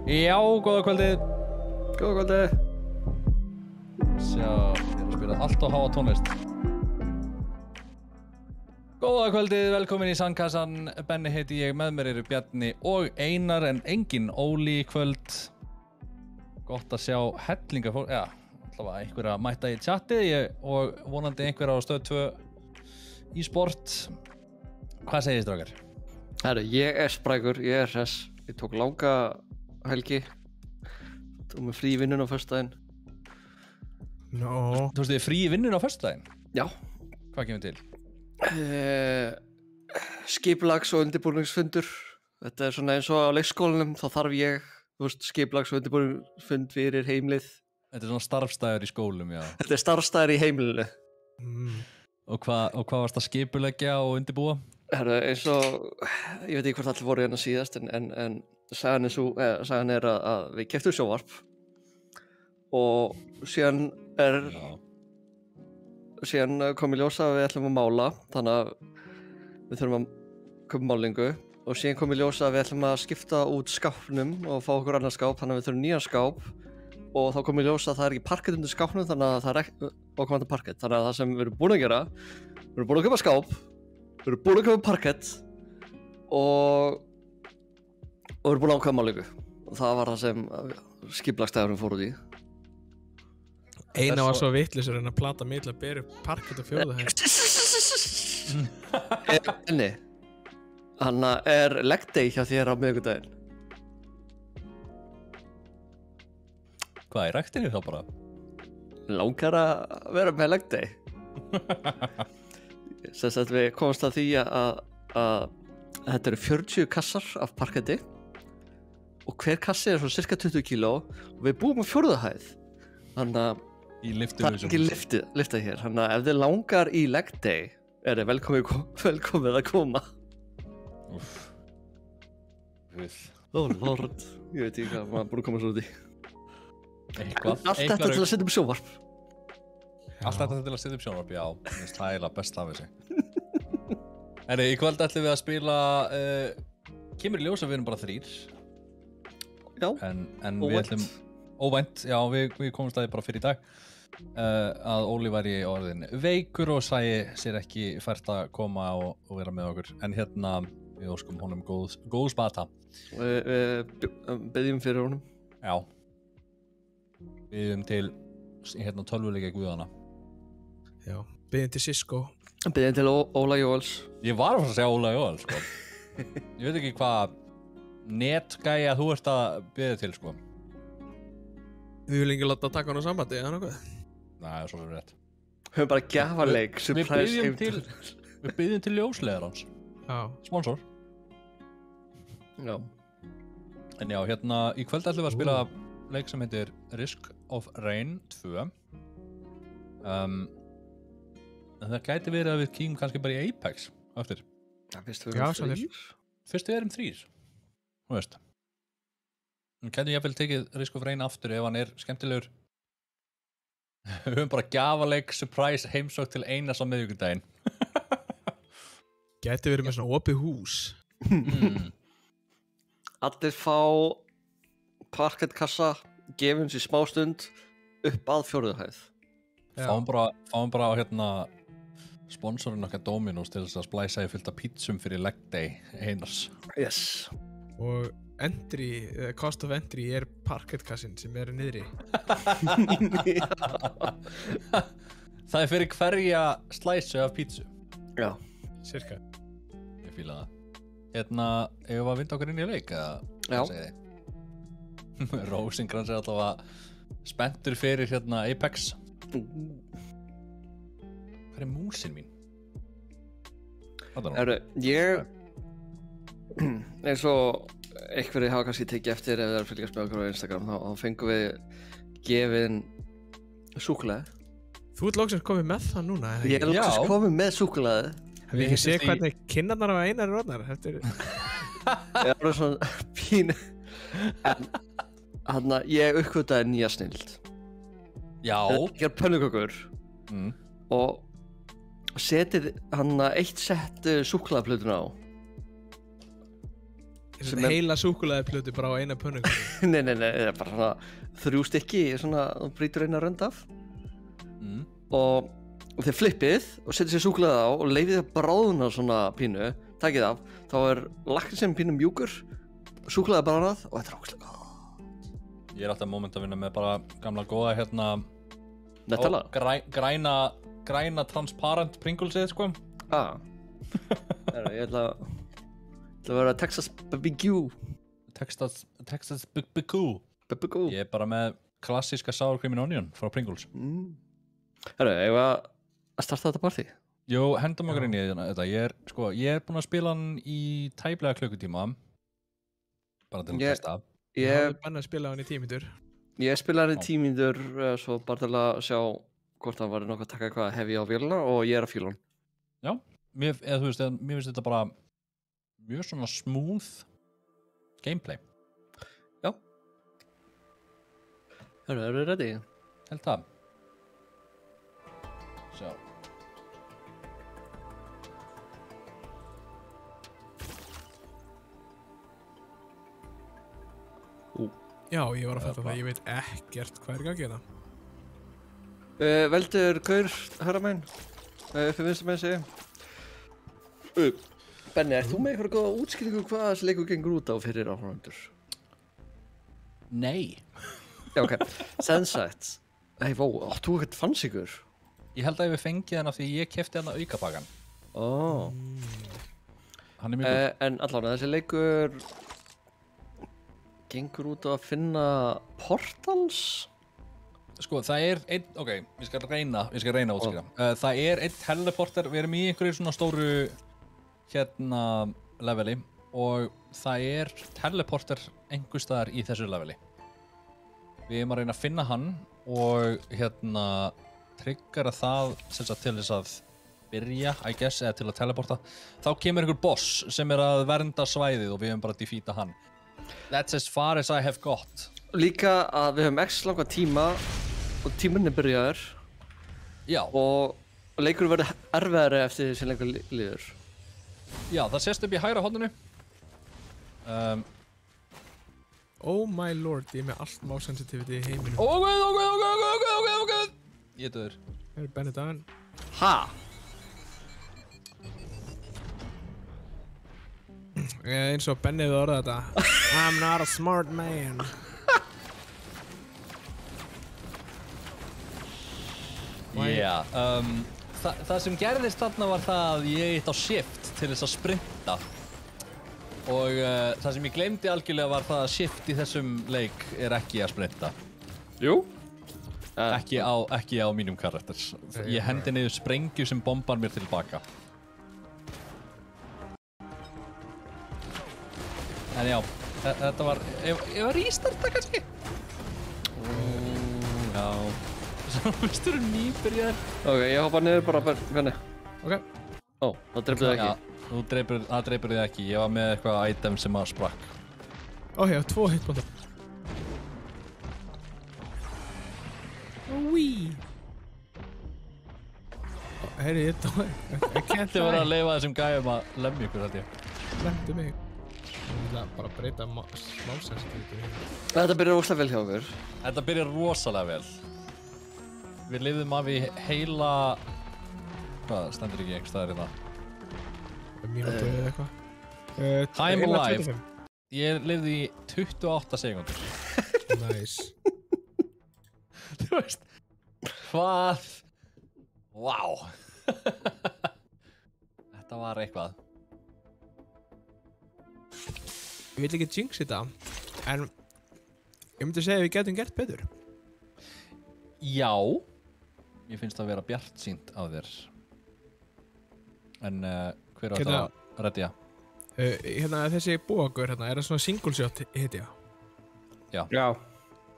Já, góða kvöldið. Góða kvöldið. Sjá, ég er að spila allt og háa tónlist. Góða kvöldið, velkomin í Sandkassan. Benni heiti ég, með mér eru Bjarni og Einar en engin Óli í kvöld. Gott að sjá hellinga fólk, já, allavega einhver að mæta í chatið og vonandi einhver á stöð 2 í sport. Hvað segir þið, strákar? Herru, ég er sprækur, ég er hress. Ég tók langa helgi. Tók mig frí í vinnun á föstudaginn. Þú veist þið frí í vinnun á föstudaginn? Já. Hvað kemur til? Skipulags- og undirbúningsfundur. Þetta er svona eins og á leikskólanum, þá þarf ég, þú veist, skipulags- og undirbúningsfund fyrir heimilið. Þetta er svona starfstæður í skólum, já. Þetta er starfstæður í heimilinu. Og hvað varst að skipuleggja og undirbúa? Herru, eins og, ég veit ekki hvort allir voru hérna síðast, en sagan er að við keyptum sjónvarp og síðan kom í ljós að við ætlum að mála, þannig að við þurfum að köpa málingu og síðan kom í ljós að við ætlum að skipta út skápnum og fá okkur annar skáp, þannig að við þurfum nýjan skáp og þá kom í ljós að það er ekki parkett undir skápnum, þannig að það er ekki okkur parkett, þannig að það sem við erum búin að gera, við erum búin að köpa skáp, við erum búin að köpa parkett og við erum búin að ákveða málingu og það var það sem skipulagsstæðurinn fór út í. Einar var svo vitlausur en að plata mig til að bera upp parkett og fjórðu hæð. Enni, hann er leg day hjá þér á miðvikudaginn. Hvað, í ræktinni þá bara? Langar að vera með leg day. Sess að við komumst að því að þetta eru 40 kassar af parketti og hver kassi er svona cirka 20 kíló og við búum á fjórðu hæð. Þannig að það er ekki liftað hér, þannig að ef þið langar í leg day er þið velkomið að koma. Lord, ég veit ekki hvað maður búin að koma svo út í. Allt þetta til að setja upp sjónvarp. Allt þetta til að setja upp sjónvarp, já, minnst það eiginlega best af þessi. Í kvöld ætlum við að spila, kemur í ljós að við erum bara 3. Já, en við ætlum, óvænt, já, við komumst að því bara fyrir í dag. Að Óli væri orðin veikur og sæi sér ekki fært að koma og vera með okkur en hérna við óskum honum góðs bata. Beðjum fyrir honum. Já, beðjum til hérna tölvuleika guðana. Já, beðjum til Cisco. Beðjum til Óla Jóels. Ég var að segja Óla Jóels, sko. Ég veit ekki hvað netgæja þú ert að beðja til, sko. Við viljum ekki láta taka hann á sambandi, eða nokkuð? Nei, svo er rétt. Höfum bara gjafaleik, surprise heimtur. Við byggjum til ljóslegar hans. Já. Sponsor. Já. En já, hérna, í kvöld ætlum við að spila leik sem heitir Risk of Rain 2. En það gæti verið að við kíkjum kannski bara í Apex eftir. Já, fyrst við erum 3. Fyrst við erum 3. Þú veist. Gætum ég vel tekið Risk of Rain aftur ef hann er skemmtilegur. Við höfum bara gjafaleik, surprise, heimsókn til Einars á miðvikudaginn. Gæti verið með svona opið hús. Allir fá parkettkassa, gefum sér smá stund upp að fjórðu hæð. Fáum bara á hérna sponsorinn okkar Dominos til þess að splæsa í fullt af pítsum fyrir leg day Einars. Yes. Og cost of entry er parkettkassin sem er niðri. Það er fyrir hverja slæsu af pítsu. Já. Cirka. Ég fíla það. Hérna, eigum við að vinda okkur inn í leik, eða? Já. Rósinkrans er allavega spenntur fyrir hérna Apex. Hvað er músin mín? Ég eins og einhverju hafa kannski tekið eftir ef það er að fylgjast með okkur á Instagram þá fengum við gefin súkkulaði. Þú ert loksins komið með það núna, eða ekki? Ég er loksins komið með súkkulaði. Hef ég ekki séð hvernig kinnarnar á Einar er orðnar eftir? Ég var svona pínu. En hann ég uppgötaði nýja snilld. Já. Ég er pönnukökur og setið hann eitt sett súkkulaðplötuna á. Þetta heila súkkulaði plötu bara á eina pönnu. Nei, það er bara svona 3 stykki, svona, þú brýtur eina rönd af. Og þið flippið og setjið sér súkkulaði á og leifið það bráðuna svona pínu, takið af, þá er lakrísinn pínu mjúkur, súkkulaði bráðnað og þetta er ógeðslega gott. Ég alltaf moment að vinna með bara gamla góða hérna Nutella? Græna transparent Pringlesið, sko. Ég ætla að vera Texas BBQ. Texas BBQ. Ég er bara með klassíska sour cream and onion frá Pringles. Eigum við að starta þetta partí? Jú, hendum okkur inn í þetta. Ég er búinn að spila hann í tæplega klukkutíma. Bara til að testa. Ég hef bannað að spila hann í 10 mínútur. Ég spilaði hann í 10 mínútur, svo bara til að sjá hvort hann var nokkuð að taka eitthvað hefi á vélina og ég er að fíla hann. Já, mér finnst þetta bara mjög svona smooth gameplay. Já. Eru þið ready? Held það. Sjá. Já, ég var að fatta það, ég veit ekkert hvað er gangið það. Veldur gaur, herra minn, uppi vinstri megin segi. Benni, ert þú með eitthvað góða útskýringu hvað þessi leikur gengur út á fyrir áhorfendur? Nei. Já, ok. Sensætt. Hei, vó, áttu ekkert fanns ykkur? Ég held að ég fengi hana því ég kefti hana aukapakkan. Hann er mjög góð. En allavega, þessi leikur gengur út á að finna portals? Sko, það er einn, ok, ég skal reyna að útskýra. Það er einn teleporter, við erum í einhverju svona stóru hérna leveli og það er teleporter einhvers staðar í þessu leveli. Við erum að reyna að finna hann og hérna triggera það sem sagt til þess að byrja, I guess, eða til að teleporta. Þá kemur einhver boss sem er að vernda svæðið og við erum bara að defeata hann. That's as far as I have got. Líka að við höfum x langa tíma og tíminn er byrjaður. Já. Og leikur verður erfiðari eftir því sem lengur líður. Já, það sést upp í hægra horninu. Oh my lord, ég er með allt mouse sensitivity í heiminum. Ok. Ég er döður. Það er Benny Dagan. Ha? Eins og Benny hefði orðað þetta. I'm not a smart man. Já, það sem gerðist þarna var það að ég eitt á shift til þess að sprinta og það sem ég gleymdi algjörlega var það að shift í þessum leik er ekki að sprinta. Jú? Ekki á mínum karakters. Ég hendi niður sprengju sem bombar mér tilbaka. En já, þetta var, ég var restarta kannski? Já. Svo fyrstur nýbyrjar. Ok, ég hoppa niður bara, hvernig? Ok. Það dreipur þið ekki. Já, það dreipur þið ekki. Ég var með eitthvað item sem að sprakk. Ok, 2 hitbóndar. Wee. Heyri, ég dói. Þið voru að leyfa þessum gæjum að lemja ykkur, held ég. Lemdu mig. Ég ætla bara að breyta smálsensitivity. Þetta byrjar óslega vel hjá okkur. Þetta byrjar rosalega vel. Við lifðum af í heila... Hvað, stendur ekki einhvers staðar í það? Mínútu eða eitthvað. Time alive. Ég lifði í 28 sekundur. Nice. Þú veist, hvað? Vá. Þetta var eitthvað. Ég vil ekki jinx þetta, en ég myndi segja að við getum gert betur. Já. Ég finnst það að vera bjartsýnt á þér. En hver var það að redja? Hérna, þessi bóagur hérna, er það svona single shot hitja? Já.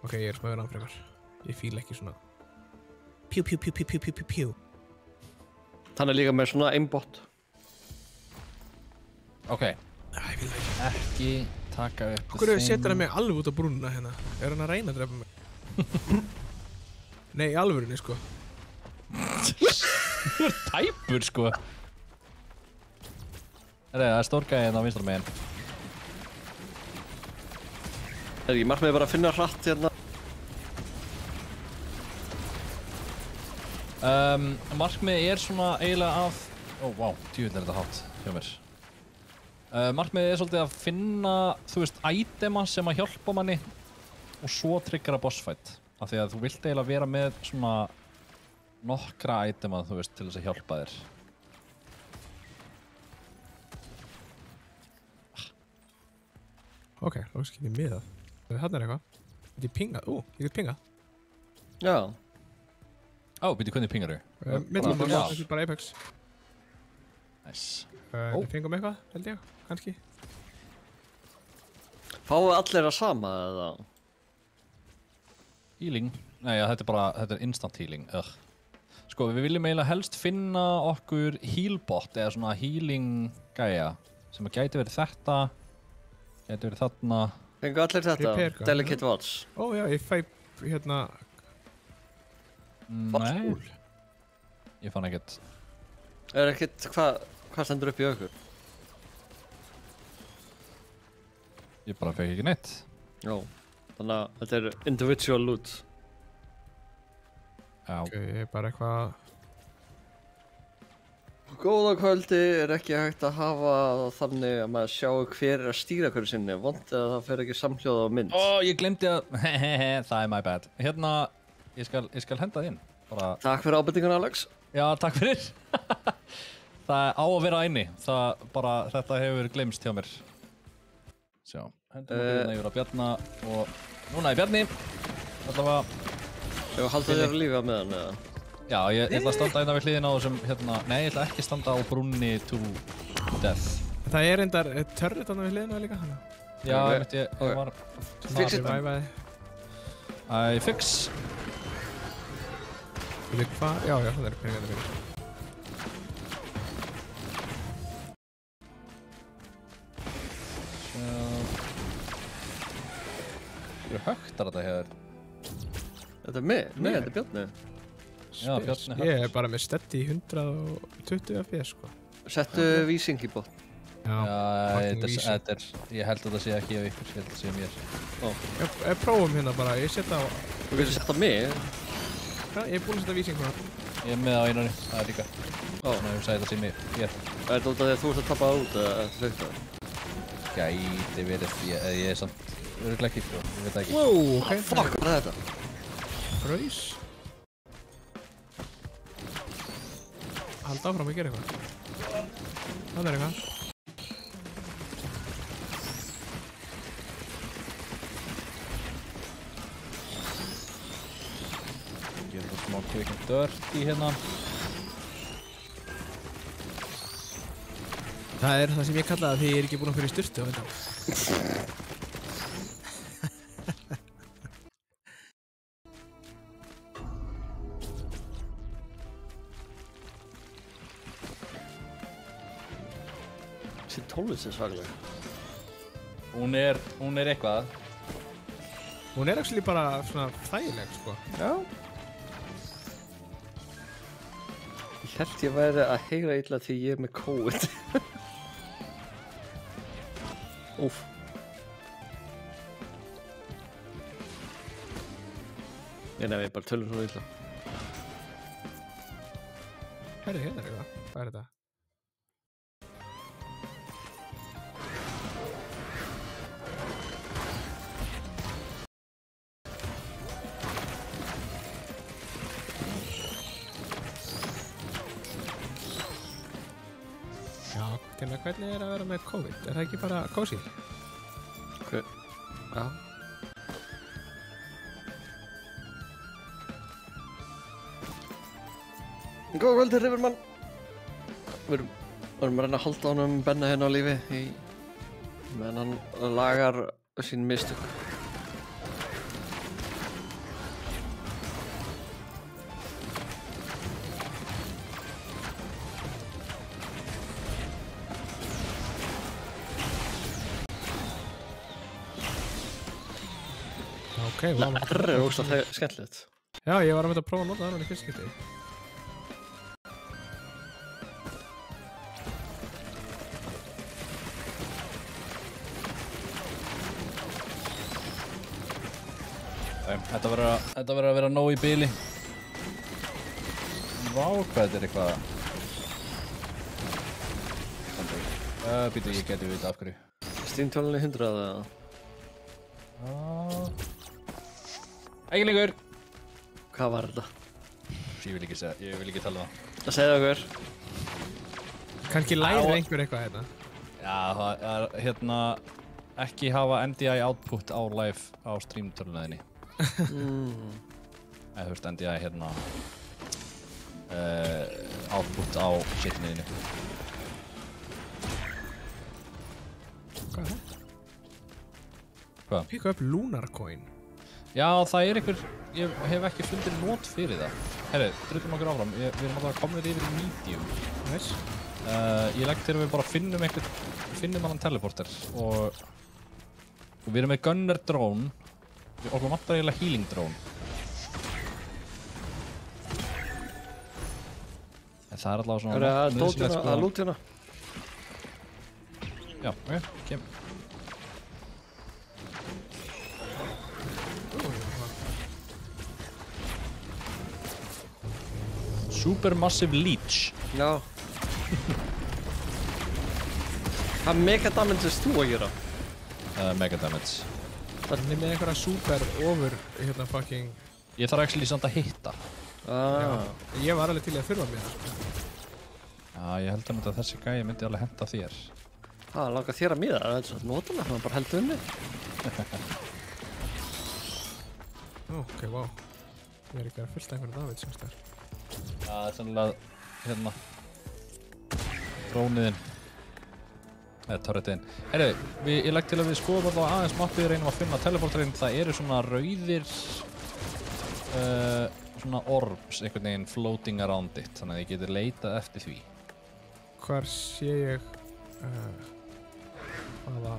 Ok, ég er smöður frekar. Ég fíla ekki svona Pjú. Hann er líka með svona aimbot. Ok. Ég fíla ekki. Ekki taka upp Akkur setur hann mig alveg út á brúnuna hérna? Er hann að reyna að drepa mig? Nei, í alvörunni, sko. Þú er tæpur, sko. Það er stórgæðin á vinstra megin. Ég markmiði bara að finna hratt hérna. Markmiðið svona eiginlega að... Vá, djúvill þetta hátt hjá mér. Markmiðið svolítið að finna, þú veist, itema sem að hjálpa manni og svo triggera bossfight. Af því að þú vilt eiginlega vera með svona nokkra itema, þú veist, til þess að hjálpa þér. Ok, þá skil ég miðað. Þarna eitthvað. Get ég pingað? Ég get pingað. Já. Býttu, hvernig pingar þau? Middlum, bara Apex. Nice. Við fengum eitthvað, held ég, kannski. Fáum við allir að sama, eða? Healing? Nei, ja, þetta er instant healing. Sko, við viljum eiginlega helst finna okkur healbot eða svona healing gæja sem að gæti verið þetta, gæti verið þarna. Fengu allir þetta? Repair, Delicate Watch. Já, ég fæ hérna... Nei. Ég fann ekkert. Ekkert, hvað stendur upp í okkur? Ég bara fekk ekki neitt. Já, þannig að þetta er individual loot. Já. Ok, ég er bara eitthvað... Góða kvöldi ekki hægt að hafa þannig að maður sjáu hver að stýra hverju sinni. Vont að það fer ekki samhljóða á mynd. Ég glemdi að... það er my bad. Hérna, ég skal henda það inn. Takk fyrir ábendingun, Alex. Já, takk fyrir. Það á að vera inni. Þetta hefur glemst hjá mér. Sjá, hendum okkur yfir að Bjarna og núna er Bjarni. Allavega. Hefur haldið þér lífið á meðan, eða? Já, ég ætla að standa hérna við hliðina á þessum, nei, ég ætla ekki að standa á brúnni to death. Það er reyndar turret þarna við hliðina líka, hana? Já, ég var... Fix it. I fix. Vilja hvað? Já, það er peningarnir fyrir. Þú högtar þetta hér. Þetta er mig, þetta er Bjarni. Já, Bjarni högt. Ég er bara með steady 120 FPS, sko. Settu vísing í botn. Já, ég held að það sé ekki af ykkur, ég held að það sé mér. Ég prófum hérna bara, ég setja á... Þú getur sett á mig? Já, ég er búinn að setja vísing hérna. Ég er með á einari, það er líka. Þannig að ég sagði þetta sé mér. Er þetta út af því að þú ert að tappa það út, eða þetta fyrir það? Gæti verið, ég er samt örugglega ekki, sko, ég veit það ekki. Wow, ok. Fuck, hvað er þetta? Raus. Halda áfram að gera eitthvað. Það er eitthvað. Gerum það smá quick and dirty hérna. Það er það sem ég kallaði því ég er ekki búinn að fyrir styrtu á þetta. Þessi tónlist er svakaleg. Hún er eitthvað. Hún er actually bara svona þægileg, sko. Já. Ég held ég væri að heyra illa því ég er með COVID. Úff. Ég nefnir bara tölum svona illa. Herri, hérna er eitthvað. Hvað er þetta? Já, hvernig er að vera með COVID? Er það ekki bara cozy? Já. Góða kvöldi, Riverman. Við erum að reyna að halda honum Benna hérna á lífi meðan hann lagar sín mistök. Ok, wow. Það er óslega skemmtilegt. Já, ég var að mynda að prófa að nota það núna í fyrst skipti. þetta verður að vera nóg í bili. Vá, hvað þetta er eitthvað... Býtu, ég geti vita af hverju. Steam-tölunni 100 eða? Ekki lengur! Hvað var þetta? Ég vil ekki tala það. Það segði okkur. Kannski lærir einhver eitthvað hérna. Já, það er hérna... Ekki hafa NDI output á live á stream-tölunaðinni. Eða þú veist, NDI hérna... output á shitniðinni. Hvað er þetta? Hvað? Píka upp Lunar Coin. Já, það er einhver... Ég hef ekki fundið nót fyrir það. Herri, drullum okkur áfram. Við erum alltaf komin yfir í medium. Nice. Ég legg til að við bara finnum annan teleporter og við erum með gunner drone. Okkur vantar eiginlega healing drone. En það er allavega svona... Það er dótina að lútina. Já, ok, kem. Supermassive Leech. Já. Hvað mega damage þú að gera? Mega damage. Það er með einhverja super over hérna fucking... Ég þarf actually samt að hitta. Ég var alveg til að þurfa mér það. Já, ég held að þessi gæi myndi alveg henda þér. Langar þér að miða? Það er svo notalega, það bara heldur unni. Ok, wow. Ég er ekki að fullta einhverju David sem stær. Já, það er sannlega, hérna, dróniðinn. Eða turretiðinn. Herru, ég legg til að við skoðum alltaf aðeins mappið, reynum að finna teleporterinn. Það eru svona rauðir, svona orbs, einhvern veginn floating around it. Þannig að ég geti leitað eftir því. Hvar sé ég, hvaða...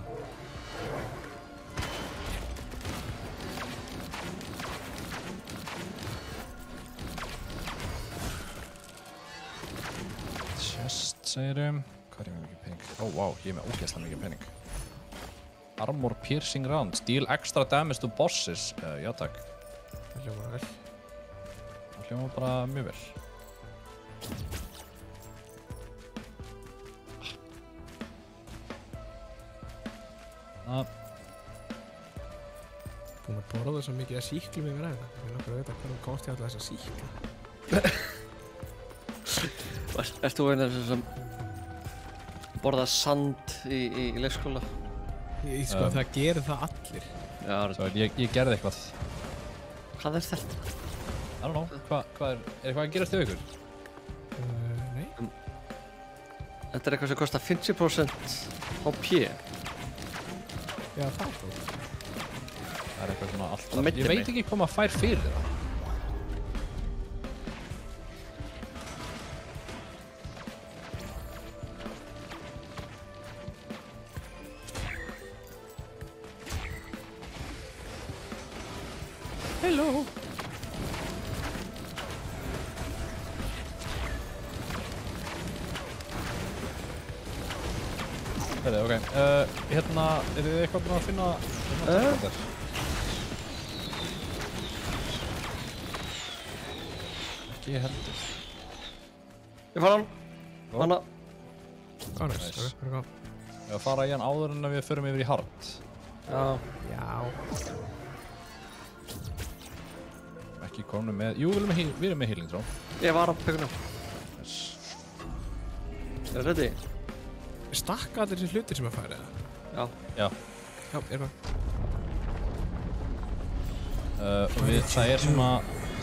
Chest, segirum. Hvað er ég með mikið pening? Ó, vá, ég er með ógeðslega mikið pening. Armor piercing round. Deal extra damage to bosses. Já, takk. Það hljómar vel. Það hljómar bara mjög vel. Búin að borða svo mikið að síklum yfir aðeina. Ég er nokkuð að vita hvernig komst ég alltaf þess að síkla. Erst þú einn af þessum borða sand í leikskóla? Sko, það gerir það allir. Já, Svo ég gerði eitthvað. hvað er þetta? I don't know. Hvað er eitthvað að gerast hjá ykkur? Nei. Þetta er eitthvað sem kostar 50% HP. Já, það er það. Það er eitthvað svona Það alltaf... meiddi Ég veit mig. ekki hvað maður fær fyrir það. Hello. Herri, ok. Hérna, eru þið eitthvað búin að finna teleporter? Ekki heldur. Ég fann hann. Ó. Hanna. Ó, næst. Nice. Ok, hvað er það? Ég var að fara í hann áður en við förum yfir í hard. Já. Já. Ekki konum með... Jú, við erum með healing drone. Ég var á pökunum. Yes. Er það ready? Stakka allir þessi hlutir sem að færa það? Já. Já. Já, er það.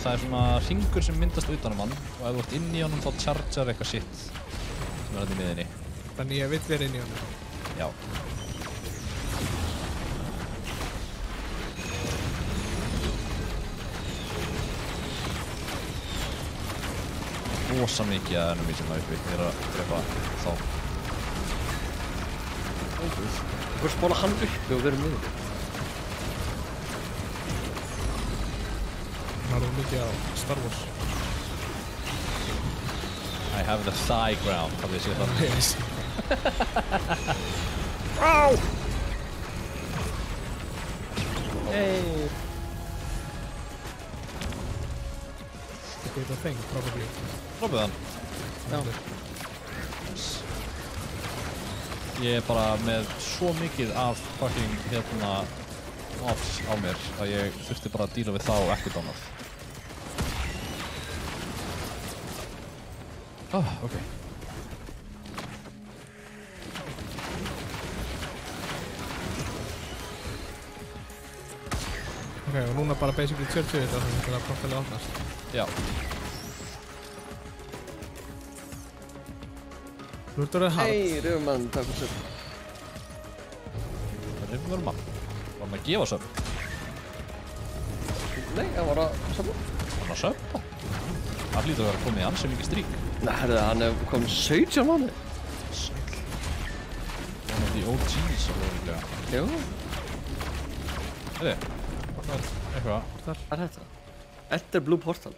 Það er svona hringur sem myndast utan um hann og ef þú ert inn í honum þá charger eitthvað shit sem er hann í miðinni. Þannig ég vill vera inn í honum. Já. Rosa mikið að ennum í sem það uppi. Ég er að drepa þá. Þú voru spóla hann uppi og við erum niður. Það er mikið á Star Wars. I have the thigh ground, hafði ég séð það. Yes. Hey. to be the thing, probably. Dropið hann. Já. Ég er bara með svo mikið af fucking offs á mér að ég þurfti bara að díla við það og ekkert annað. Ok. Ok, og núna bara basically 20 þetta þannig að það properly opnast. Já. Nú ertu orðið hard. Hey, Rauðmann, takk fyrir söp. Rauðmann. Var hann að gefa söp? Nei, hann var að söpa. Var hann að söpa? Það hlýtur að vera komið í ansi mikið strík. Nei, herðu, hann er komin 17 mánuði. Sæll. One of the OGs alveg. Jú, Heiði, eitthvað. hvað er þetta? Þetta er Blue Portal.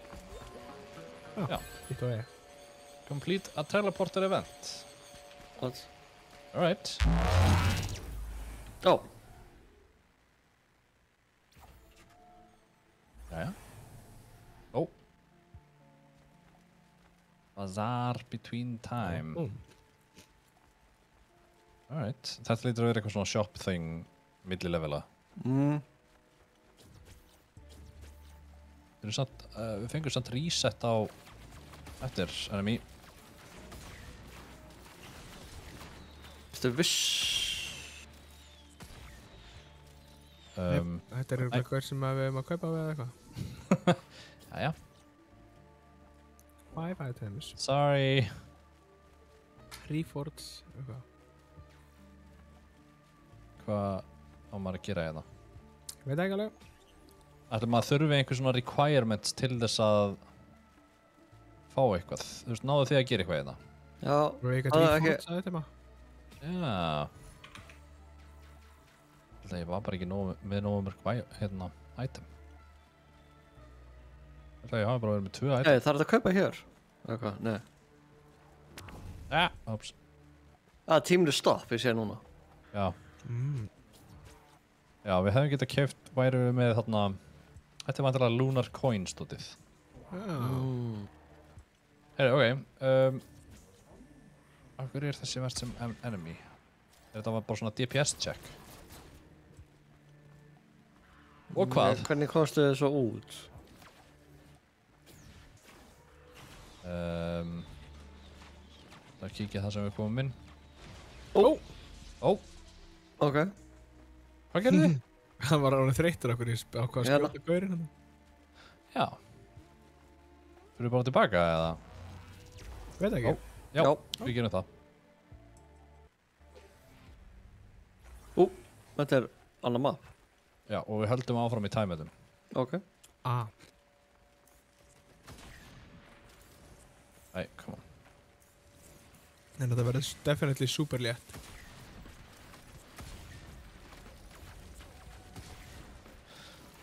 Já. Ít og Complete a teleporter event. What? Alright. Ó, Jæja. Ó. Bazaar between time. Alright. Þetta lítur að vera eitthvað svona shop thing millilevela. Við fengum samt reset á eftir enemy. Þetta er viss. Þetta er eitthvað sem við hefum að kaupa við eða eitthvað. Jæja. 5 items. Sorry. Refords, eitthvað. Hvað á maður að gera hérna? Ég veit ekki alveg. Ætli maður þurfi einhver svona requirements til þess að fá eitthvað. Þú veist, náðu þið að gera eitthvað hérna? Já, Og ég það er eitthvað ekki. refords að þetta maður. Já. Ég var bara ekki með nógu mörg hérna item. Ég hafa bara verið með 2 item. Nei, það er þetta að kaupa hér. Eitthvað, nei. Ops. Team to stop, ég sé núna. Já. Já, við hefum getað keypt, værum við með þarna. Þetta er vantilega Lunar Coins stótið. Já. Heyri, ok. Af hverju er þessi verst sem enemy? Þetta var bara svona DPS check. Og hvað? Hvernig komstu þið svo út? Það kíkja það sem við komum inn. Ó. Ok. Hvað gerði þið? Hann var alveg þreyttur okkur í ákvað að Hérna. skjóta gaurinn hann. Já. Fyrir bara tilbaka eða? Veit ekki. Já, Já. við gerum það. Þetta er annar map. Já, og við höldum áfram í time-etum. Ok. Nei, come on. En þetta verður definitely super létt.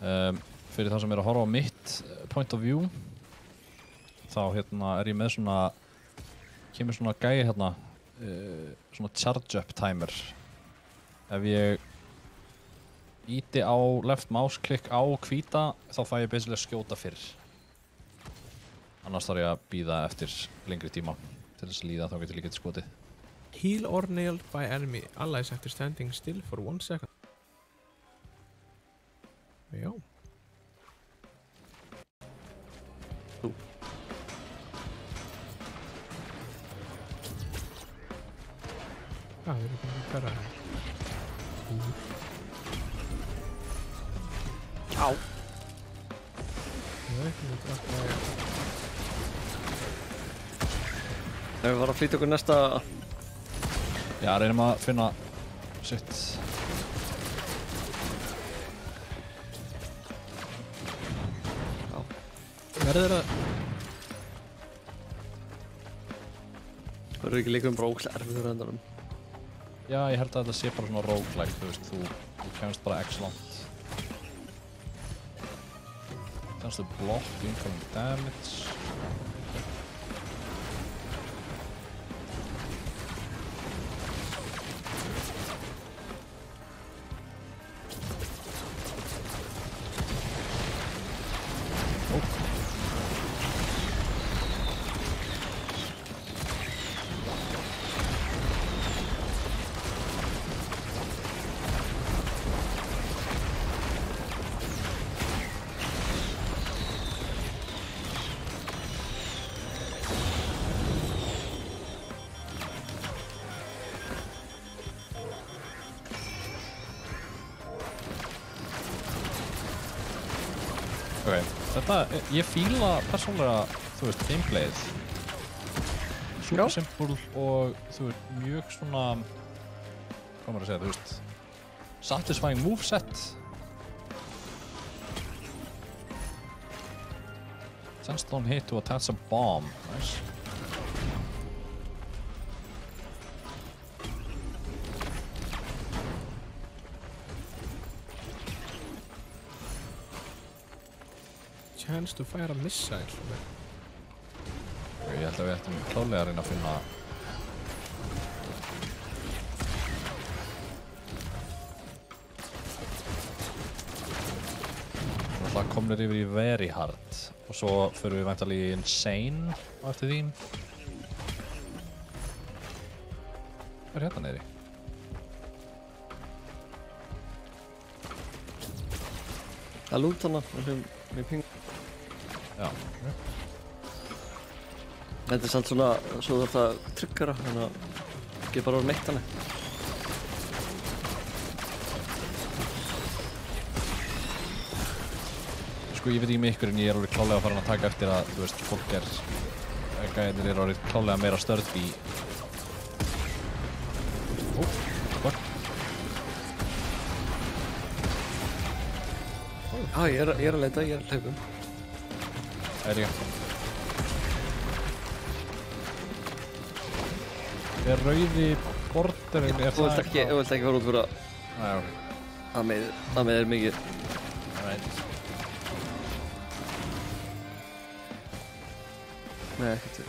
Fyrir það sem er að horfa á mitt point of view, þá hérna er ég með svona, kemur svona gæi hérna, svona charge up timer. Ef ég íti á left mouse klikk á hvíta, þá fæ ég basically að skjóta fyrr. Annars þarf ég að bíða eftir lengri tíma til þess að líða þá getur líka til skotið. Heal or nailed by enemy allies after standing still for 1 second. Já. Við erum búin að hverja það. Á. Ég veit ekki alltaf. Við varum að flýta okkur næsta. Já, reynum að finna sitt. Verður það? Það eru ekki líka bara ókslega erfiður endanum. Já, ég held að þetta sé bara svona roguelike, þú veist, þú kemst bara x langt. Kannst þú block incoming damage. Þetta, ég fíla persónulega, þú veist, gameplayið. Super simple og, þú veist, mjög svona, hvað maður að segja, þú veist, satisfying moveset. Sandstone hit to attach a bomb. Nice. Chance to fire a missile. Ég held að við ættum klálega að reyna að finna Náttúrulega komnir yfir í very hard og svo förum við væntanlega í insane á eftir þín. Hvað er hérna niðri? Það er lút hana, með ping. Já. Þetta er samt svona, svo þú ert að tryggara, þannig að ekki bara úr meitt hana. Sko ég veit ekki með ykkur en ég er alveg klálega farin að taka eftir að, þú veist, fólk gæðinir eru alveg klálega meira störð í. Hvað? Ég er að leita, ég er að hlaupum. Er ég? Er rauði borderinn, er Þú vilt ekki fara út fyrir að ok. að með er mikið. Alright. Nei, ekkert við.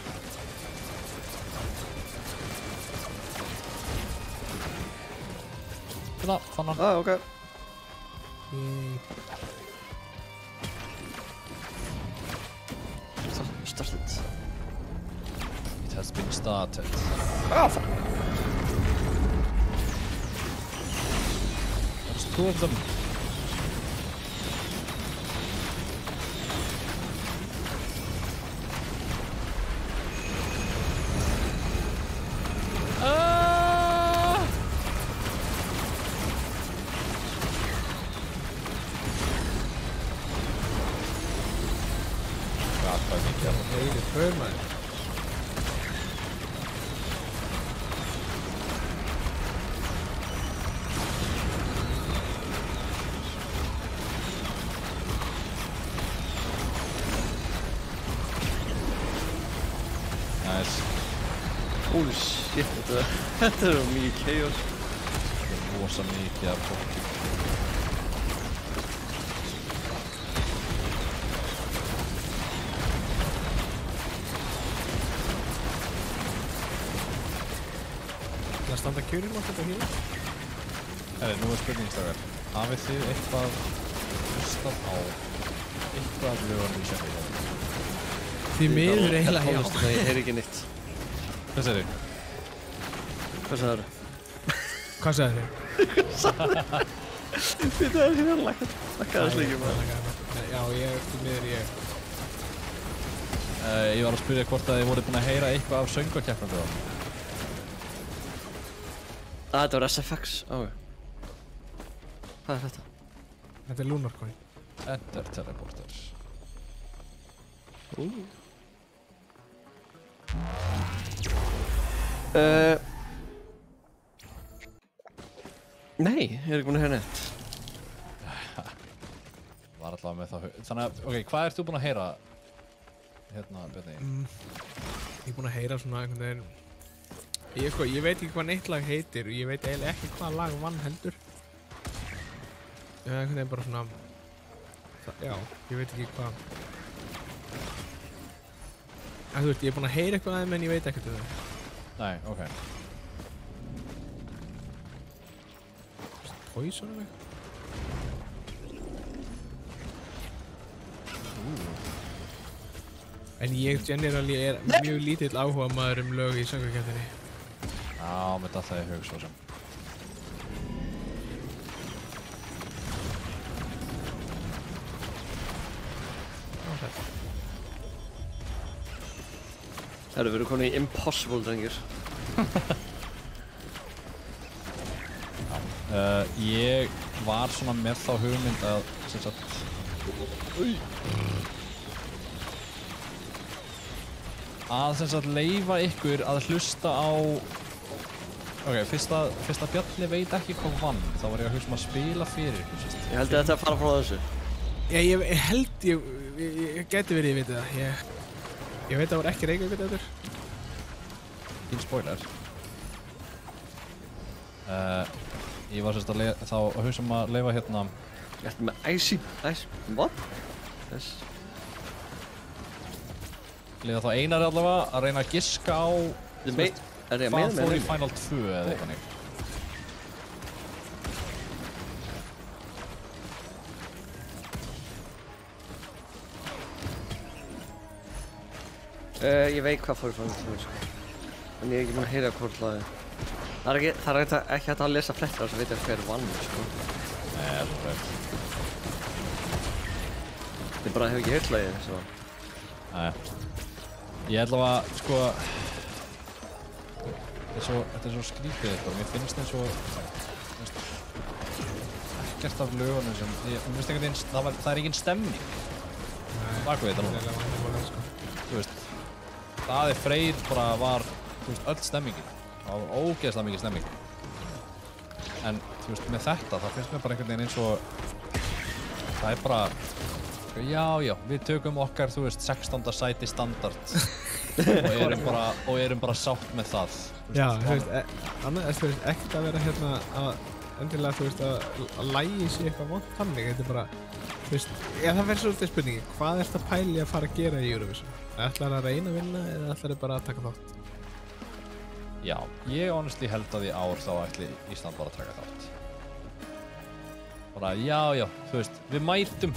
Þannig. Ok. Started. It has been started. Fuck. There's two of them. Nice. Holy shit, þetta er mikið chaos. Það er rosa mikið af fólki. Það standa kjörinn átt þetta hér? Herri, nú er spurningsdagar. Hafið þið eitthvað hlustað á eitthvað af lögunum í sérfið? Því miður eiginlega já. Nei, ég heyri ekki nýtt. Hvað segir þið? Hvað sagðir þú? Hvað sagði þið? Þetta er hérna lakkaði slíkjum maður. Já, ég því miður ég. Ég var að spyrja hvort að þið voru búin að heyra eitthvað af söngvakeppnandi þá. Þetta var SFX. Hvað er þetta? Þetta er Lunar Coin. Enter Teleporter. Nei, ég er ekki búinn að heyra neitt. Var allavega með það. Þannig að, ok, hvað ert þú búin að heyra hérna, Bjarni? Ég er búinn að heyra svona einhvern veginn. Ég veit ekki hvað neitt lag heitir og ég veit eiginlega ekki hvað lag vann heldur. Einhvern veginn bara svona. Já, ég veit ekki hvað. Þú veist, ég er búinn að heyra eitthvað aðeins en ég veit ekkert um það. Nei, ok. Poison eða eitthvað? En ég generally er mjög lítill áhuga maður lög í söngvakeppninni. Já, með þetta ég hug svo sem. Herru, við erum komin í Impossible, drengir. Ég var svona með þá hugmynd að, sem sagt, Að sem sagt leyfa ykkur að hlusta á... Ok, fyrst að Bjarni veit ekki hvað vann, þá var ég að hugsa að spila fyrir ykkur, sérst. Ég held þetta að fara frá þessu. Já, ég held ég geti verið, ég veit það. Ég veit að það var ekki Reykjavík þetta. Þín spoiler. Ég var sérst þá að hugsa að leyfa hérna... Ég ætti með Icy... What? Leyfa þá Einari allavega að reyna að giska á... Hvað fór í Final 2 eða eitthvað neitt? Ég veit hvað fór í Final 2, sko. En ég er ekki búinn að heyra hvort lagið. Það er ekki hægt að lesa flettir þess að vita hver vann, sko. Nei, það er rétt. Ég bara hef ekki heyrt lagið, svo. Nei. Ég ætla að, sko... Þetta er svo skrítið eitthvað, mér finnst eins og ekkert af lögunum sem, mér finnst einhvern veginn, það er engin stemning bak við þetta núna. Þú veist, Daði Freyr bara var, þú veist, öll stemmingin, það var ógeðslega mikið stemming. En, þú veist, með þetta, það finnst mér bara einhvern veginn eins og, það er bara, já, við tökum okkar, þú veist, 16. sæti standard og erum bara sátt með það. Já, þú veist, annað er ekkert að vera hérna að endilega, þú veist, að lagið sé eitthvað vont þannig, þetta er bara, þú veist, það verður svolítið spurningi, hvað ertu að pæli að fara að gera í Eurovision? Ætlar að reyna að vinna eða ætlar bara að taka þátt? Já, ég honestly held að í ár þá ætli Ísland bara að taka þátt. Bara, já, þú veist, við mætum.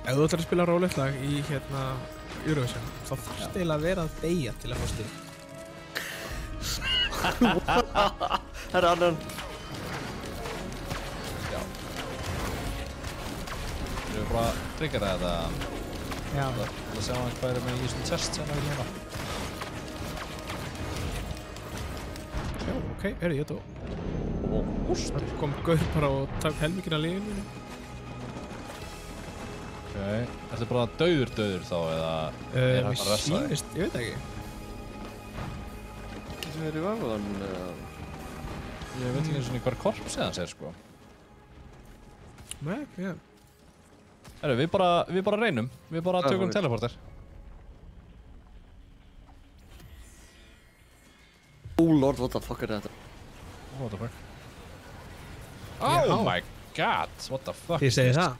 Ef þú ætlar að spila rólegt lag í hérna Eurovision, þá þarfst eiginlega að vera að deyja til að fá stig. Það er annan. Já. Við erum bara að tryggja þetta. Já. Það sjá hann hvað með í þessum test sem við hérna. Já, ok, ég dó. Ústur. Það kom gaur bara og takk helminginn af lífinu mínu. Ok, ertu bara dauður þá eða er hægt að ressa þig? Sýnist, ég veit ekki. Getur verið í vagon, Ég veit ekki eins og hver korps eðans er, sko. Nei, já. Herru, við bara reynum. Við bara tökum teleporter. Oh lord, what the fuck er þetta? What the fuck? Oh my god, what the fuck? Ég segi það.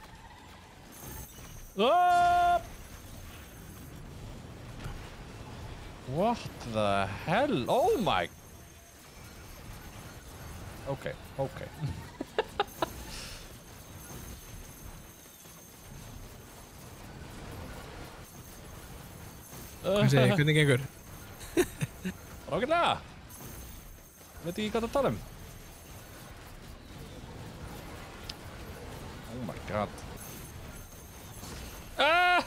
What the hell? Oh my... Ok. Hvað segir, hvernig gengur? Ágætlega. Veit ekki hvað það tala um. Oh my god. Nei!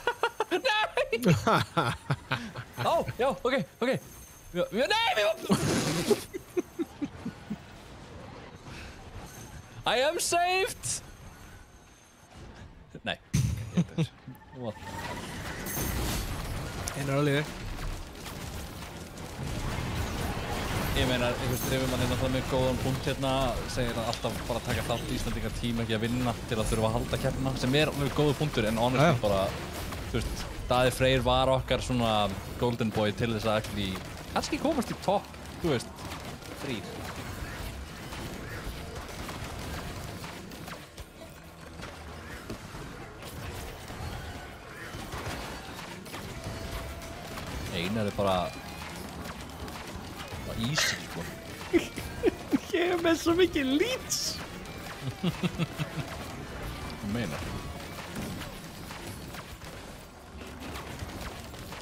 Já, ok. Nei, I am saved! Nei. What? Einar á lífi. Ég meina, einhvers drifum hann náttúrulega með góðan punkt hérna, segir að alltaf bara taka þátt Íslandingar tíma ekki að vinna til að þurfa að halda keppnina, sem er alveg góður punktur, en honestly bara, þú veist, Daði Freyr var okkar svona golden boy til þess að actually, kannski komast í topp, þú veist, 3. Einar er bara easy, sko. Ég er með svo mikið leads. Hvað meinar?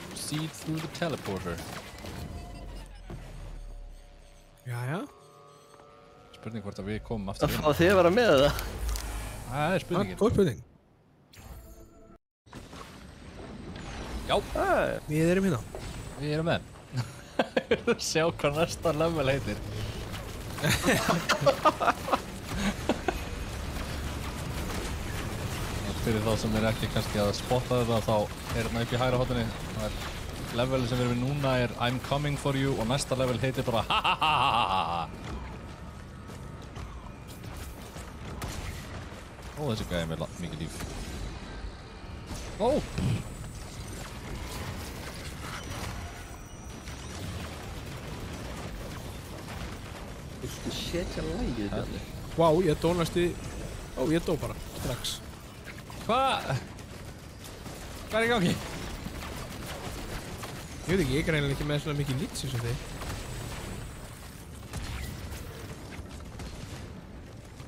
Proceed through the teleporter. Jæja. Spurning hvort að við komum aftur inn. Það fá þið að vera með það. Það er spurningin. Góð spurning. Já. Við erum hérna. Við erum með. Sjá hvað næsta level heitir. fyrir þá sem ekki kannski að spotta þetta þá hérna upp í hægra horninu. Levelið sem við erum við núna I'm coming for you og næsta level heitir bara ha. Ó, þessi gæði með mikið líf. Ó! Viltu setja lagið, Bjarni? Vá, ég dónast í... Ó, ég dó bara, strax. Hvað er í gangi? Ég veit ekki, ég er eiginlega ekki með svona mikið lítsi sem þið.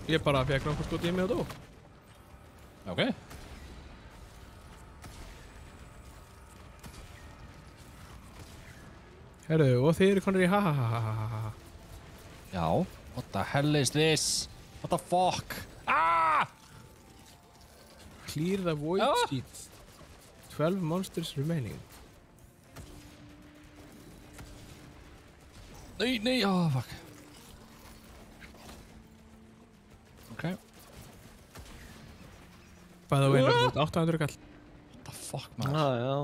Ég bara fekk náttúrulega skot í mig og dó. Ok. Herru, og þið eru konur í ha. Já. What the hell is this? What the fuck? Ah! Clear the void sheet. 12 monsters remaining. Nei, oh fuck. Ok. By the way, það er 800 kall. What the fuck, man? Já.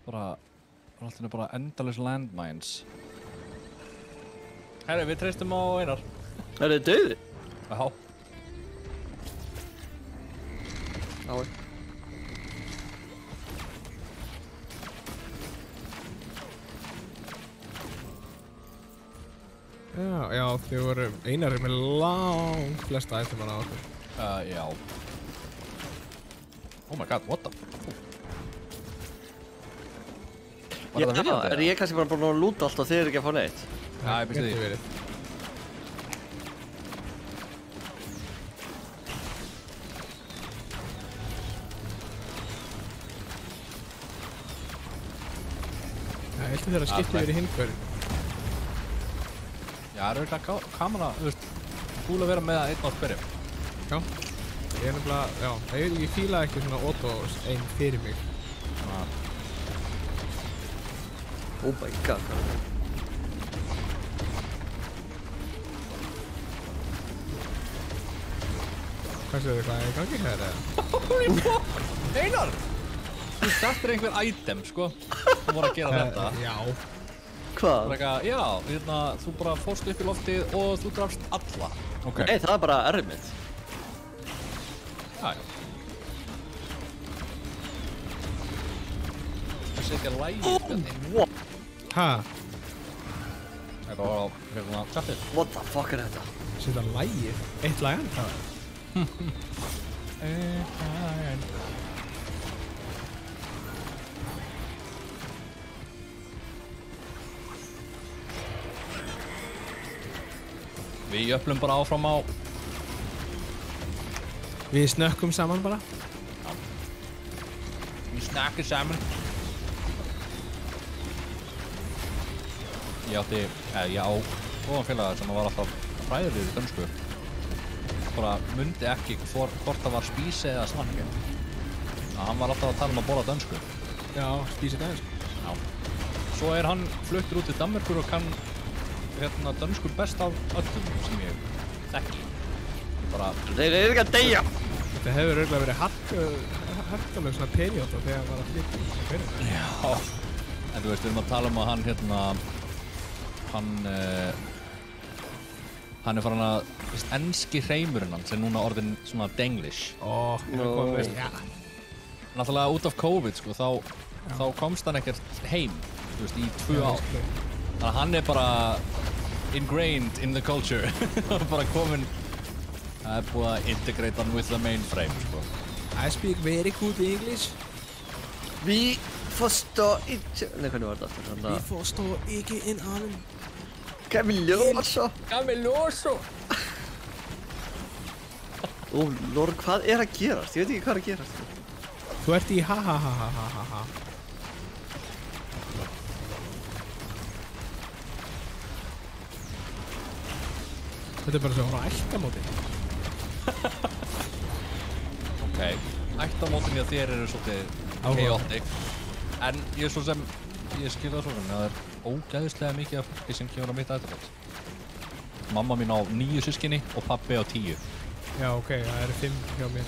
Bara endalaus landmines. Herri, við treystum á Einar. Er þið dauði? Já. Já. Já, þið voru Einar með langt flesta itemana á okkur. Já. Oh my god, what the fuck? Var þetta viljandi? Er ég kannski bara búinn að lúta allt og þið eru ekki að fá neitt? Já, ég býst því. Gæti verið. Já, ég held að þeirra skipti verið hinn hverjum. Já, það eru eitthvað kamera, þú veist, cool að vera með einn á hverjum. Já, ég er nefnilega, já, ég fíla ekki svona auto einn fyrir mig. Oh my god. Hvað séu þið, hvað er í gangi hér eða? Holy fuck! Einar! Þú settir einhver item, sko. Þú voru að gera þetta. Já. Hvað? Já, þú bara fórst upp í loftið og þú drafst alla. Ok. Nei, það er bara erfitt. Já. Það setja lægið, Bjarni. Ha? Þetta var á chatið. What the fuck er þetta? Setja lægið? Eitt lægan? Hvað? Við jöfnum bara áfram á... Við snökkum saman bara. Við snakkum saman. Ég á góðan félaga sem var alltaf fræðilegur í dönsku. Bara mundi ekki hvort það var spísi eða snakki. Hann var alltaf að tala að borða dönsku. Já, spísi dönsku. Já. Svo hann fluttur út til Danmerkur og kann dönsku best af öllum sem ég þekki. Bara... Þeir eru ekki að deyja! Þetta hefur auðvitað verið harkalega svona perióta þegar hann var að flytja í fyrir. Já. En þú veist, við erum að tala að hann farin að, enski hreimurinn hans núna orðin svona denglish. Já. Náttúrulega út af COVID, sko, þá komst hann ekkert heim, þú veist, í 2 ár. Þannig að hann bara ingrained in the culture. Bara kominn, það búið að integrate hann with the mainframe, sko. I speak very good English. Vi forstår ikke... Nei, hvernig var þetta? Vi forstår ikke en annen. Camilloso! Camilloso! Ó, lord, hvað er að gerast? Ég veit ekki hvað er að gerast. Þú ert í ha. Þetta er bara svo ættamóti. Ok, ættamótin í að þér eru svolítið chaotic. En ég svo sem, ég skil það svona, það er ógæðislega mikið af fólki sem kemur á mitt ættamót. Mamma mín á 9 systkini og pabbi á 10. Já, ok, það eru 5 hjá mér.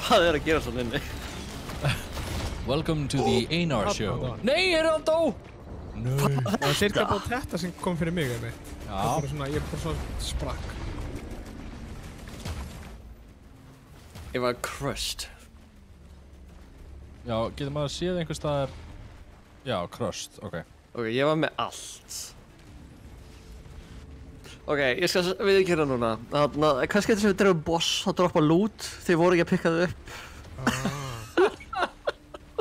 Hvað er að gera svona inni? Welcome to the Einar Show. Nei, hann dó? Nei. Það var cirka búið þetta sem kom fyrir mig, einmitt. Já. Ég bara svona sprakk. Ég var crushed. Já, getur maður séð einhvers staðar... Já, crushed, ok. Ok, ég var með allt. Ok, ég skal viðurkenna núna. Þannig að kannski þetta sem við drefum boss að droppa loot. Þið voru ekki að pikka þau upp.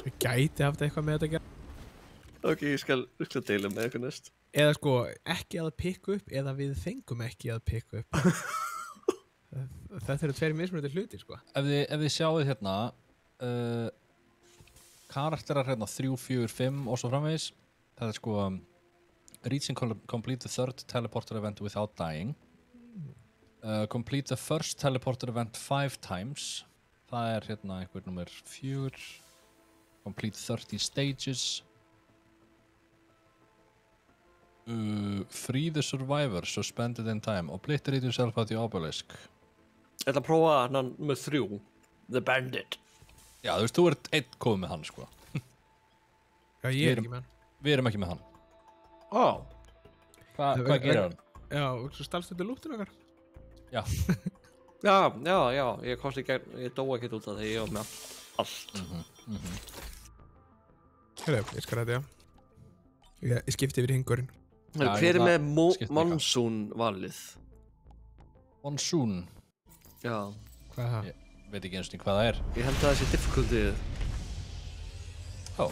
Við gæti haft eitthvað með þetta að gera. Ok, ég skal deila með eitthvað næst. Eða sko, ekki að pikka upp, eða við fengum ekki að pikka upp. Þetta eru tveir mismunandi hlutir, sko. Ef þið sjáuð hérna... karakterar hérna 3, 4, 5 og svo framvegis. Það er sko... reach and complete the third teleporter event without dying. Complete the first teleporter event 5 times. Það er hérna einhver nummer 4. Complete 30 stages. Free the survivor suspended in time. Obliterate yourself at the obelisk. Ég ætla að prófa hann með 3. The Bandit. Já, þú veist, þú ert einn komið með hann, sko. Já, ég er ekki með hann. Við erum ekki með hann. Ó. Hvað gerir hann? Já, svo stalst þetta lúttur okkar. Já. Já, ég komst í gegn, ég dó ekkert út af því ég var með allt. Herru, ég skal ræða, já. Ég skipti yfir hingurinn. Hver er með Monsoon valið? Monsoon? Já. Hvað er það? Ég veit ekki eins og hvað það er. Ég held að það sé difficultyð. Ó.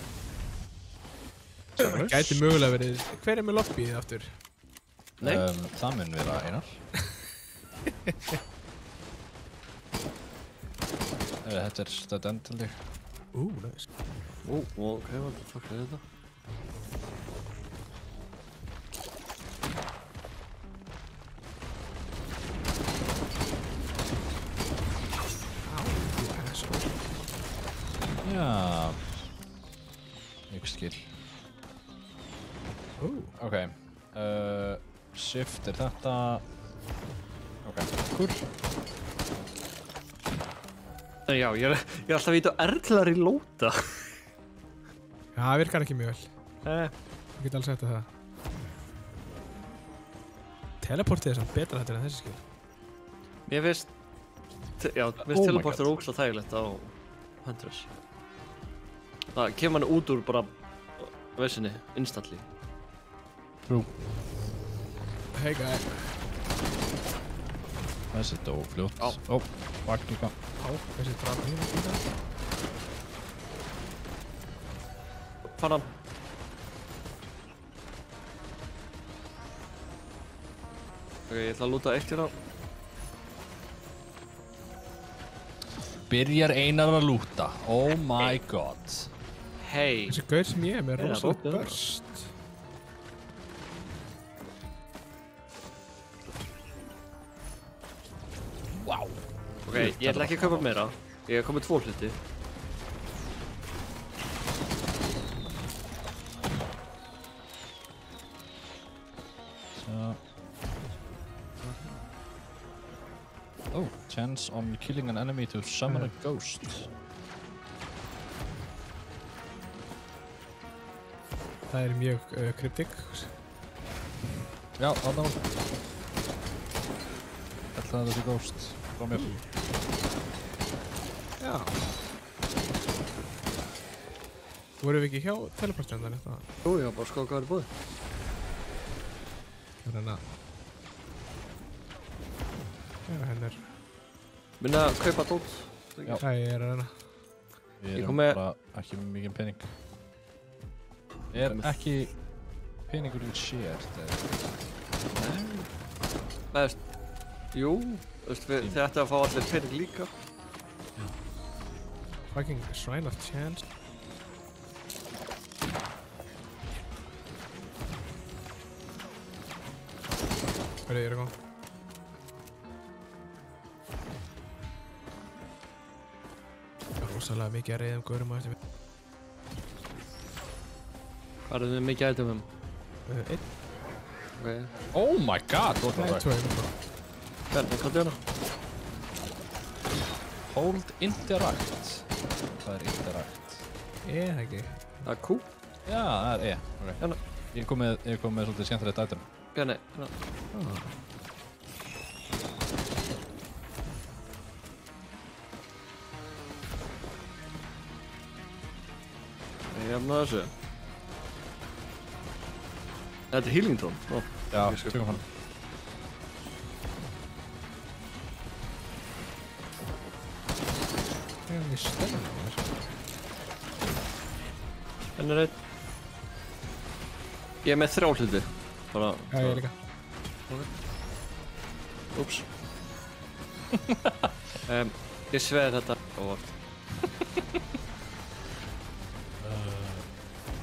Það gæti mögulega verið... Hver er með lobbyið aftur? Nei. Það mun vera Einar. Þetta er stöðend til þig. Nice. Ok, what the fuck er þetta? Já. Ég skil. Ok. Shift er þetta. Ok, cool. Já, ég er alltaf að vita á erlar í lóta. Já, það virkar ekki mjög vel. Ég get alveg sagt það. Teleportið er samt betra þetta en þessi skil. Mér finnst... Já, mér finnst teleportur ógeðslega þægilegt á Huntress. Það kemur hann út úr bara vesinni, instantly. True. Hey guy. Þessi dó fljótt. Ó, vagn líka. Þessi draf hérna líka. Fann hann. Ok, ég ætla að lúta eitt hérna. Byrjar Einar að lúta. Oh my god. Hey. Þessi gaur sem ég er með Já, rosalega rótið. burst. Wow. Ok, ég ætla ekki að kaupa meira. Ég hef komið 2 hluti. Oh, chance on killing an enemy to summon a ghost. Það er mjög kryptik. Já, þarna var. Ætlaði þessi ghost frá mér. Já. Vorum við ekki hjá teleportstjöndan eitthvað? Jú, ég var bara að skoða hvað er í búið. Það er hérna... hennar. Minna að kaupa dót. Já. Það er hérna. Við Ég erum kom með- bara ekki með mikið pening. Er ekki peningurinn shared? Nei, veist, jú, veist, þið ætti að fá allir pening líka. Fucking Shrine of Chance. Hörru, ég er að koma. Það er rosalega mikið að reyða gaurum á eftir mig. Hvað er þið mikið itemum? Einn, Ok, Oh my god, what the nei, fuck? tvo einu. hvernig, hvað er hana? Hold interact. Hvað interact? Það ekki. Það er Q. Já, það er ok. Hérna. Ég kom með svolítið skemmtilegt item. Bjarni, Ég jafna þessu. Þetta er healing tón. Já, tökum hann. Það er ekki stefn á mér. Henni er einn. Ég er með 3 hluti. Bara... Já, ég líka. Úps. Ég sveið þetta óvart.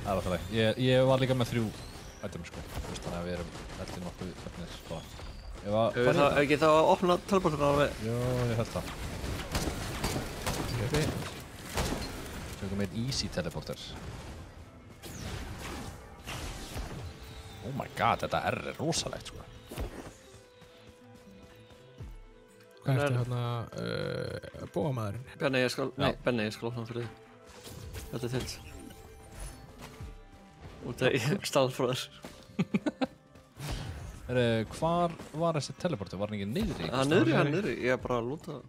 Það er alltaf leið. Ég var líka með 3 item sko. Þannig að við erum allir nokkuð öfnir sko. Hefur það ekki þá að opna teleportuna við? Jó, ég held það. Tökum einn easy teleporter. Oh my god, þetta R er rosalegt sko. Hvað ertu hérna bóamaðurinn? Bjarni, ég skal... Nei, Benni, ég skal opna hann fyrir þig. Þetta er þitt. Út af ég stál frá þér. Hvar var þessi teleporter? Var hann ekki niðri? Hann niðri. Ég er bara að lúta það.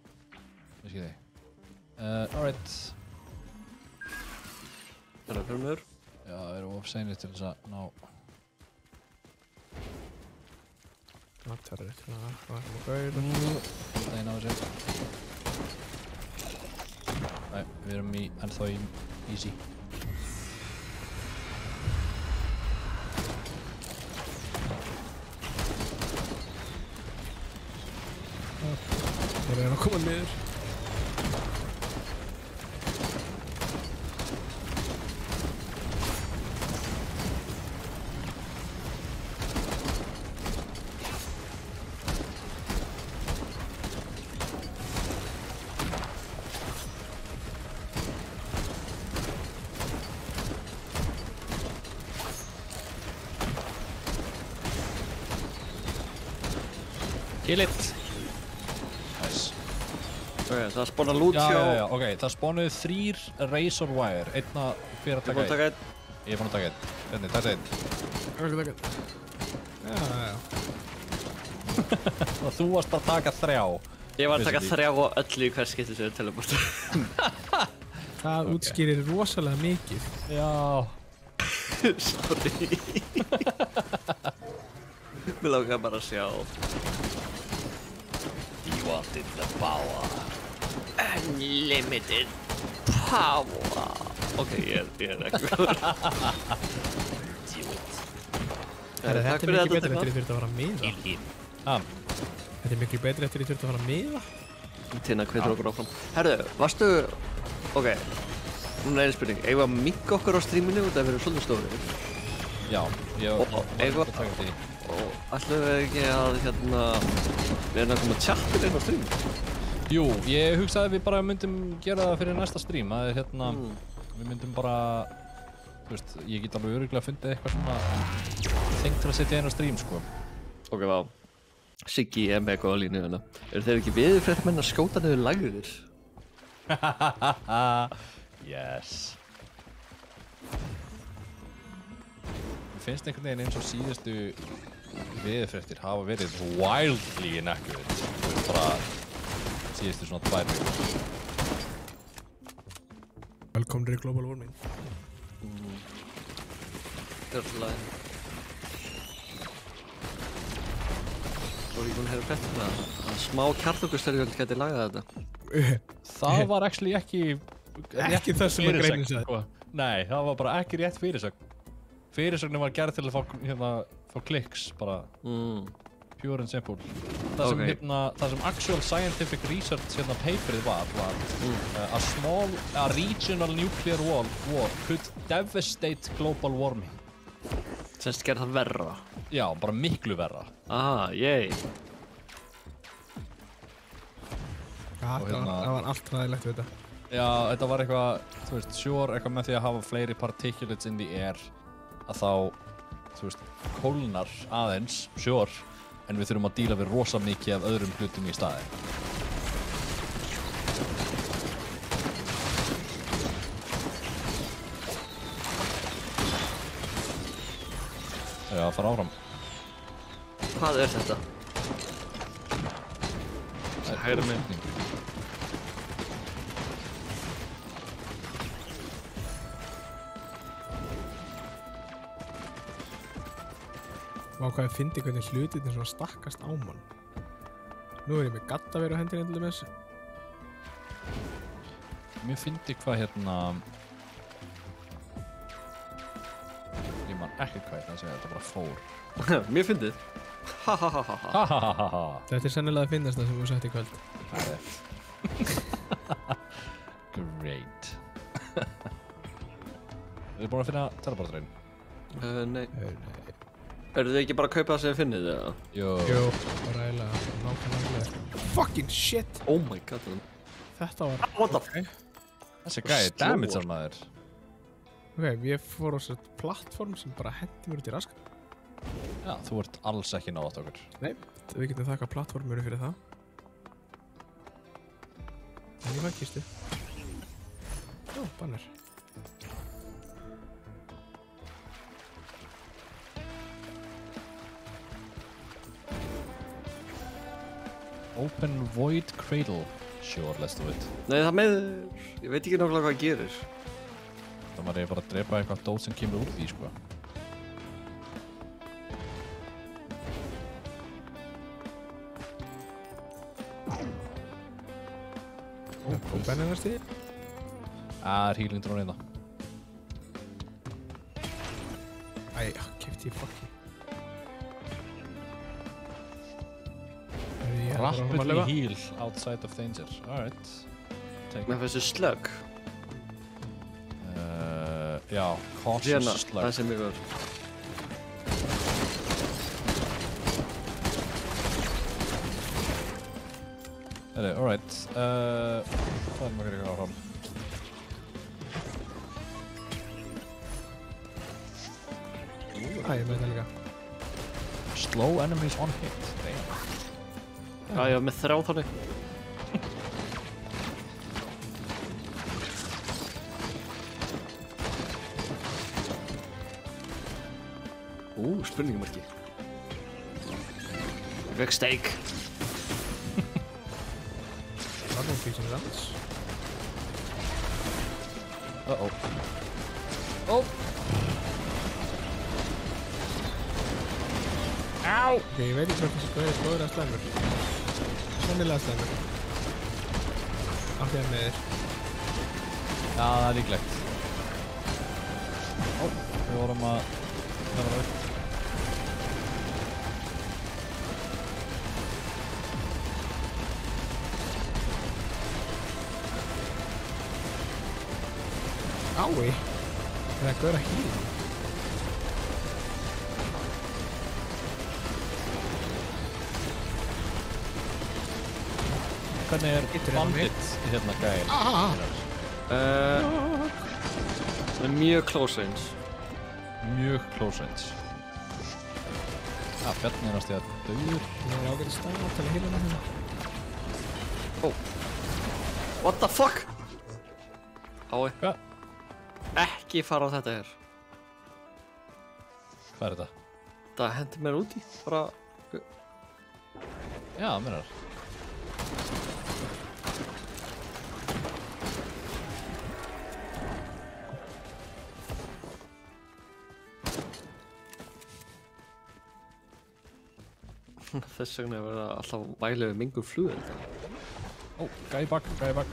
Ég sé þig. Alright. Hérna, fyrir mér. Já, við erum of seinir til þess að ná... Það er rétt hérna. Það er gaur. Það er náðu sér. Nei, við erum ennþá í easy. Ég er að koma niður. Kill it! Nice. Ok, það spawna loot hjá... Já, ok, það spawnuðu 3 razor wire, einna fyrir að taka einn. Ég er búinn að taka einn. Benni, takk einn. Takk. Já. Og þú varst að taka 3. Ég var að taka 3 og öll í hvers skipti sem er teleportur. Það útskýrir rosalega mikið. Já. Sorry. Mér langar bara að sjá. You wanted the power. Unlimited power. Ok, ég er ekki verið. Þetta er mikið betur eftir því þurftu að fara að miða. Þetta er mikið betur eftir því þurftu að fara að miða. Tina hvetur okkur áfram. Herðu, varstu... Ok, núna er einn spurning. Eigum við að minnka okkur á streaminu út af að við erum svolítið stórir? Já, ég var að taka því. Og ætlum við ekki að hérna... Við erum að koma tjattir inn á streaminu? Jú, ég hugsaði að við bara myndum gera það fyrir næsta stream. Það er hérna... Við myndum bara... Þú veist, ég get alveg örugglega að fundið eitthvað svona... Þengt til að setja inn á stream, sko. Ok, vá. Siggi er með eitthvað á línu hérna. Eru þeir ekki veðurfréttamenn að skjóta niður lagðir? Yes. Mér finnst einhvern veginn eins og síðustu veðurfréttir hafa verið wildly inaccurate. Þú veist, bara síðustu svona 2 vikur. Velkomnir í Global Warming. Gjörðslega. Svo er ég búinn að heyra fréttina að smá kjarnorkustyrjöld gæti lagað þetta. Það var actually ekki það sem að greinin sagði. Nei, það var bara ekki rétt fyrirsögn. Fyrirsögnin var gerð til að fá kliks, bara pure and simple. Það sem actual scientific research paperið var a regional nuclear war could devastate global warming. Semst gerð það verra? Já, bara miklu verra. Yey. Það var allt ræðilegt við þetta. Já, þetta var eitthvað, þú veist, eitthvað með því að hafa fleiri particulates in the air að þá, þú veist, kólnar aðeins, en við þurfum að díla við rosa mikið af öðrum hlutum í staði. Já, fara áfram. Hvað er þetta? Það er hægri góð megin. spurning. Vá, hvað ég fyndi hvernig hlutirnir svona stakkast á mann. Nú er ég með gaddaveru á hendinni til dæmis. Mér fyndi hvað hérna... Ég man ekki hvað ég ætla að segja, þetta bara fór. Mér fyndið. Ha ha ha ha ha. Ha ha ha ha ha. Þetta er sennilega að finnast það sem við sagt í kvöld. Það er. Great. Eru þið búin að finna teleportrein? Nei. Nei. Eru þið ekki bara að kaupa það sem þið finnið eða? Jú. Jú, bara eiginlega nákvæmlega. Fucking shit! Oh my god. Þetta var... What the f... Þessi gæði Slóar. damagear maður. Ok, ég fór á sér plattform sem bara hendi mér út í raskat. Já, þú ert alls ekki nátt okkur. Nei, við getum þakka plattformuru fyrir það. En ég var kistu. Ó, banner. Open Void Cradle. Sure, let's do it. Nei, það með... Ég veit ekki nákvæmlega hvað það gerir. Það var ég bara að drepa eitthvað dót sem kemur úr því, sko. Og banner næst í. Það er healing drone hérna. Æ, kefti ég fucking. Rapidly heal outside of danger. Alright. Take Með þessu slug. Já, cautious Hérna, slug. það sem ég var. Alright. Hvað er maður ekki áfram? Æ, ég með það líka. Slow enemies on hit. Damn. Já, ég var með 3 þannig. Spurningamarki. Ég fekk steak. Dragon Fishing Rats. Uh-oh. Oh! Ow! Ok, ég veit ekki hvort þessi gauði góður að slæmur. Sennilega slæmur. Átti ég með þér. Já, það er líklegt. Ó, við vorum að vera það upp. Ái! Það er gauður að hýla. Hvernig er Hittir hérna mig. bandit hérna gæðin? Það er mjög close range. Mjög close range. Já, Bjarni er næstu að dauður. Það er ágætt stað til að hýla með hérna. What the fuck? Ái. Hvað? Ekki fara á þetta hér. Hvað er þetta? Það hendi mér úti. Bara... Já, minnar. Þess vegna er verið alltaf væli við mengun flugelda. Ó, gæði bak, gæði bak.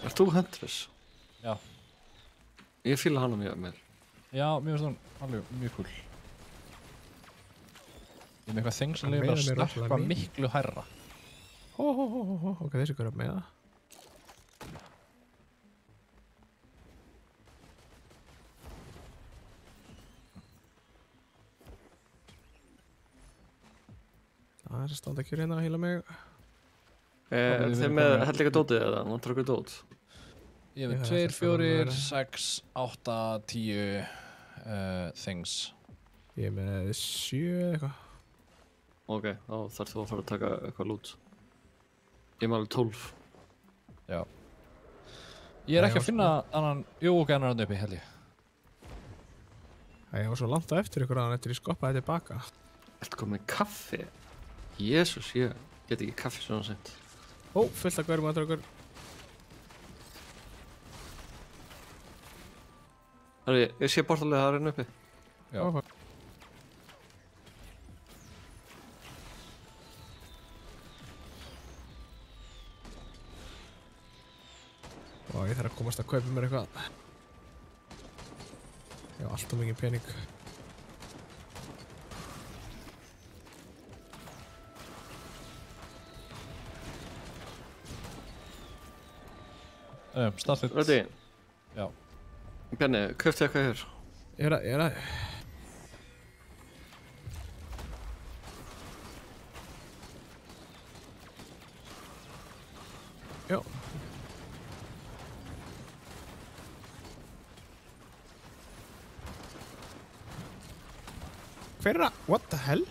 Ert þú Huntress? Já. Ég fíla hana mjög með. Já, mér finnst hún alveg mjög cool. Ég er með eitthvað þing sem Hann lifir að veiðir mér sleppa rosalega miklu hærra. Ok, þessi gauður með það. Það er að standa ekki hérna að hýla mig. Þeir verið með komin- hellinga dótið eða? Vantar okkur dót? Ég er Já, með það 2, er bara 4, vera. 6, 8, 10 things. Ég er með 7 eða eitthvað. Ok, þá þarf þú að fara að taka eitthvað lút. Ég er með alveg 12. Já. Ég er Nei, ekki að finna annan, jú, ok, annan uppi, held ég. Ég var svo langt á eftir ykkur aðan eftir ég skoppaði tilbaka. Ertu komið með kaffi? Jésús, ég get ekki kaffi svona sent. Ó, fullt að gaurum að ykkur. Herri, ég sé bortalega það uppi. Já. Og ég þarf að komast að kaupa mér eitthvað. Ég hef alltaf mikið pening. Startlit. Ready? Já. Bjarni, kauptu eitthvað hér. Ég er að... Já. Hver er að... What the hell?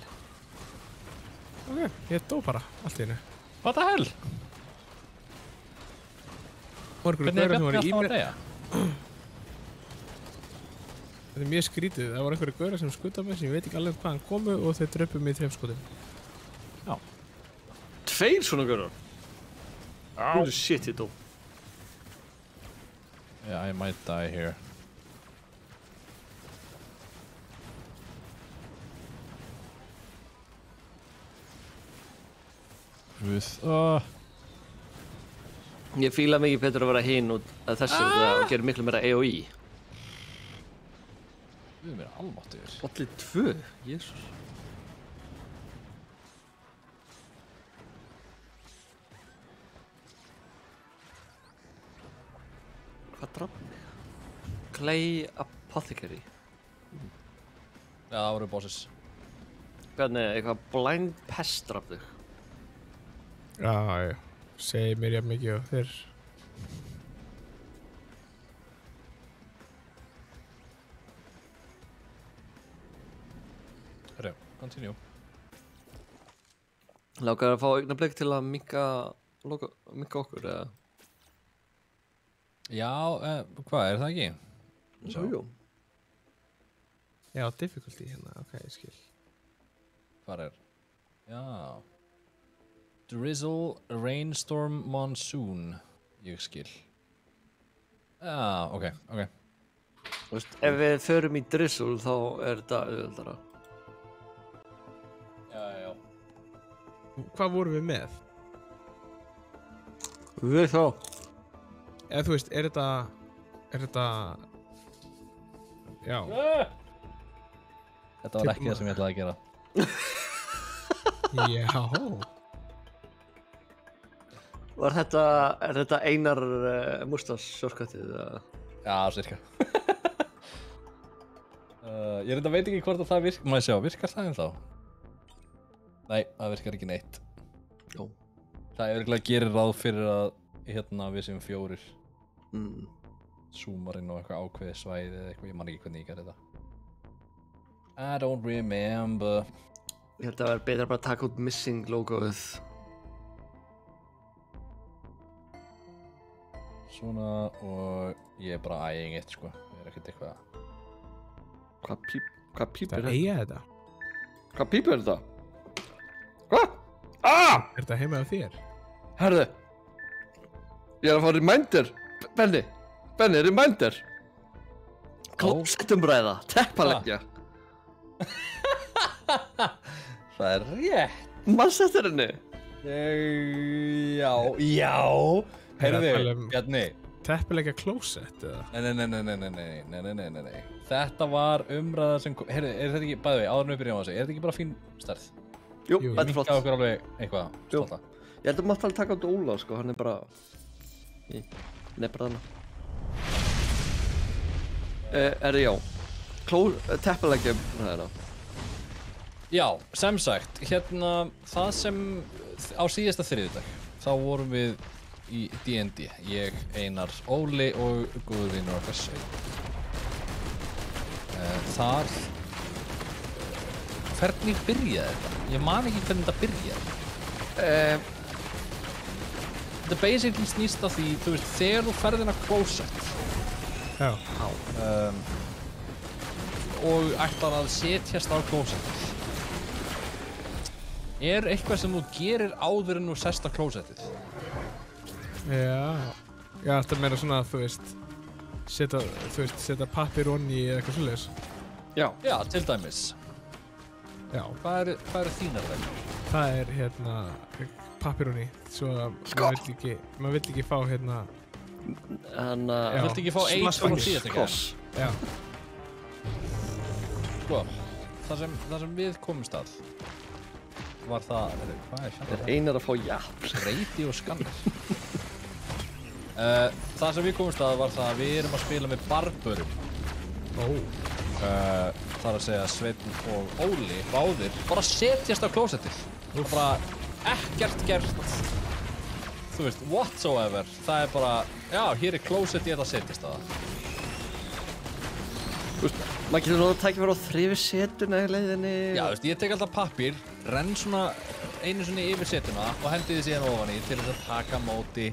Ok, ég dó bara, allt í hennu. What the hell? Hvernig Hvernig er Bjarni alltaf að deyja? Þetta er mjög skrítið. Það voru einhverju gaurar sem skuta mig sem ég veit ekki alveg hvaðan komu og þeir dröpu mig í 3 skotum. Já. 2 svona gaurar? Holy shit, ég dó. Yeah, I might die here. Ég fíla mikið betur að vera hinn út af þessu og gera miklu meira AOE. Við erum almáttugur. Allir 2? Jésús. Hvað draf mig? Clay Apothecary. Já, það voru bosses. Bjarni, eitthvað blind pest draf þig. Já, já. Segir mér jafn mikið og þeir... Herru, continue. Lákar að fá augnablik til að minka okkur, eða? Já, hvað, er það ekki? Jú. Já, difficulty hérna, ok, ég skil. Hvað er? Já. Drizzle, rainstorm, monsoon. Ég skil. Já, ok. Þú veist, ef við förum í drizzle þá er þetta auðvöldara. Já. Hvað vorum við með? Við þá. Eða þú veist, er þetta... Já. Þetta var ekki það sem ég ætlaði að gera. Já. Er þetta Einar Mustafs shortcutið? Já, cirka. Ég veit ekki hvort að það virkar. Má ég sjá, virkar það ennþá? Nei, það virkar ekki neitt. Jó. Það er virkilega gerir ráð fyrir að við séum 4. Zoomarinn og eitthvað ákveðið svæði eða eitthvað, ég man ekki hvernig ég gerði þetta. I don't remember. Ég held að það væri betra bara að taka út missing logoið. Svona og ég er bara æging eitt sko, ég er ekkert eitthvað. Hvað píp er Það þetta? eiga þetta. Hvað píp er þetta? Hvað? Ah! Er þetta heima á þér? Herðu. Ég er að fá reminder. Benni, reminder. Klósettumbræða, teppaleggja. Það er rétt. Manstu eftir henni? Já. Heyrðu, Bjarni. Teppileggja klósett eða? Nei. Þetta var umræða sem kom, heyrðu, er þetta ekki, bæði við, áður en við byrjum á þessu, er þetta ekki bara fín stærð? Jú, Jú, þetta er flott. Minka okkur alveg eitthvað, Jú. stolta. Ég held að maður alveg taka út Óla, sko, hann er bara... Hann er bara þarna. Já. Teppaleggjum, það er það. Já, sem sagt, það sem á síðasta þriðjudag, þá vorum við í D&D, ég, Einar, Óli og góðvinur okkar Sveinn. Þar, hvernig byrjaði þetta? Ég man ekki hvernig þetta byrjaði. Þetta basically snýst af því, þú veist, þegar þú ferð inn á klósett og ætlar að setjast á klósettið, er eitthvað sem þú gerir áður en þú sest á klósettið? Já, þetta meira svona að, þú veist, setja pappir onni eða eitthvað svoleiðis. Já. Já, til dæmis. Já. Hvað eru þínar reglur? Það er, pappir onni, svo að maður vill ekki fá, Þú vilt ekki fá eitt frá síðast ekki? Já. Sko, það sem við komumst að var það, hvað er Það er Einar að fá jafn. Reyti og skannar. Það sem við komumst að var það að við erum að spila með barbörum. Það er að segja Sveinn og Óli, báðir, bara setjast á klósettið. Og bara ekkert gert, þú veist, whatsoever. Það er bara, já, hér er klósett, ég ætla að setjast á það. Þú veist, maður getur náttúrulega tækja verið á þrifi setuna í leiðinni. Já, þú veist, ég tek alltaf pappír, renn svona einu sinni yfir setuna og hendi því síðan ofan í til þess að taka móti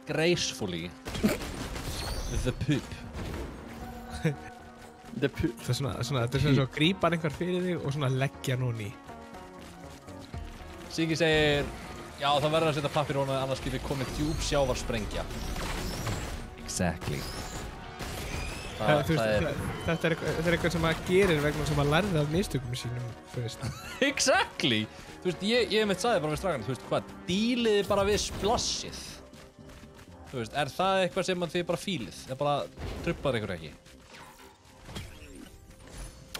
gracefully the poop. The poop. Það er svona, þetta er svona svo að grípa einhver fyrir þig og svona leggja hann onni. Siggi segir, já, það verður að setja pappír ofan annars getur komið djúp sjávarsprengja. Exactly. Þetta er eitthvað sem maður gerir vegna sem maður lærði af mistökum sínum, þú veist. Exactly! Þú veist, ég mitt sagði bara við strákarnir, þú veist hvað, díliði bara við splassið. Þú veist, er það eitthvað sem þið bara fílið? Það bara trubbar ykkur ekki?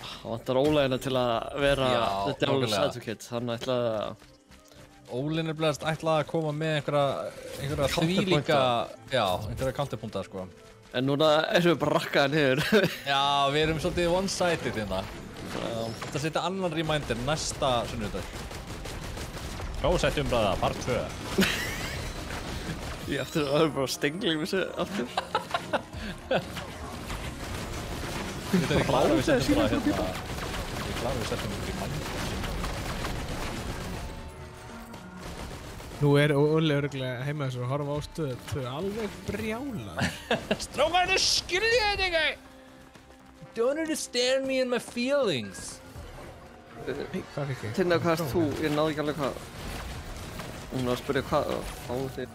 Það vantar Óla hérna til að vera the devil's nákvæmlega. advocate, hann ætlaði að... Ólin er blæst ætlað að koma með einhverja þvílíka, já, einhverja counterpunta, sko. En núna erum við bara rakkaði niður. Já, við erum svolítið one-sided hérna. Þetta setja annan reminder næsta sunnudag. Klósett umræða, part 2. Ég eftir að það er bara stengling við sig aftur. Þetta er klára við setjum bara hérna. Þetta er klára við setjum reminder. Nú er Óli örugglega heima þessu og horfa á stöðu 2 alveg brjála. Strákarnir skilja þetta ekki! Don't understand me and my feelings. Hvað fikk ég? Tinna, hvað erst þú? Ég náði ekki alveg hvað... Hún var að spyrja hvað fáðu þið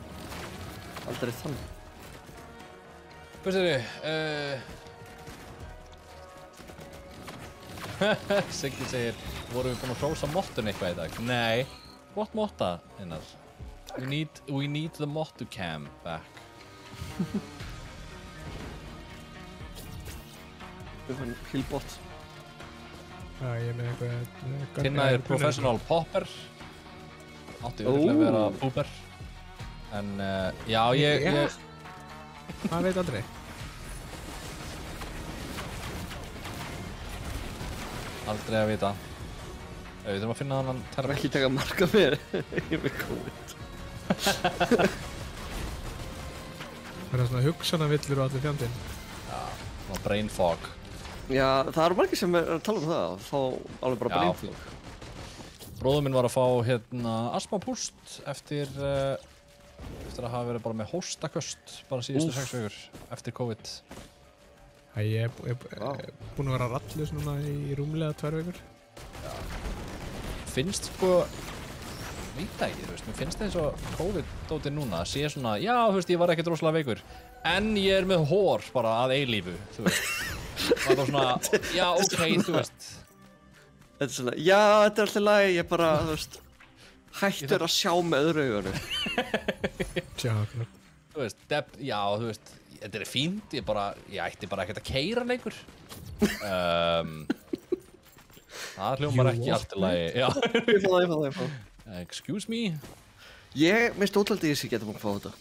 aldrei þannig. Hvað segir þið? Siggi segir, vorum við búin að hrósa mottun eitthvað í dag? Nei, what motta, Einar? We need the motto cam back. Við fann hílbott. Já, ég er með eitthvað... Tinna er professional popper. Átti örugglega að vera pooper. En já, ég... Maður veit aldrei. Aldrei að vita. Við þurfum að finna annan Það term. er ekki taka marka mér. Ég er með COVID. Það er svona hugsanavillur og allir fjandinn. Og brain fog. Já, það eru margir sem er að tala um það. Þá alveg bara Já. blindflug. Bróður minn var að fá astmapúst eftir að hafa verið bara með hóstaköst bara síðustu 6 vikur eftir COVID. Ég er búinn að vera rallus núna í rúmlega 2 vikur. Finnst sko, veit ekki, þú veist, mér finnst það eins og COVID-dótið núna sé svona, já, þú veist, ég var ekkert rosalega veikur, en ég er með hór bara að eilífu, þú veist. Það er bara svona, já, ok, þú veist. Þetta er svona, já, þetta er alltaf lagi, ég bara, þú veist, hættur að sjá með öðru augunum. Tjá, okkur. Þú veist, já, þú veist, þetta er fínt, ég ætti bara ekkert að keyra lengur. Það hljómar ekki allt í lagi, já. Ég fá það. Excuse me? Ég minnst ótrúlega ég sé geta múið að fá þetta.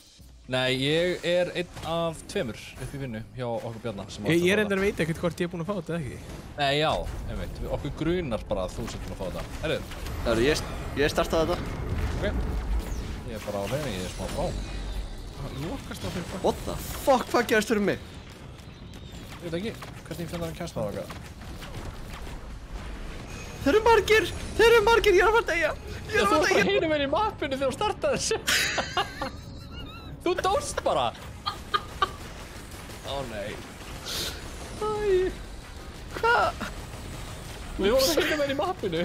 Nei, ég er einn af 2 upp í vinnu hjá okkur Bjarna sem Ég reyndar veit ekkert hvort ég er búinn að fá þetta, eða ekki? Nei, já, einmitt. Okkur grunar bara að þú sért búinn að fá þetta. Herru, Ég startaði þetta. ok. Ég er bara á leiðinni, ég er smá frá. Það lokast á fyrir hvað? What the fuck, hvað gerist fyrir mig? Ég veit ekki, hvernig finnst það að kæsta það okkar? Þeir eru margir, ég er að fara að deyja. Þú var bara hinum inn í mappinu þegar þú startaði þessu. Þú dóst bara! Ó nei. Æ. Hvað? Við vorum að finna með í mappinu.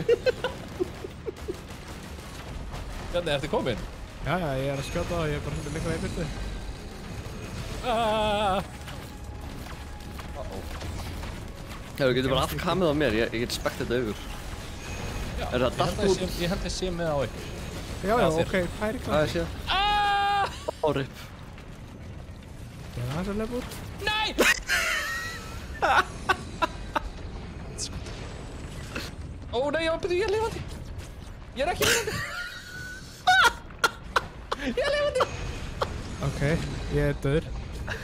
Hvernig, ertu kominn? Já, ég er að skjóta og ég er bara svona líka í byrtu. Þú getur bara allt kamið á mér, ég get spekt þetta yfir. Já, Er það datt út? Ég held að sé með á ykkur. Já, þér. ok, færi Það kláð. er síðan. Ó, rip. Ég er aðeins að löpa út. Nei! Ó nei, ég er lifandi. Ég er ekki lifandi. Ég er lifandi. Ok, ég er döður.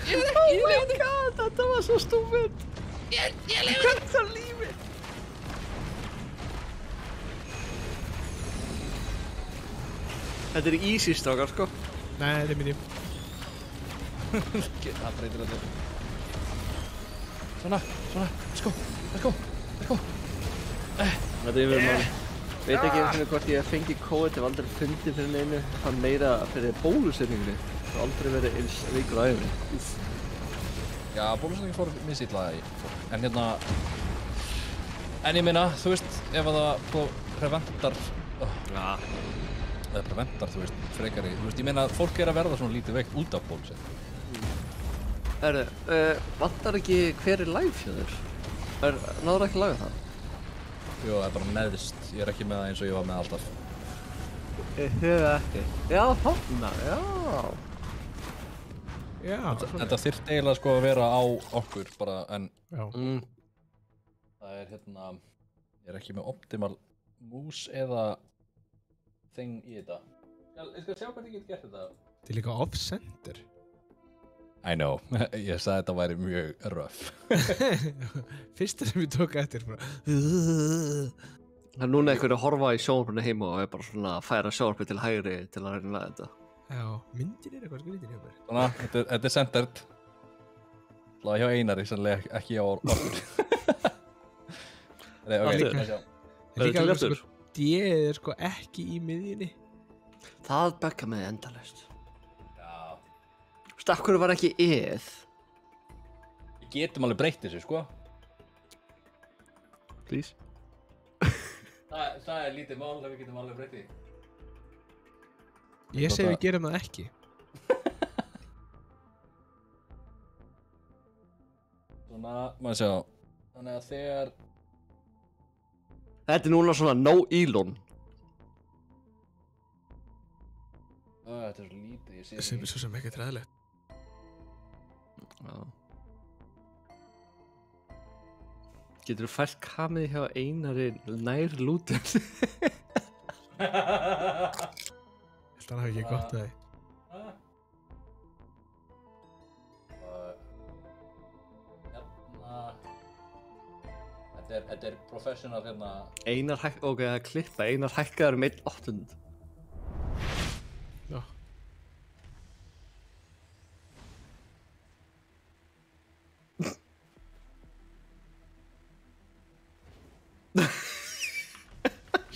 Ég er lifandi. God, þetta var svo stúfið. Ég er lifandi. Hvað er það lífið? Þetta er easy strákar, sko. Nei, þetta er mín tím. Það breytir öllu. Svona, let's go. Þetta er yfir mann. Veit ekki einu hvort ég fengi COVID, hef aldrei fundið fyrir neinu. Það meira fyrir bólusetningunni. Það har aldrei verið eins veikur á æfinni. Já, bólusetning fór misilla í fólk. En hérna... En ég meina, þú veist, ef að það preventar... Já. Eða preventar, þú veist, frekari. Þú veist, ég meina, fólk er að verða svona lítið veikt út af bólusetning. Herru, vantar ekki hver er live hjá þér? Náður ekki að laga það? Jú, það er bara neðst. Ég er ekki með það eins og ég var með alltaf. Ég hef ekki. Já, þarna, já. Já, Þetta þyrfti eiginlega sko að vera á okkur bara, en Já. það er hérna... Ég er ekki með optimal mús eða thing í þetta. Ég skal sjá hvernig ég get gert þetta. Þetta er líka off-center. I know, ég sagði að þetta væri mjög rough. Fyrsta sem ég tók eftir bara Það er núna einhver að horfa í sjónvarpinu heima og er bara svona að færa sjónvarpið til hægri til að reyna að laga þetta. Já, myndir er eitthvað skrítin hjá mér. Svona, þetta er centered. Láði hjá Einari, sannlega ekki hjá okkur. Nei, ok, Aftur. það sjá. En líka til alveg aftur? sko, D-ið er sko ekki í miðjunni. Það begga mig endalaust. Já. Stakkur var ekki eð. Við getum alveg breytt þessu, sko. Please. Það er lítið mál að við getum alveg breytt því. Ég segi við gerum það ekki. Svona, maður sjá. Þannig að þegar... Þetta er núna svona no Elon. Þetta er svo lítið, ég sé Sem er svo sem ekki træðilegt. Já. Getur þú fært kamið hjá Einari nær lútur? Held hann hafi ekki gott að því. Þetta er professional hérna. Einar hækkaður, ok, það er klippa. Einar hækkaður 1.8. Já.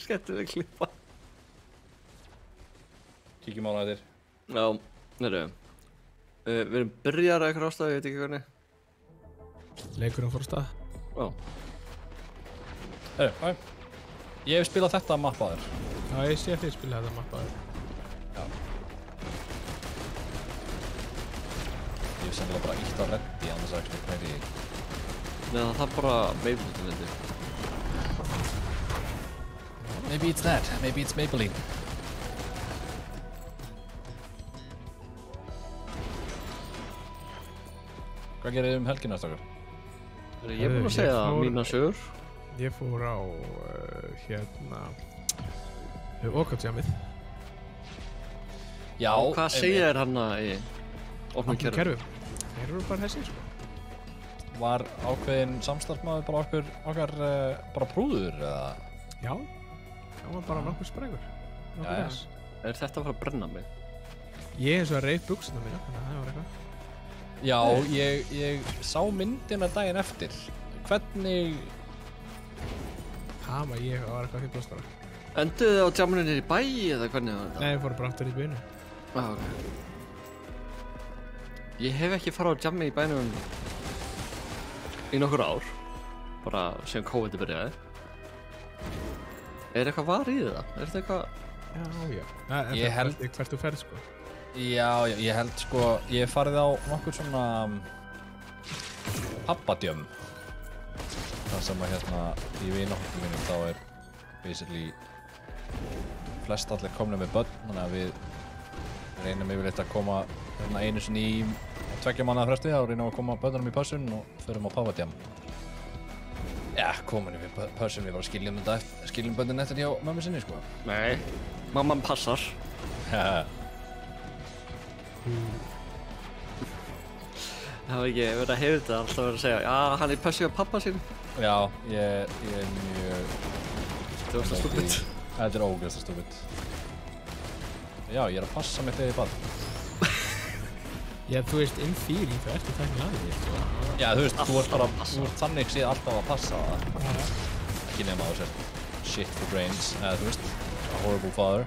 Skemmtileg klippa. Kíkjum á hana þér. Já, neyru. Við erum byrjar eitthvað ástæðu, ég veit ekki hvernig. Leikurinn fór á stað. Já. Herru, ok. Ég hef spilað þetta mappa þér. Já, ég sé að þið spila þetta mappaður. Já. Ég hef sennilega bara ítt á reddi án þess að ekki hvernig ég... Nei, það er bara Maybelline myndi. Maybe it's that, maybe it's Maybelline. Hvað gerir þið helgina, stakar? Ég er búinn að segja mína sögur. Ég fór á hérna Okatjamið. Já, Hvað segir þér hann í opnum kerfum? Þeir eru bara hessir sko. Var ákveðin samstarfsmaður bara okkar bara prúður, eða? Já, það var bara nokkuð sprengur. Nokkuð Já, þess. Er þetta að fara að brenna mig? Ég eins og að reif buksuna mína, þannig að það var eitthvað. Já, ég sá myndina daginn eftir. Hvernig... Það var ég og var eitthvað fyrblast bara. Enduðu þið á jamminu niður í bæ eða hvernig var þetta? Nei, ég fór bara aftur í byrjunu. Ah, ok. Ég hef ekki farið á jammi í bænum í nokkur ár. Bara sem COVID byrjaði. Er eitthvað var í það? Er þetta eitthvað... Já. Ég held- Hvert þú ferð, sko. Já, ég held sko, ég hef farið á nokkur svona pabbadjömm. Það sem að hérna í vinahópnum mínum þá er basically flest allir komnir með börn, þannig að við reynum yfirleitt að koma hérna einu sinni í 2 mánaða fresti og reynum að koma börnunum í pössun og förum á pabbadjömm. Já, komin við pössum, við bara skiljum börnin eftir hjá mömmu sinni sko. Nei. Mamman passar. Það var ekki verið að heyra þetta, alltaf verið að segja já, hann er passið á pappa sín. Já, ég er mjög... Það var svo stúpitt. Þetta er ógeðslega stúpitt. Já, ég er að passa mitt eigið barn. Já, þú veist, in theory, það ertu tæknilega aðeins, sko. Já, þú veist, þú ert þannig séð alltaf að passa það. Ekki nema á sér shit for brains, eða þú veist, a horrible father.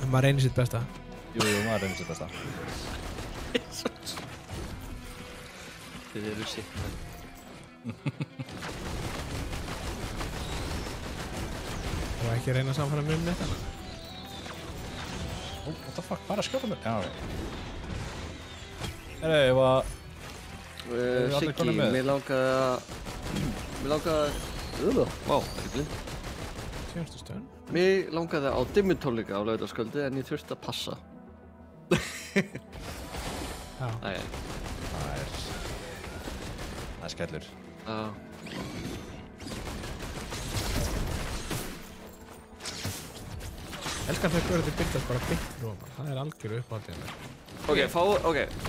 En maður reynir sitt besta. Jú, maður reynir sitt besta. Þið eru sitt. Og ekki reyna að samfæra mér neitt annað. What the fuck, hvað er að skjóta mér? Já, ok. Herru, ég var... allir Siggi, komnir með? mér langaði að... Vá, er ég blind? Sjöfnstu stöðun. Mér langaði á dimmutónleika á laugardagskvöldi en ég þurfti að passa. Já. Æ, Það er skellur. já. Elskar þegar görður byrjast bara byggt róma. Það er algjöru uppáhaldið mér. Ok,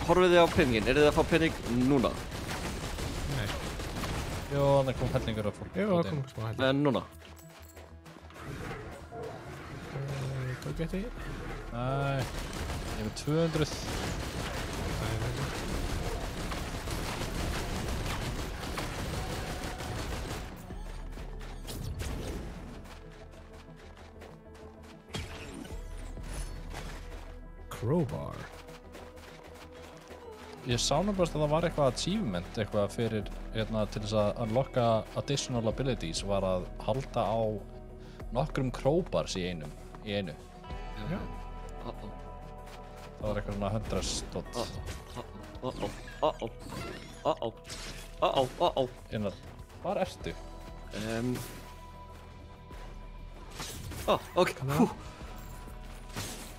horfið þið á peningin. Er þið að fá pening núna? Nei. Jó, þannig kom hellingur af fólk. Jú, það kom ekki smá hætti. Núna? Tók ég þetta í? Nei, ég er með 200. Nei. Crowbar. Ég sá náttúrulega að það var eitthvað achievement eitthvað fyrir, hérna, til þess að unlocka additional abilities var að halda á nokkrum crowbars í einu. Já. Það var eitthvað svona 100 stótt. Einar, hvar ertu? Ok, hú.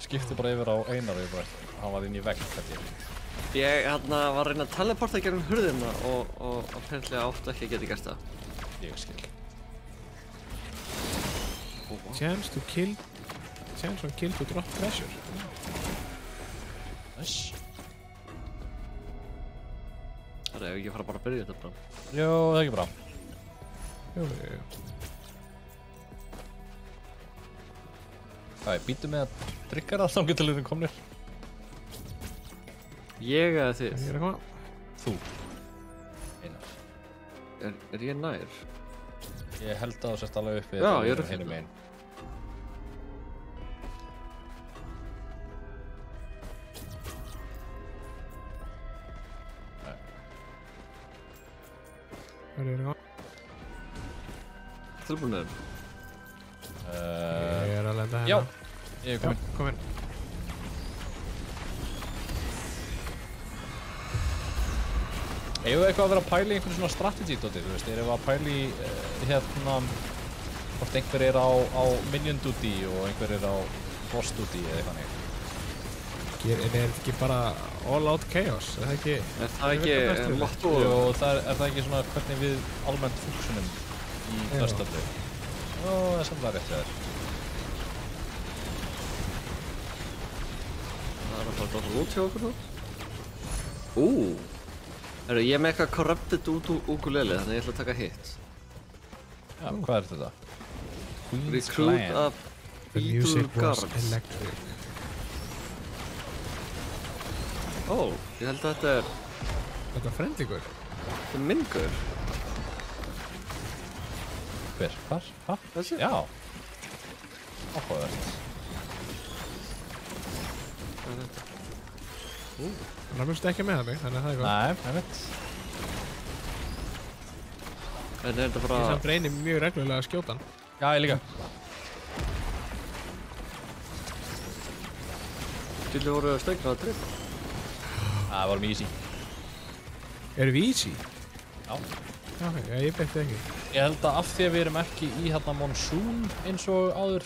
Skipti bara yfir á Einar og ég bara, hann var inn í vegg, held ég. Ég var að reyna að teleporta í gegnum hurðina og apparently áttu ekki að geta gert það. Ég skil. Chance on kill to drop treasure. Nice. Það er ef ekki fara bara að byrja þetta bara. Jó, það er ekki bra. Jú. Það er býtu með að tryggja það þá getur liðin komnir. Ég eða þið? Ég er að koma. Þú. Einar. Er ég nær? Ég held að þú sérst alveg uppi. Já, ég er uppi. Hinum megin. Ég er að koma. Tilbúinir? Ég er að lenda hérna. Já, ég er komin. Já, komin. Eigum við eitthvað að vera að pæla í einhverju svona strategy-dóti, þú veist, erum við að pæla í hérna hvort einhver er á minion duty og einhver er á boss duty eða eitthvað neitt. Er þetta ekki bara all out chaos? Er það ekki... Er það ekki motto? Jú, er það ekki svona hvernig við almennt funksjonum í þessari? Jó, það er samlega rétt hjá þér. Það er að fara að lút hjá okkur þá? Ég er með eitthvað corrupted ukulele, þannig ég ætla að taka hit. Já, hvað er þetta? Queen's Recruit Clan. a The Beetle music was Guards. electric. Ég held að þetta er Þetta er frendlingur. mingur. Hver? Hvar? Hæ? Þessi? Já. Áhugavert. Hvað er þetta? Hann mjögst ekki með mig, þannig að það er gott. Nei, ég veit. En er þetta Ég bara... samt reynir mjög reglulega að skjóta hann. Já, ég líka. Gildi voru stöngna að drepa. Það var mjög easy. Erum við easy? Já. Já, ok, ég beitti ekki. Ég held að af því að við erum ekki í hérna monsoon eins og áður,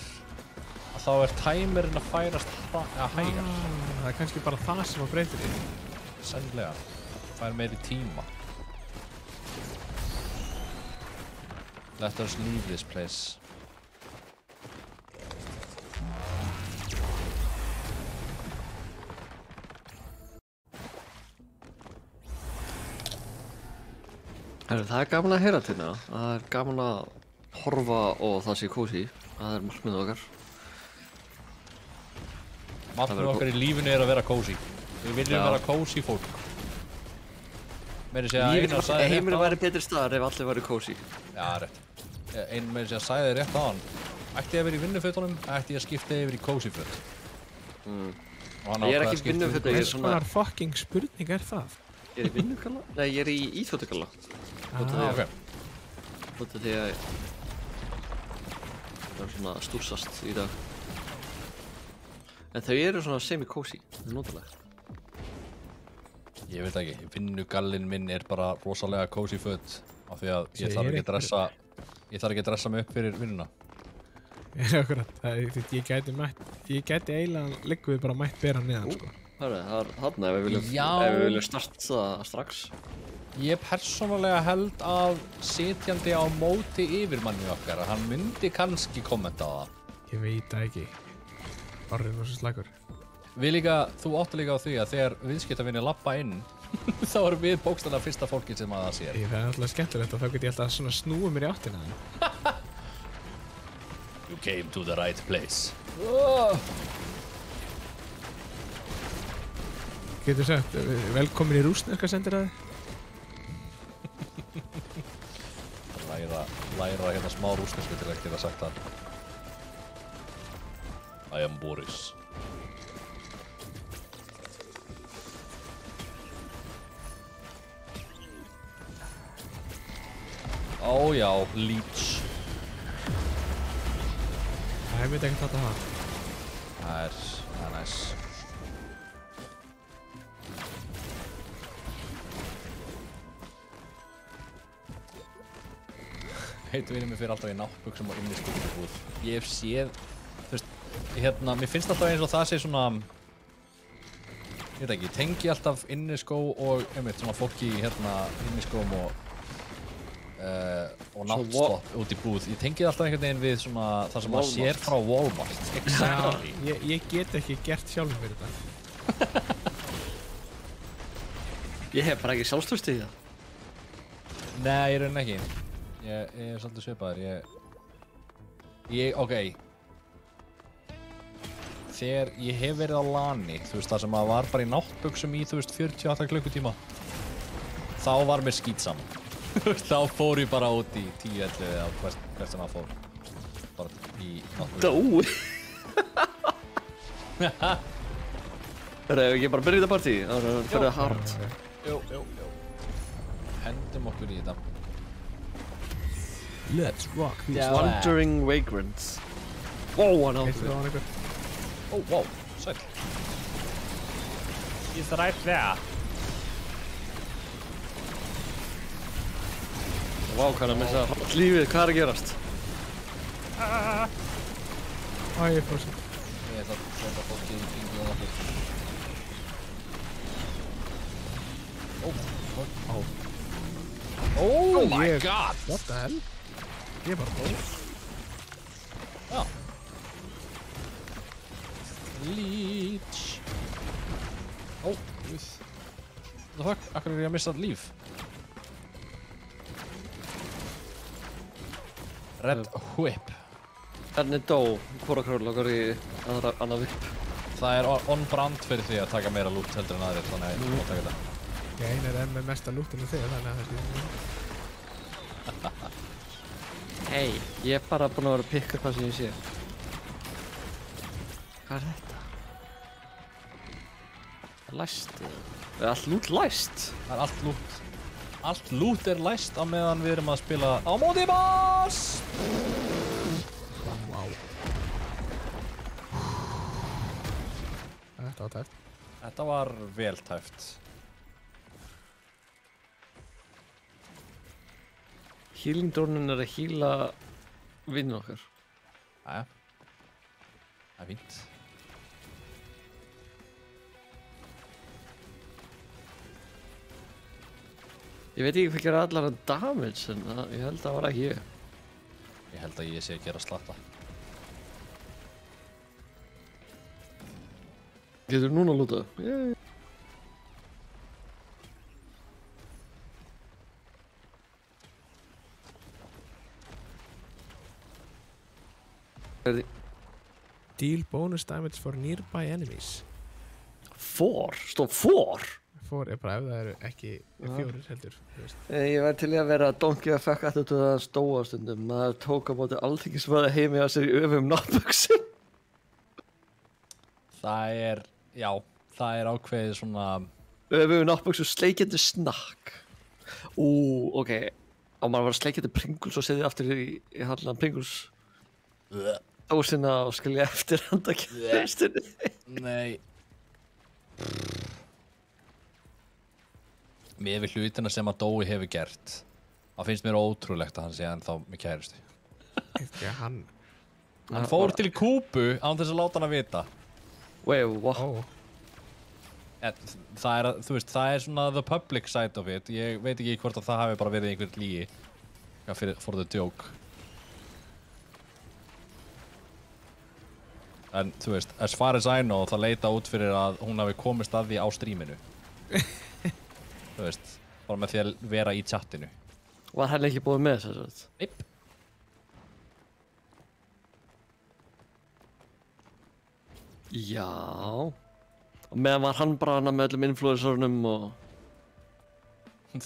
að þá er timerinn að færast hægar. Það er kannski bara það sem að breytir því. Sennilega. Það er meiri tíma. Let us leave this place. Það er gaman að heyra til hérna. Það er gaman að horfa og það sé kósí. Það er markmiðið okkar. Markmið okkar í lífinu er að vera kósí. Við viljum vera kósí fólk. Meiri segja Einar sagði rétt Heimurinn áðan. væri betri staðar ef allir væri kósí. Já, rétt. Einar meiri segja sagði rétt á hann. Ætti ég að vera í vinnufötunum, ætti ég að skipta yfir í kósí föt. Ég er ekki í vinnufötum, ég er Hvers svona... konar fucking spurning er það? Ég er í vinnugalla? Nei, ég er í íþjótugalla. Ok. Út af því að það er svona stúrsast í dag. En þau eru svona semi-kósí, það er notalega. Ég veit ekki, vinnugallinn minn er bara rosalega kósí föt af því að ég Segir þarf einhver. ekki að dressa mig upp fyrir vinnuna. Akkurat, ég gæti eiginlega liggu við bara mætt bera neðan, sko. Það er þarna ef við viljum starta strax. Ég persónulega held að sitjandi á móti yfirmanni okkar, að hann myndi kannski kommenta á það. Ég veit það ekki. Orðin var svo slagur. Þú áttu líka á því að þegar viðskiptavinir labba inn, þá erum við bókstaflega fyrsta fólki sem að það sér. Það er alltaf skemmtilegt og þá get ég alltaf svona snúið mér í áttina hann. You came to the right place. Getur sagt, velkomin í rússneska sendiræði. Læra hérna smá rússnesku til að geta sagt það. I am Boris. Ó já, Leech. Það veit ekki hvað það var. Það er næs. Heitu vinið mér fyrir alltaf í náttbuxum og inniskóum í búð. Ég hef séð, þú veist, hérna, mér finnst alltaf eins og það sé svona, ég veit ekki, tengi alltaf inniskó og, einmitt, svona fólki í hérna inniskóm og náttstopp út í búð. Ég tengi alltaf einhvern veginn við svona það sem maður sér frá Walmart. Exactly. Ég get ekki gert sjálfum fyrir þetta. Ég hef bara ekki sjálfströsti í það. Nei, ég raunin ekki. Ég er svolítið svipaður. Ok. Þegar ég hef verið á LAN-i, þú veist, það sem maður var bara í náttbuxum í, þú veist, 48 klukkutíma, þá var mér skítsaman. Þá fór ég bara út í 10-11 eða hvert sem það fór. Bara í náttbuxum. Ef ekki bara byrja þetta partí, það fyrir það hard. Jú. Hendum okkur í þetta. Let's rock this. Wandering Vagrants. Wow, hann átti Heitir það á hann einhver? Oh, wow, sæll. He's right there. Vá, hvað er að missa lífið, hvað er að gerast? Æ, ég fór sér. Ég ætla að setja fólki í kringu og okkur. Oh my god! What the hell? Ég er bara bóð. Já. Leech. Ó, guð. The fuck, akkur er ég að missa líf? Red Whip. Hvernig dó Korakröll í annað vipp? Það er on brand fyrir því að taka meira loot heldur en aðrir, þannig að ég má taka þetta. Ég einar er með mesta lúttinu þig, þannig að það er Hei, ég er bara búinn að vera að pikka hvað sem ég sé. Hvað er þetta? Læst. Er allt lút læst? Það er allt lút. Allt lút er læst á meðan við erum að spila á móti boss! Wow. Þetta var tæft. Þetta var vel tæft. Healing drónin er að heala vinnur okkar. Jæja. Það er fínt. Ég veit ekki hvað gera allar að damage en ég held að það var ekki ég. Ég held að ég sé að gera slatta. Getur núna að lúta? Deal bonus damage for nearby enemies. 4? Stóð 4? 4 er bara ef það eru ekki 4 heldur, þú veist. Ég væri til í að vera don't give a fuck attitude að stóa stundum. Maður tók á móti alþingismaður heimi á sér í öfum náttbuxum. Það er, já, það er ákveðið svona... Öfum náttbuxum sleikjandi snakk. Ok. Á maður var sleikjandi Pringles og setið aftur í hallan Pringles. Dósina og skilja eftir handakjæstinni. Nei. Með við hlutina sem að Dói hefur gert. Það finnst mér ótrúlegt að hann sé ennþá með kærustu. Ekki hann. Hann fór til Kúbu án þess að láta hann að vita. Wait, what? Það er, þú veist, það er svona the public side of it. Ég veit ekki hvort að það hafi bara verið einhver lígi. For the joke. En þú veist, as far as I know, það leita út fyrir að hún hafi komist að því á stríminu. Þú veist, bara með því að vera í chattinu. Var henni ekki búið með þess að? Neip. Já. Og meðan var hann bara hana með öllum influencerunum og...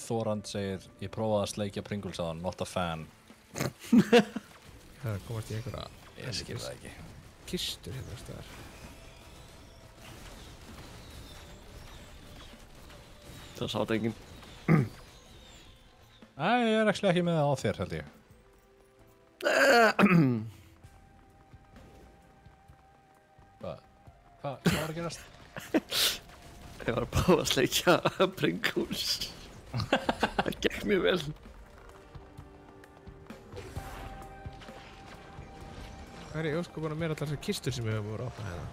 Þórand segir, ég prófaði að sleikja Pringles á hann, not a fan. Það komast í einhverja... Ég skil það ekki. Kistur hérna stöðar. Það sá þetta enginn. Nei, ég er ekki með það á þér, held ég. Hvað var að gerast? Ég var að prófa að sleikja Pringles. Það gekk mjög vel. Hvað er ég óskopan að mér allar þessar kistur sem við höfum voru að opna hérna?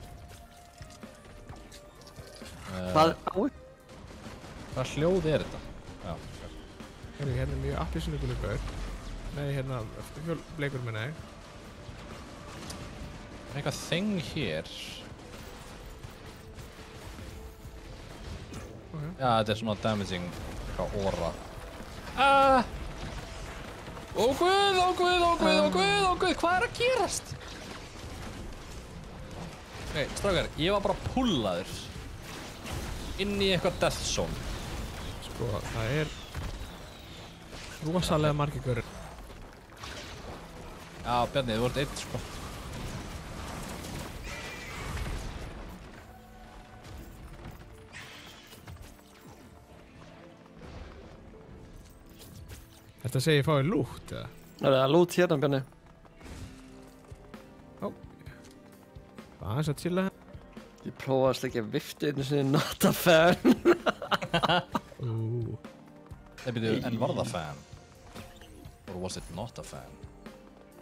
Hvað á? Hvað hljóð er þetta? Já, Hérna er mjög appelsínugulur gaur. Nei, hérna, bleikur minna ég. er eitthvað þing hér. Okay. Já, þetta er svona damaging, eitthvað óra. Ó guð, ó guð, ó guð, ó guð, ó guð, hvað er að gerast? Nei, strákar, ég var bara pullaður inn í eitthvað death zone. Sko, það er rosalega margir gaurur. Já, Bjarni, þú ert einn, sko. Þetta segir ég fáið lút, eða? Er það lút hérna, Bjarni? Ó. Það er aðeins að chilla hérna. Ég prófaði að sleikja viftu einu sinni not a fan. Nei, byrju, en var það fan? Or was it not a fan?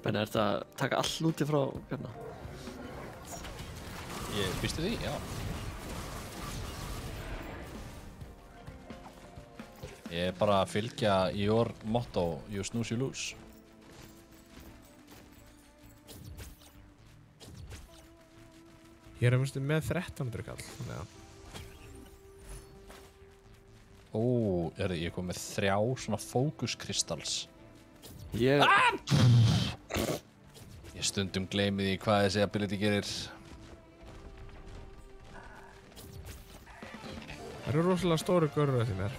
Bjarni, er þetta að taka all lúti frá Bjarni? Ég býstu því, já. Ég er bara að fylgja your motto, you snooze, you lose. Ég er að með 1300 kall, þannig að... Ó, ég kom með 3 svona focus crystals. Ég stundum gleymi því hvað þessi ability gerir. Það eru rosalega stóru gaurur þessi mér.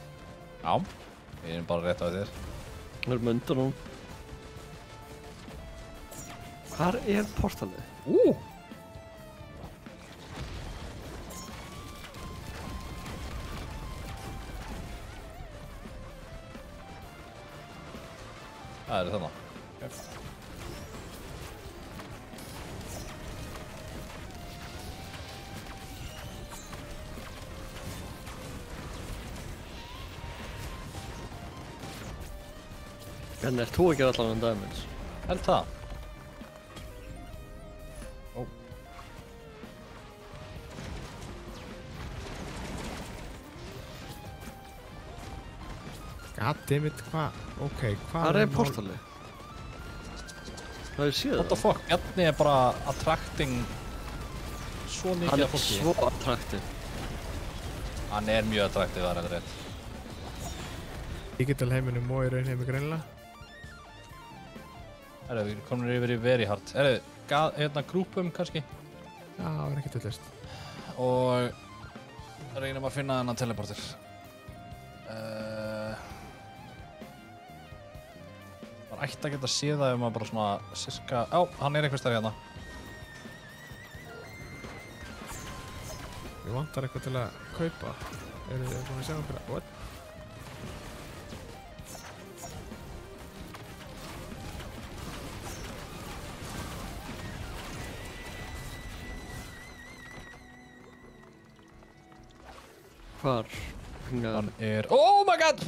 Já, við erum bara rétt á þér. Við erum undan hún. Hvar er portalið? Það er þarna. Okay. En er þú ekki allan um damage? Held það. Ó. Goddammit, hvað? Ok, hvað Hvað er portalið? Það er séð What the fuck? Bjarni er bara attracting svo Hann mikið er af fólki. svo attraktiv. Hann er mjög attractive, það er rétt. Digital heiminum og í raun heimi greinilega. Herru, við komum yfir í very hard. Herru, hérna grúpum kannski. Já, það var ekki tullist. Og reynum að finna þennan teleporter. Það ætti að geta séð það ef maður bara svona sirka... Já, hann er einhvers þar hérna. Ég vantar eitthvað til að kaupa. Eru þið búin að sjá okkur? What? Hvar? Hann er... Oh my god!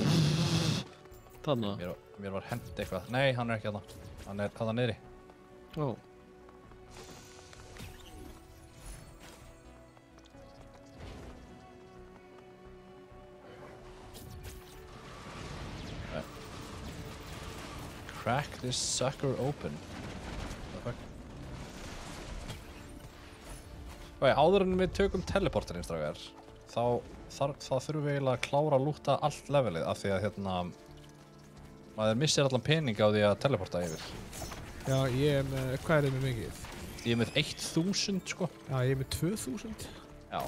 Þannig. Mér var hent eitthvað. Nei, hann er ekki hérna. Hann er þarna niðri. Ó. Crack this sucker open. What the fuck? Ok, áður en við tökum teleporterinn, strákar, þá þurfum við eiginlega að klára að lúta allt levelið af því að hérna maður missir allan pening á því að teleporta yfir. Já, ég er með... Hvað er þið með mikið? Ég er með 1000 sko. Já, ég er með 2000. Já.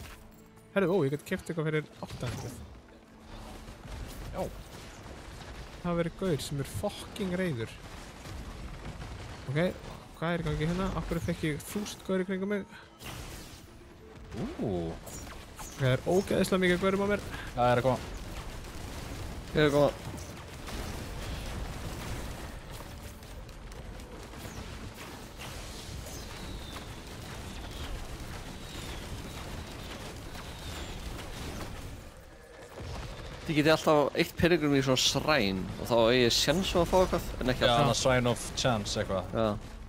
Herru, ég gæti keypt eitthvað fyrir 800. Já. Það verið gaur sem er fucking reiður. Ok, hvað er í gangi hérna? Akkur fekk ég 1000 gaur í kringum mig. Það er ógeðislega mikið gaurum á mér. Það er að koma. Ég er að koma. Þið getið alltaf eitt peningum í svona sræn og þá eigi sjans á að fá eitthvað, en ekki Já, alltaf. hann er sign of chance eitthvað. Já.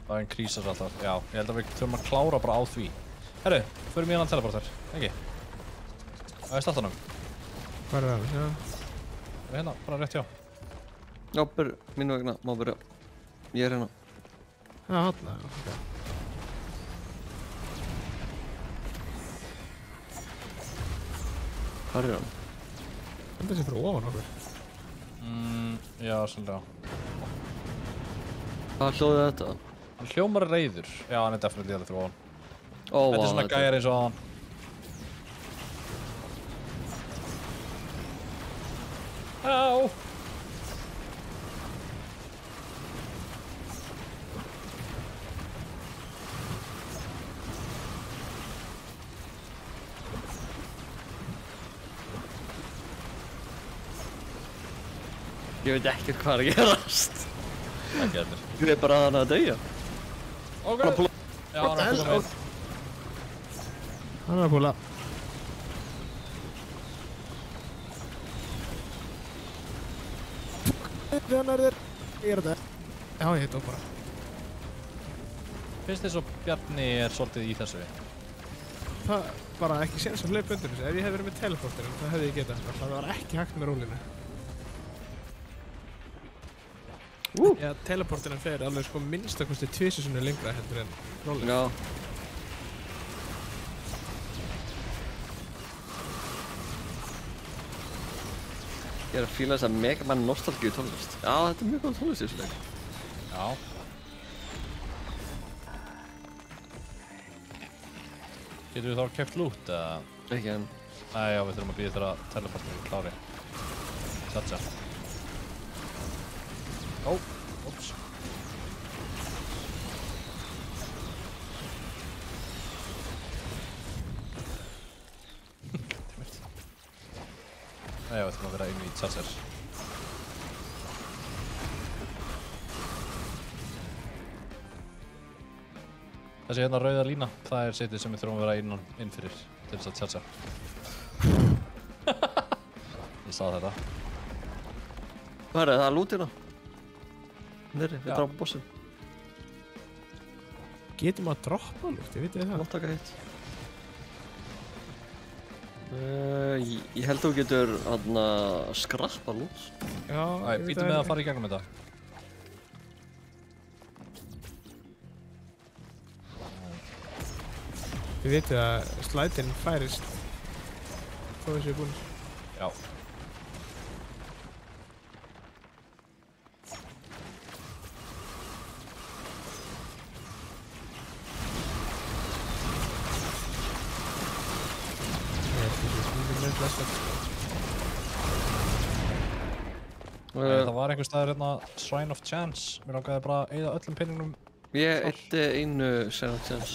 Það increases alltaf. Já, ég held að við þurfum að klára bara á því. Herru, förum í hann teleporter. Ekki? Það er startanum. Hvað er það? Já. Það er hérna, bara rétt hjá. Já, mínu vegna, má byrja. Ég er hérna. Já, hérna. Okay. Hvað er hann? Þetta sé fyrir ofan okkur. Já, svolítið á. Hvað hljóðið þetta? Hann hljómar reiður. Já, hann er definitely alveg fyrir ofan. Ó, Þetta er svona gæjar eins og hann. Á! Ég veit ekkert hvað er að gerast. Ekki eftir. Ég er bara að hann að deyja. Ok. Hann að púla. Já, hann er að koma með. Hann er að púla. Hann er þér. Ég er þetta. Já, ég heit bara. Finnst þess að Bjarni er svolítið í þessu við? Það bara ekki séns að hlaupa undir þessu. Ef ég hef verið með teleporterinn, það hefði ég getað. Það var ekki hægt með rólinu. Já, teleporterinn fer alveg sko minnstakosti 2 sinnum lengra heldur en rólinu. Já. Ég er að fíla þess að Mega Man nostalgíu tónlist. Já, þetta er mjög góð tónlist í þessu leik. Já. Getum við þá keypt loot eða? Ekki en. Nei, já, við þurfum að bíða þegar teleporterinn er klári. Satsa. Ó, óps. Nei, já, við þurfum að vera inn í charger. Þessi hérna rauða lína, það er setið sem við þurfum að vera inn fyrir til þess að tjálsa. Ég sá þetta. Hvað það er lútina? Nýri, við Já. drápum bossinn. Getum að droppa lútt, ég veit það. Mátt taka hitt. Ég held þú getur skrappa lút. Já, Æ, býtum við að fara í gegnum þetta. Þið vitið að slætinn færist þó þessu er búin. Já. Það var einhver staður hérna Shrine of Chance. Mér langaði bara að eyða öllum pinningnum. Ég eitti einu Shrine of Chance.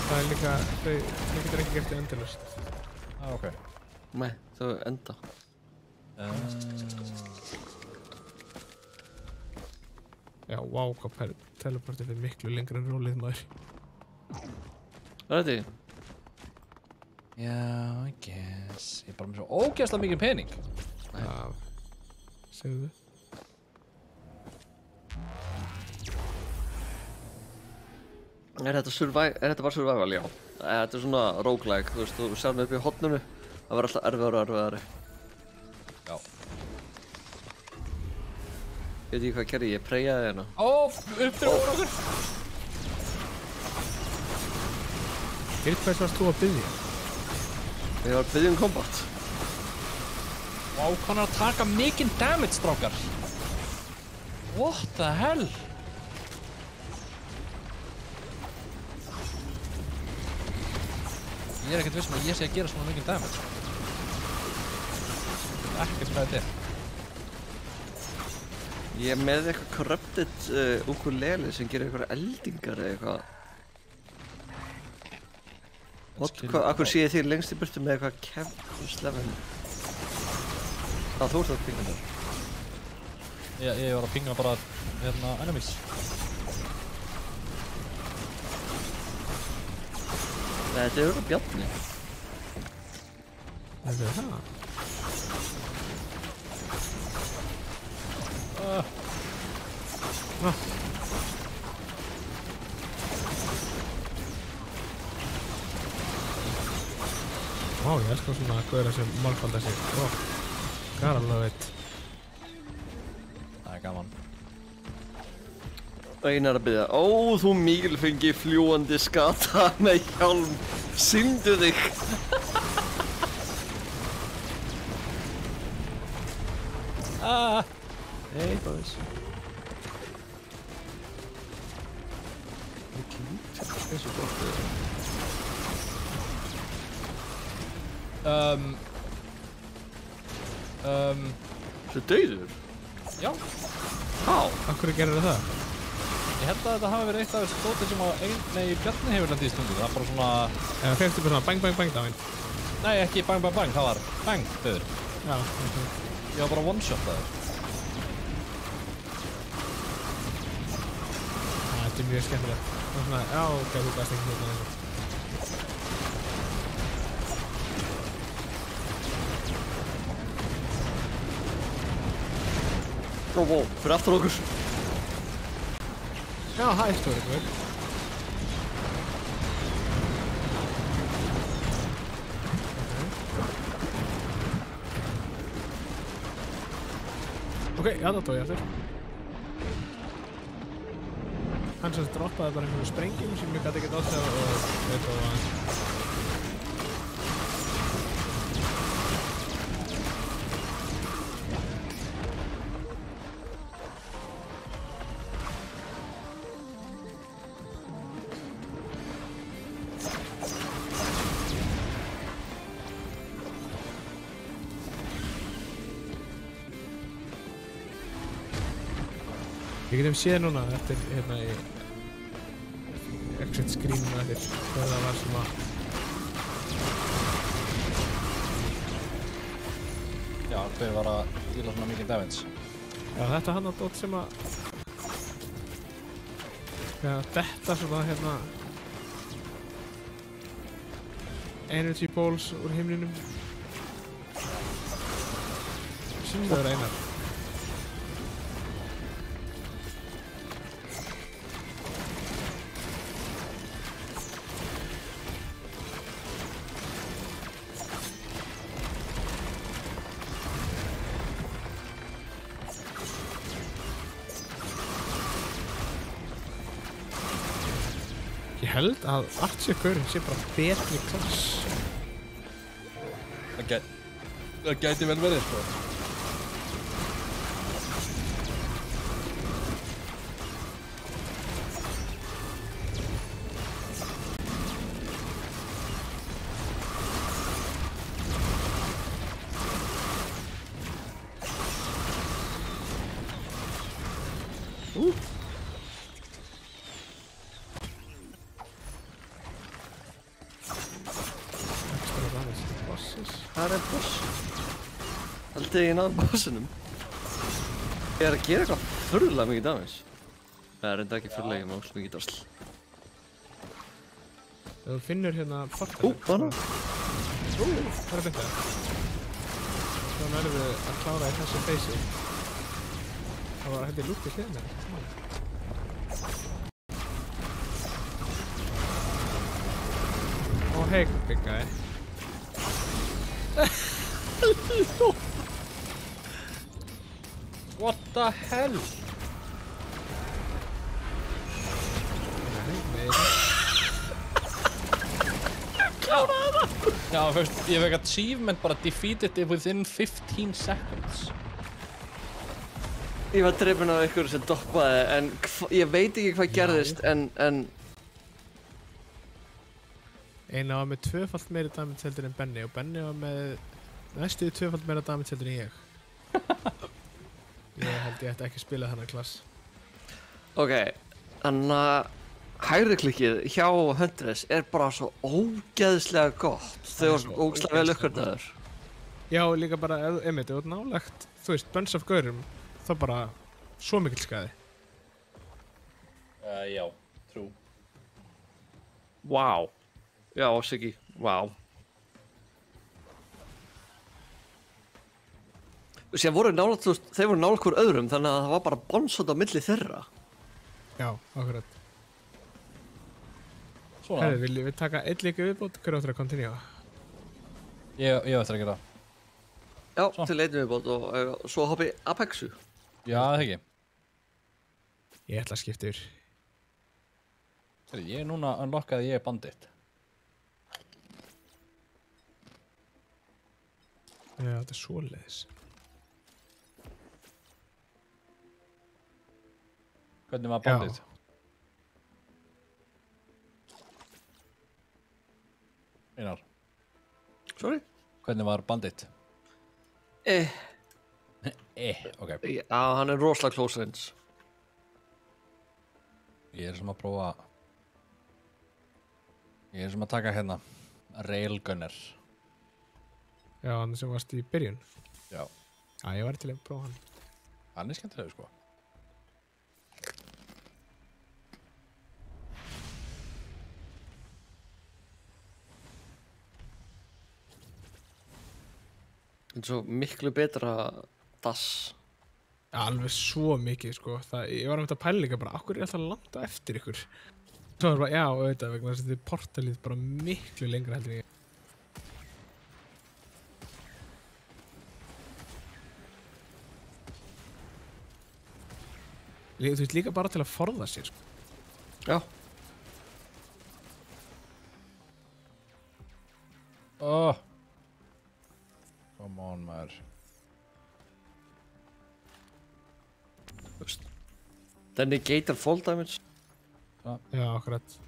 Það er líka, þau getur ekki gert þau endurlust. Ok. Nei, þau enda. Já, vá, hvað teleportið fyrir miklu lengur en rólið maður. Ready? Já, I guess. Ég er bara með svo ógeðslega mikið pening. Já, segðu þau. Er þetta bara survival? Já. Þetta er svona roguelike, þú veist, þú sér með upp í hotnunu. Það verður alltaf erfiðari og erfiðari. Já. Ég veit ekki hvað gerði, ég preyjaði hérna. Ó, upp fyrir okkur! Til hvers varst þú að biðja? Ég var að biðja combat. Vá, hann er að taka mikinn damage, strákar. What the hell? Ég er ekkert viss að ég sé að gera svona mikinn damage. Ekkert hvað þetta er. Ég er með eitthvað corrupted ukulele sem gerir eitthvað eldingar eða eitthvað. Akkur sé ég þig lengst í burtu með eitthvað kemslefen? Þú ert að pinga það. Ég var að pinga bara hérna enemies. Nei, þetta er auðvitað Bjarni. Þetta er það? Vá, ég elskar svona gauðra sem málfaldar sig. Garaflega veit. Það er gaman. Einar að biðja. Ó, þú mílfengi fljúandi skata með hjálm. Sýndu þig. Nei, hvað veist. Það er svo gott. Þú dauður? Já. Há? Akkur gerir það? Ég held að þetta hafi verið eitt af þessu dóti sem Bjarni hefur lendið í stundu. Það er bara svona... Eða fegstu bara svona bang bang bang dáinn? Nei, ekki bang bang bang, það var bang, döður. Já, ok. Ég var bara one-shotaður. Þetta er mjög skemmtilegt. Það er svona, já, ok, þú gæst ekki hérna þessu. Ó, wow, fyrir aftur okkur. Já, hæ, stóri guð. Ok, já, það tók ég aftur. Hann sem droppaði bara einhverju sprengjum sem ég gæti ekkert átt og veit og aðeins. Við getum séð núna eftir hérna í exit screeninu eftir hvað það var sem að Já, hver var að díla svona mikið damage. Já, þetta hann að dót sem að Já, þetta svona hérna energy balls úr himninum. Sýnir það Einar. Ég held að Archer-gaurinn sé bara betri klass. Það gæti vel verið, sko. Hvað er boss? Haldið ég náðu bossinum? Ég er að gera eitthvað furðulega mikið damage. Það er enda ekki furðulega, ég má svo mikið drasl. Ef þú finnur hérna portal. Bana! Það er beint það. Svo verðum við að klára í þessu feysi. Það var heldur lúkt í hliðina. Og hei, big guy. What the hell? Já, fyrst, ég fekk achievement bara defeated it within 15 seconds. Ég var drifin af ykkur sem doppaði, en ég veit ekki hvað gerðist, en... Eina var með tvöfalt meiri damage heldur en Benni og Benni var með næstuði tvöfalt meira damage heldur en ég. Ég held ég ætti ekki að spila þennan klass. Ok, þannig að hægri klikkið hjá Huntress er bara svo ógeðslega gott. Þau var svo ógeðslega vel uppgötaður. Já, líka bara, einmitt, ef þú ert nálægt, þú veist, bunch of gaurum, þá bara svo mikill skaði. Já, true. Wow. Já, Siggi, wow. Sér voru nálægt, þú veist, þeir voru nálægt hver öðrum, þannig að það var bara bonsot á milli þeirra. Já, akkurat. Svona. Herri, viljum við taka einn líka viðbót? Hver áttur að continue? Ég ætla að gera það. Já, Svo. til einu viðbót og svo hoppi Apexu. Já, það ekki. Ég ætla að skipta yfir. Ég er núna unlockaði ég bandit. Já, þetta er svoleiðis. Hvernig var bandit? Einar, Sorry? hvernig var bandit? Ok. Já, hann er rosalega close range. Ég er sem að prófa... Ég er sem að taka hérna Railgunner. Já, hann sem varst í byrjun. Já. Já, ég var til að prófa hann. Hann er skemmtilegur, sko. En svo miklu betra dass. Já, alveg svo mikið, sko. Ég var að pæla líka bara, okkur er alltaf langt á eftir ykkur. Svo var bara, já, auðvitað, vegna þess að þetta portalið bara miklu lengra heldur en ég. Þú veist, líka bara til að forða sér, sko. Já. Oh. Come on, maður. Það negator fall damage. Já, akkurat.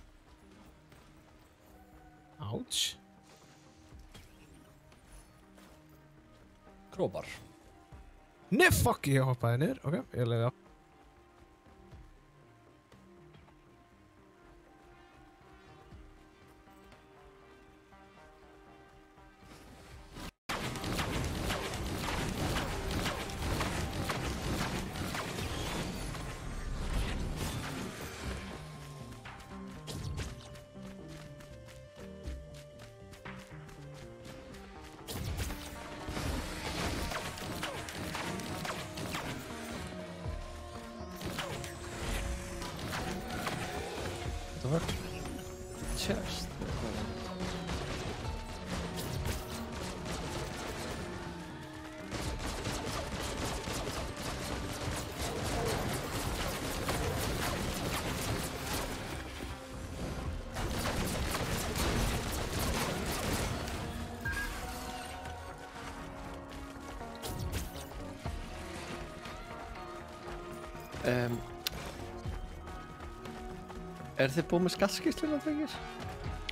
Ouch. Krópar. Nei, fuck, ég hoppaði niður. Ok, ég leiði á. Chest. Þið búið með skattskýrsluna, drengir?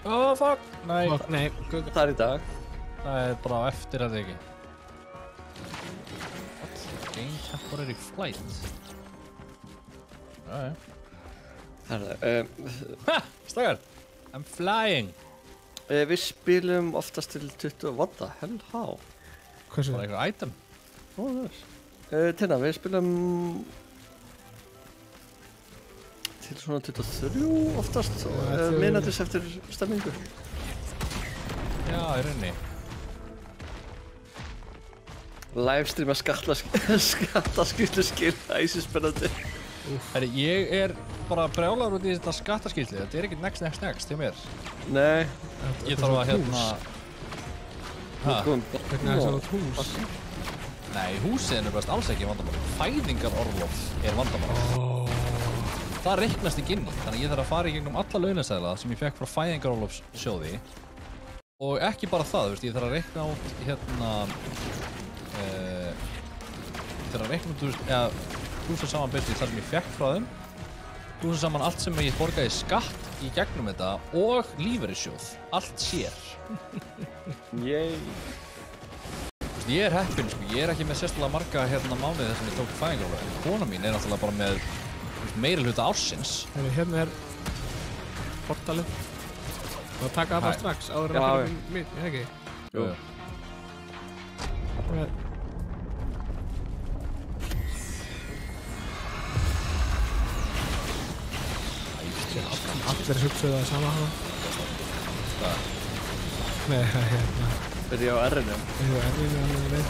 Oh, fuck! Nei, Nei, Það er í dag. það er bara á eftir að þið ekki. What? Gain temporary flight. Jæja. Ha! Stakar! I'm flying! Við spilum oftast til 20... What the hell? How? hversu? Bara eitthvað item. Ó, það er. Tina, við spilum... til svona 23 oftast og minnættis eftir stemmingu. Já, í rauninni. Livestreama skattaskýrslu skil, það er þessi spennandi. Herri, ég er bara brjálaður út í þetta skattaskýrslu. Þetta er ekkert next hjá mér. Nei. Ég þarf að hérna... Ha? Vegna þess að það hús. Nei, húsið er bara alls ekki vandamál. Fæðingarorlof er vandamál. Það reiknast ekki inn í, þannig að ég þarf að fara í gegnum alla launaseðla sem ég fekk frá fæðingarorlofssjóði. Og ekki bara það, veist, ég þarf að reikna út hérna... ég þarf að reikna út, plúsa saman betri þar sem ég fekk frá þeim. Plúsa saman allt sem ég borgaði skatt í gegnum þetta og lífeyrissjóð. Allt sér. Yay. Ég er heppinn, sko, ég er ekki með sérstaklega marga hérna mánuði þar sem ég tók fæðingarorlof. En kona mín er náttúrulega bara með meiri hluta ársins. Hérna er portalið. Það taka það strax áður en að fyrir mitt, ég ekki? Jú. Allir hugsaðu það sama hana. Hvað? Nei, hérna. Byrja á R-inu. Jú, R-inu er alveg leið.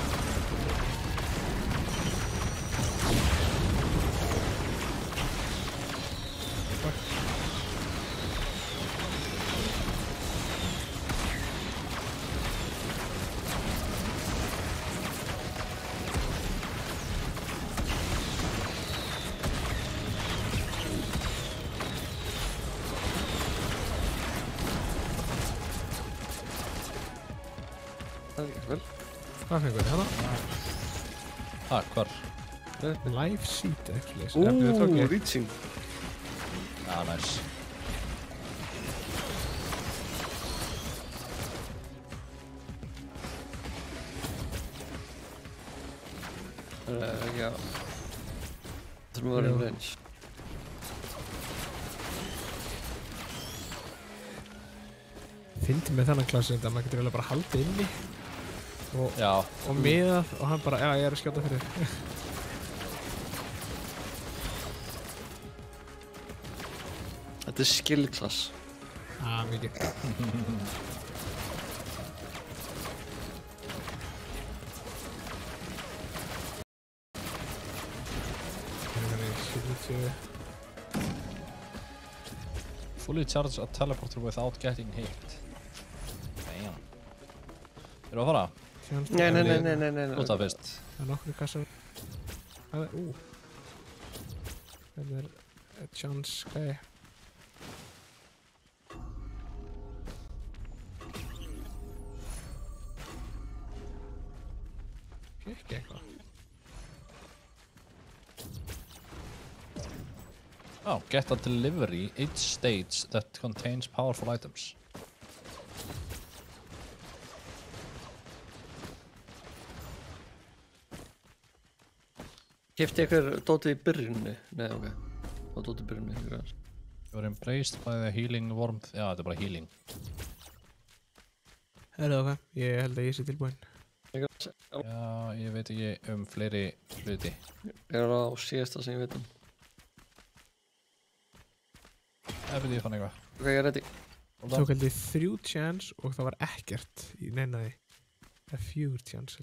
Hvað fengur þið hana? Ha, hvar? Live seat, actually. Reaching. Já, næs. Já. Þurfum að vera í range. Fyndi með þennan klassi að maður getur bara haldið inni og miðað og hann bara, já, ég er að skjóta fyrir. Þetta er skill class. Mikið. Fully charge a teleporter without getting hit. Damn. Erum við að fara? Nei. Út af fyrst. Það er nokkru kassar. Það er, Þetta er chance gæi. Ekki eitthvað. Oh, get a delivery each stage that contains powerful items. Keypti ykkur dótið í byrjunni? Nei, ok. Það dótið í byrjunni. You're embraced by the healing warmth. Já, þetta er bara healing. Ok, ég held að ég sé tilbúinn. Já, ég veit ekki fleiri hluti. Ég er á síðasta sem ég veit Ég fann eitthvað. Ok, ég er ready. Tók held ég 3 chance og það var ekkert í neinaði. Það er 4 chance.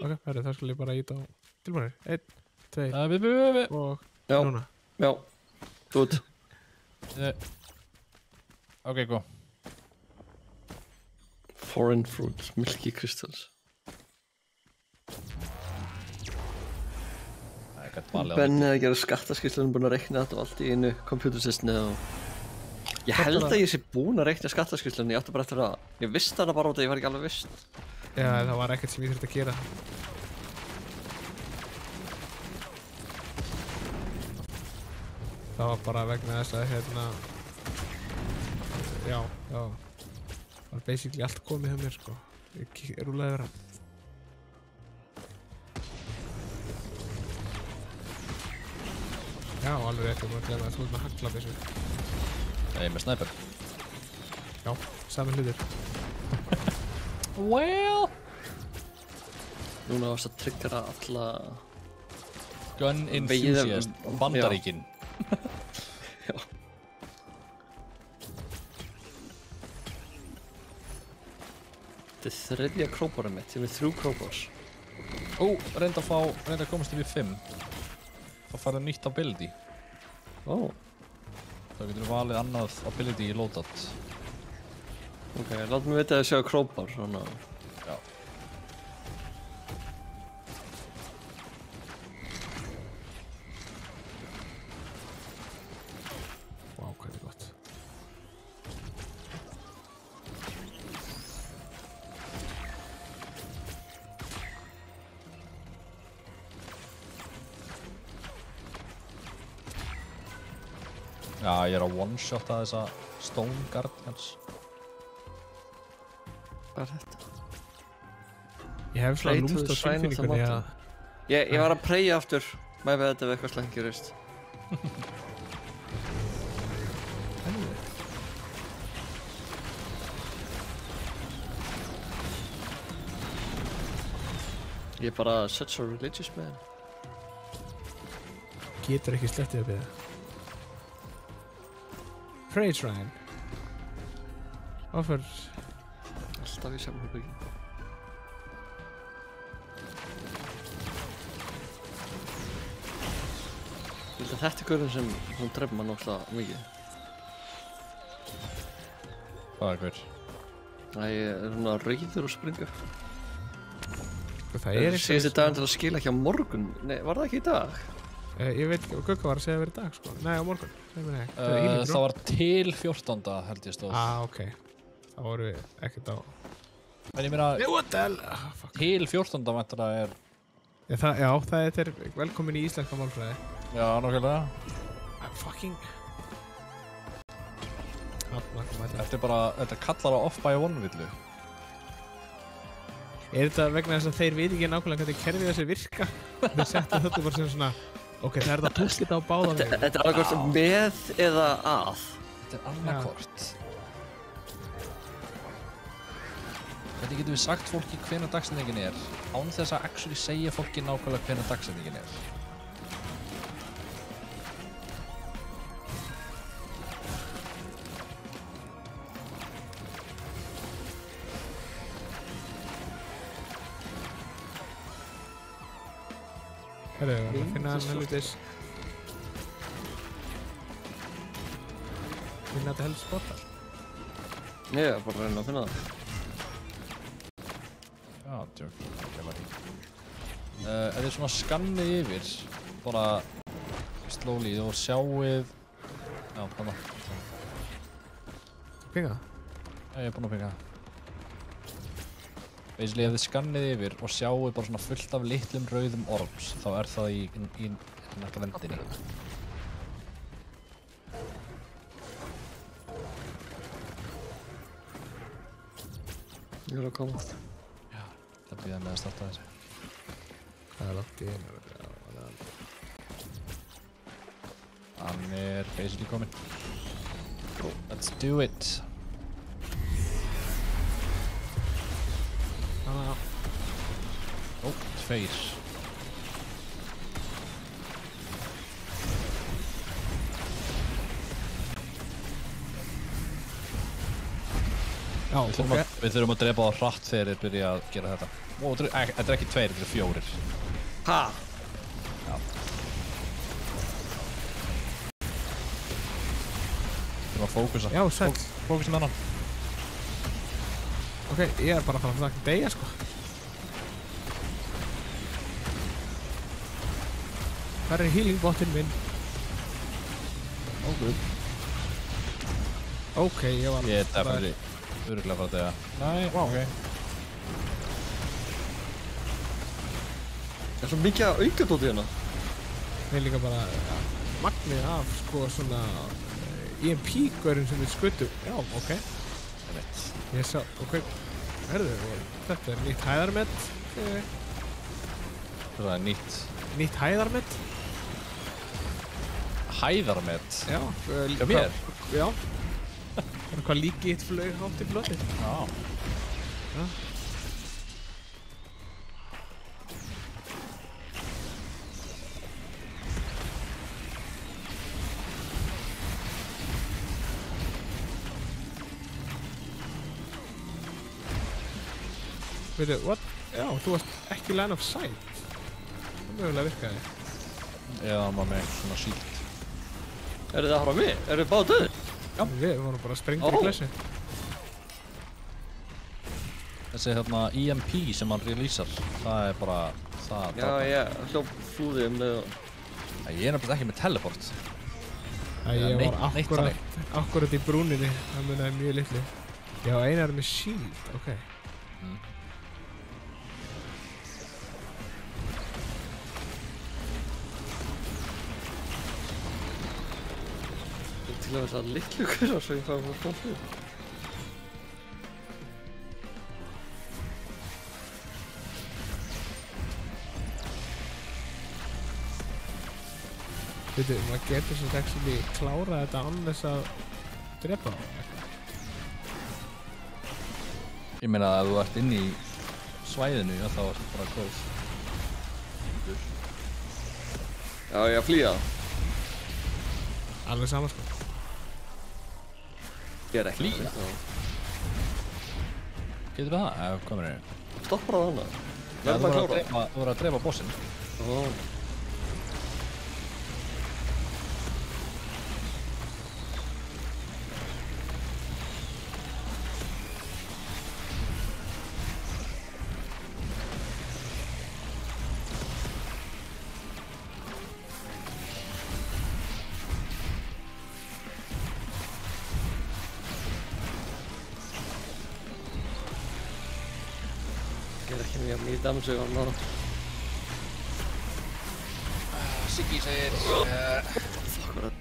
Ok, þá skulle ég bara íta á tilbúinir. 1, 2 og Já. núna. Já, good. Ok, go. Foreign fruit, milky crystals. Það er gætt valið á Benni að gera skattaskýrslunum, búinn að reikna þetta og allt í einu kompjútersystni og... Ég held að ég sé búinn að reikna skattaskýrslunum, ég átti bara eftir að... Ég vissi hana bara út að ég var ekki alveg viss. Já, það var ekkert sem ég þurfti að gera. Það var bara vegna þess að hérna... Já. Það var basically allt komið hjá mér sko. Ég rúlaði yfir hann. Já, alveg rétt, ég var að glemma að þú ert með haglabyssu. Ég er með sniper. Já, sami hlutur. Well. Núna varst að tryggra alla... Gun enthusiast, Bandaríkin. Já. Þetta er þriðja króparinn mitt, ég er með 3 krópars. Reynda að komast upp í 5. Það farið nýtt ability. Þá getur við valið annað ability í loadout. Ok, látum við vita að það séu krópar, svona. Já. Vá, hvað er gott. Já, ég er að one-shotta þessa Stone Guardians. Hvað er þetta? Ég hef svona Pray to lúmst á the shrine of the tilfinningunni að... mountain. Ég var að preyja aftur, með þetta ef eitthvað slengt gerist. Ég er bara such a religious man. Getur ekki slettið að byrja. Pray Shrine. Offer... Alltaf í saman byggjum. Þetta er gaurinn sem hún drefn mann óslega mikið. Hvað er hver? Það er svona rauður og springur. Það er Síðusti daginn til að skila ekki á morgun. Nei, var það ekki í dag? Ég veit ekki, og Gugga var að segja að vera í dag sko. Nei, á morgun. Það var til 14. held ég stóð. Ok. Þá vorum við ekkert á... En ég meina, What the hell? Fuck. til 14. væntanlega er... Já, það er velkomin í íslenska málfræði. Já, nokkulega. Fucking... Þetta er bara, þetta kallar á off-by-one-villu. Er þetta vegna þess að þeir veit ekki nákvæmlega hvernig kerfið þessi virka? Þeir setja þetta bara sem svona... Ok, það er þetta að púsla þetta á báða veginn. Þetta er annarkvort með eða að. Þetta er annarkvort. Hvernig getum við sagt fólki hvenær dagsetningin er án þess að actually segja fólki nákvæmlega hvenær dagsetningin er? Herru, við erum að finna hann helvitis. Finna þetta helst spotar. Ég er bara að reyna að finna það. Já, tjók, ekki var ekki. Ef þið svona skannið yfir, bara slowly og sjáið... Já, hana. Pinga? Já, ég er búinn að pinga það. Basically, ef þið skannið yfir og sjáið bara svona fullt af litlum rauðum orbs, þá er það í næsta vendinni. Ég er að koma. Já, það býða með að starta þessu. Það er langt í einu. Hann er basically kominn. Let's do it! Tveir. Já, Við þurfum að drepa það hratt þegar þeir byrja að gera þetta. Þetta er ekki tveir, þetta er 4. Ha? Já. ætlum að fókusa. Já, sæll. Fókusa með hann. Ok, ég er bara að fara að taka degja, sko. Hvað er healing botinn minn? Óguð. Ok, ég var... Ég er definitely örugglega að fara að deyja. Nei, ok. Það er svo mikið að aukadóti hérna. Það er líka bara magnið af, sko, svona EMP-görinn sem við skutum. Já, ok. Ég veit. Ég sá, ok. Herðu, þetta er nýtt hæðarmet. Það er nýtt. Nýtt hæðarmet. Hæðarmet. Já. Hjá mér? Já. Það er hvað líki hitt flög hátt í blótið. Já. Já. Veitu, what? Já, þú varst ekki line of sight. Það mögulega virkaði. Eða hann var með eitthvað svona síld. Er það frá mig? Er þið báðu döðir? Já. Við vorum bara sprengtir í klessi. Þessi hérna EMP sem hann releasar, það er bara það. Já, ég hljóp flúðið með Ég er nefnilega ekki með teleport. Ég var neitt þannig. akkurat í brúninni. Það munaði mjög litlu. Já, eina er með shield, ok. til að þess að litlu hverja svo ég fæði að koma fyrir. Veitu, maður getur svo actually klárað þetta án þess að drepa það. Ég meina að ef þú ert inn í svæðinu, já, þá er þetta bara góð. Já, ég að flýja. Alveg sama, sko. Ég er ekki Flýja? Getur það? Eða hvað meina ég? Stoppar það hana. Já, Verður bara að klára. þú voru að drepa bossinn. Ó. Ég er ekki mjög mjög damsug á nára. Siggi segir... Akkurat.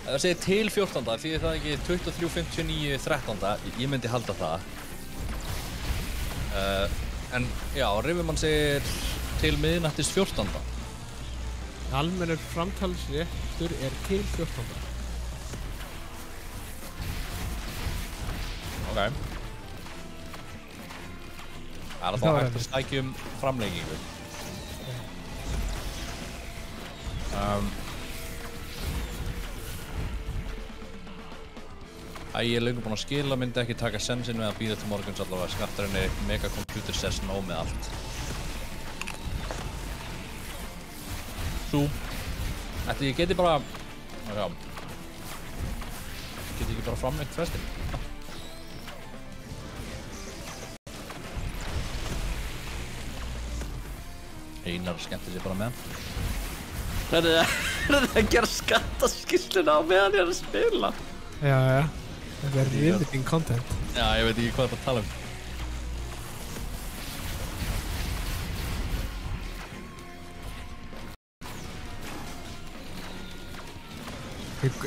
Ef það segir til 14. Því það ekki 23.59 13. Ég myndi halda það. En já, Rifumann segir til miðnættis 14. Almennur framtalsréttur er til 14. Ok. Það er þá hægt að stækja framlengingu. Ég er löngu búinn að skila, myndi ekki taka sensin við að bíða til morguns allavega. Skatturinn er mega computer says no með allt. Þú. Ætli ég geti bara... Já. Geti ekki bara framlengt frestinn? Einar skemmti sér bara með hann. Það er að gera skattaskýrsluna á meðan ég er að spila. Já, já. Þetta er riveting content. Já, ég veit ekki hvað það tala um.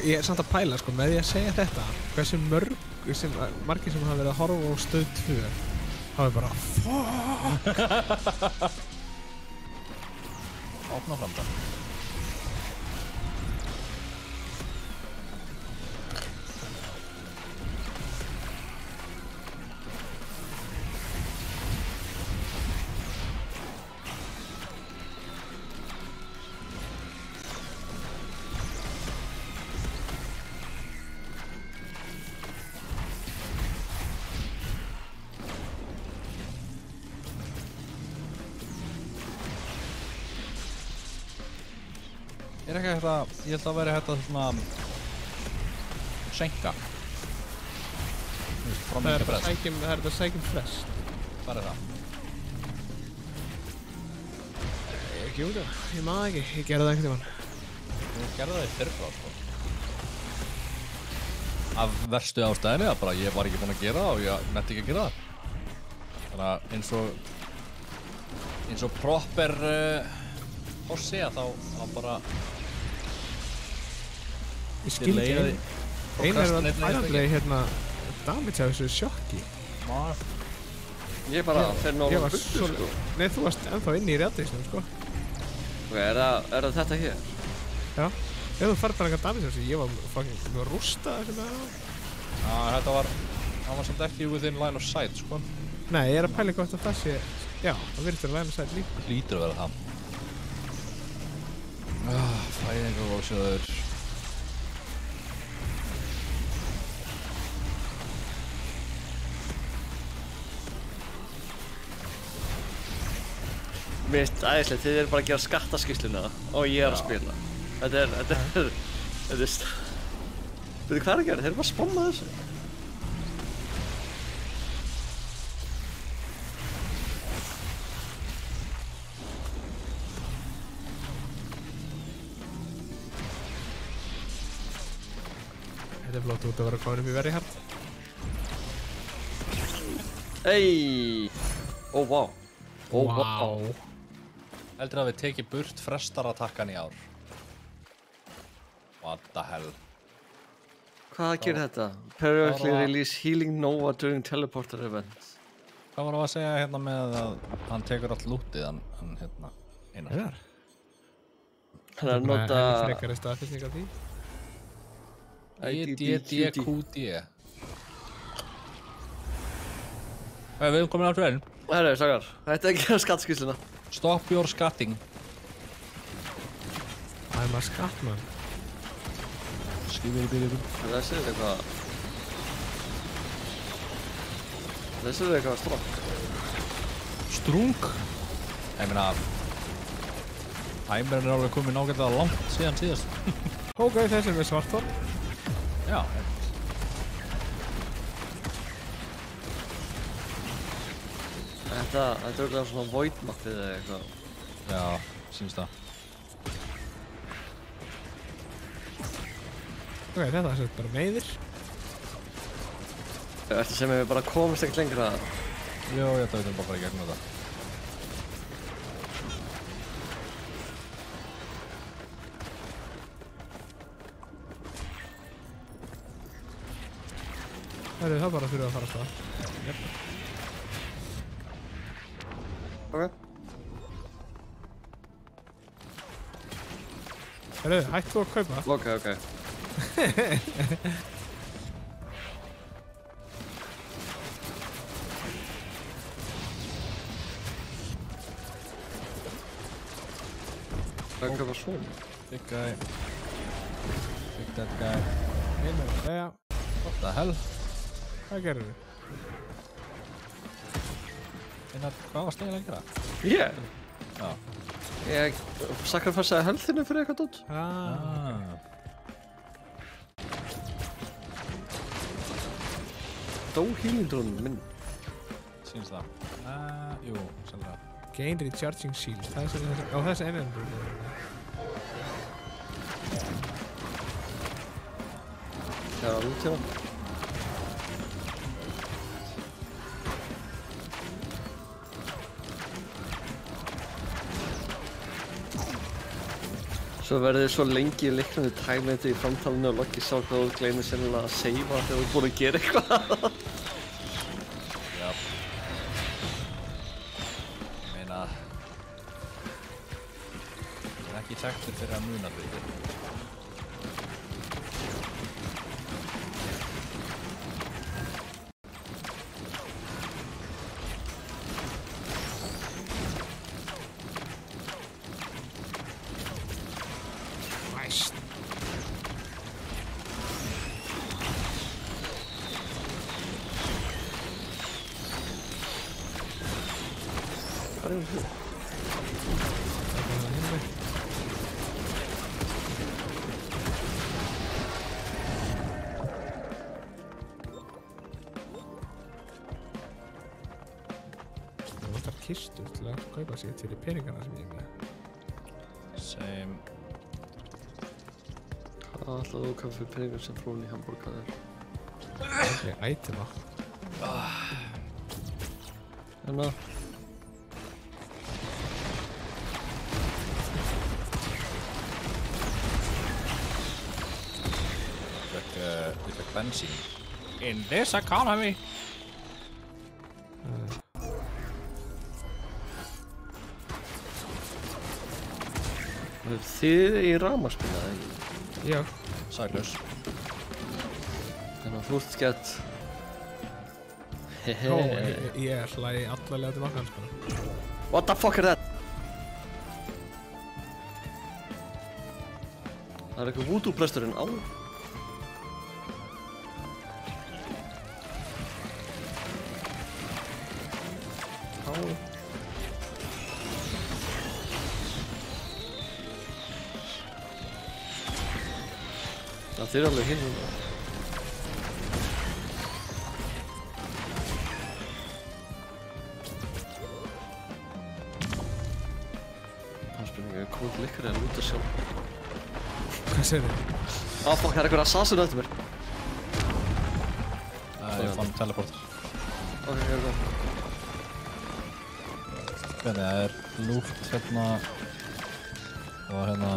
Ég er samt að pæla, sko, með því að segja þetta, hversu margir sem hafa verið að horfa á stöð 2 hafa bara fuck. Opna fram það. Er ekki hægt að, ég held að væri hægt að svona senka. Það er þetta að sækjum frest. Hvað er það? Ekki út af, ég maður ekki, ég gerði það einhvern tímann. Þú gerði það í fyrra, sko. Af verstu ástæðinni, að bara ég var ekki búinn að gera það og ég netti ekki að gera það. Þannig að eins og proper hossi að þá bara Ég skil ekki Einar var aldrei hérna damage af þessu sjokki. Ég bara fer Ég nóg var svo... Nei, þú varst ennþá inni í rjáttvísnum, sko. Ok, er það þetta hér? Já. Ef þú færð bara eitthvað damage af þessu, ég var fucking rústað þessu með það. Já, þetta var samt ekki within line of sight, sko. Nei, ég er að pæla gott að það sé... Já, það virðist að line of sight líka. Hlýtur að vera það. Fæðingarvóksjöður. Mér finnst æðislegt, þið eru bara að gera skattaskýrsluna og ég er að spila. Þetta er... Veitu hvað er að gera? Þeir eru bara að spamma þessu. Þetta er flott út að vera komin upp í very hard. Ey! Ó, vá. Ó, vá. Heldur að við tekið burt frestaratakkan í ár. What the hell? Hvað gerir þetta? Periodically release healing Nova during teleporter event. Hvað var það að segja hérna með að hann tekur allt lútið, hann hérna, Einar? Einar? Hann er að nota... Henni frekari staðfyrstning af því. EDDQD. Við erum komin aftur einn. Herru, sakar. Þetta er að gera skattaskýrsluna. Stop your skatting. I'm a skatman. Þessi er eitthvað... Þessi er eitthvað strokk. Strung? Ég meina... Hæmurinn er alveg komið nákvæmlega langt síðan síðast. Ok, þessi er með svarthól. Já. Þetta er auðvitað svona void mappið eða eitthvað. Já, sínst það. Ok, þetta er sett bara meiðir. Eftir sem við bara komist ekkert lengra. Jó, ég ætla að við bara fara í gegnum þetta. Það er bara þurfið að fara af stað. Jep. Ok. Hættu þú að kaupa? Ok. Hvað kaupa svona? Big guy. Big dead guy. Jæja. What the hell? Hvað gerir við? Einar, hvað varst eiginlega að gera? Ég? Já. Ég sacrificeaði healthinu fyrir eitthvað dót. Dó healingdrónum minn. Sýnst það. Jú, sannlega. Gain recharging shield. Það er svona þessi... Ó, þessi einendur. Já, út hjá. Svo verður þið svo lengi í leiknum við tæmleiti í framtalinu og Loki sá hvað þú gleymir sennilega að seifa þegar þú ert búin að gera eitthvað. Já. Ég meina... Ég er ekki þekktur fyrir að muna hluti. flestar kistur til að kaupa sér fyrir peningana sem ég er með. Same. Hvað ætlaðu þú að kaupa fyrir peningar sem frún í hambúrgar Ok, itema. Hérna. Ég fekk bensín. In this economy. Þið í rafmagnsbíl eða ekki? Já. Sæklaus. Þannig að þú ert gett... Ó, ég ætla í alla lega til vakna, sko. What the fuck er that? Það er eitthvað voodoo-presturinn á. Það er alveg hinn. Það spurningi, komið til ykkur eða lúta sjálf. Hvað segir þið? Fuck, það er eitthvað assassin eftir mér. Ég fann teleporter. Ok, ég er það. Það er lúft hérna og hérna.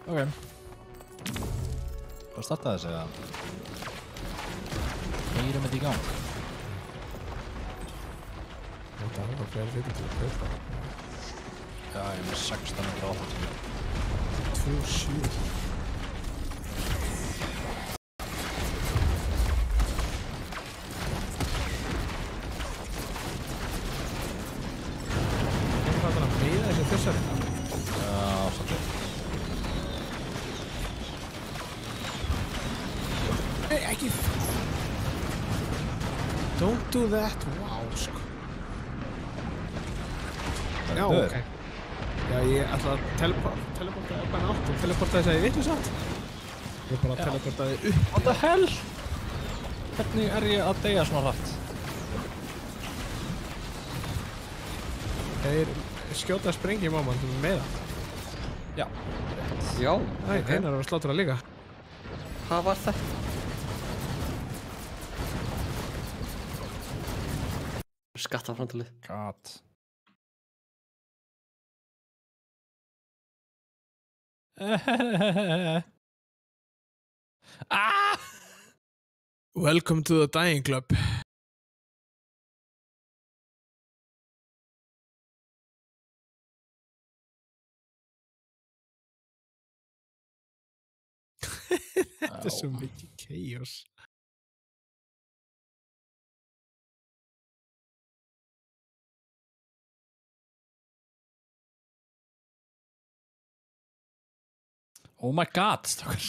Ok. Hvað startaði þessi eða? Heyrum þetta í gang. Það er bara fleiri hluti til að kaupa. Já, ég er með 1680. 27. Hvað er það að beida þessi þessari? Já, svolítið. Nei, ekki! Don't do that, wow, sko. Já, döður. ok. Já, ég ætla að teleporta upp að nátt og teleporta þess að ég vitlu satt. Ég bara teleportaði upp. What the hell? Hvernig er ég að deyja svona hratt? Þeir skjóta sprengjum á mann með það. Já. Já, Æ, Einar var að slátra líka. hvað var þetta? Skattaframtalið. God. Ah! Welcome to the Dying Club. Þetta er svo mikið chaos. Oh my god, stakar.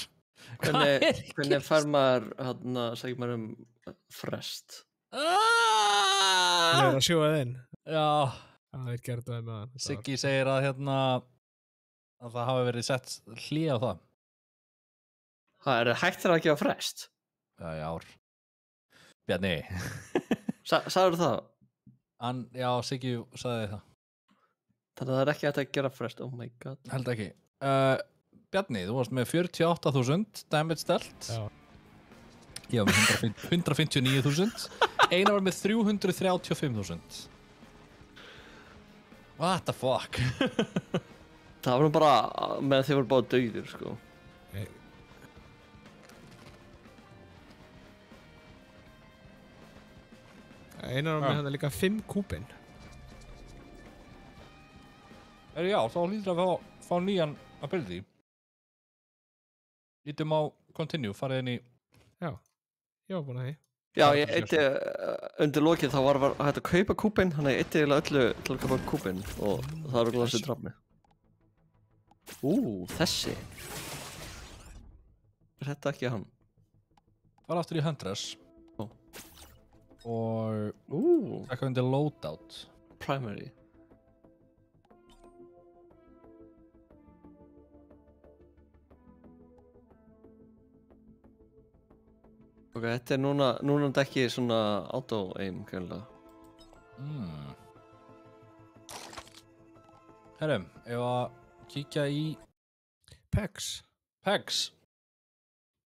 Hvernig fær maður, segir maður frest? Það er að sjóa þinn. Já. Það er gert það með hann. Siggi segir að að það hafi verið sett hlé á það. Það er hægt þegar að gefa frest? Já, í ár. Bjarni. Sagður það? Já, Siggi sagði það. Þannig að það er ekki hægt að gera frest, oh my god. Held ekki. Bjarni, þú varst með 48.000 damage dealt. Já. Ég var með 159.000. Einar var með 335.000. What the fuck? Það var nú bara með að þið voru báða dauðir, sko. Einar var með hann líka 5 kúbin. Já, þá hlýtur að fá nýjan ability. Lítum á continue, farið inn í... Já, ég var búinn að því. Já, ég eitti undir lokið þá var hægt að kaupa kúbin, þannig að ég eitti eiginlega öllu til að kaupa kúbin og það er okkur sem draf mig. Þessi. Er þetta ekki hann? Það var aftur í Huntress. Og... Takk undir loadout. Primary. Ok, þetta er núna þetta ekki svona auto-aim, greinlega. Herrum, ef að kíkja í... Pegs.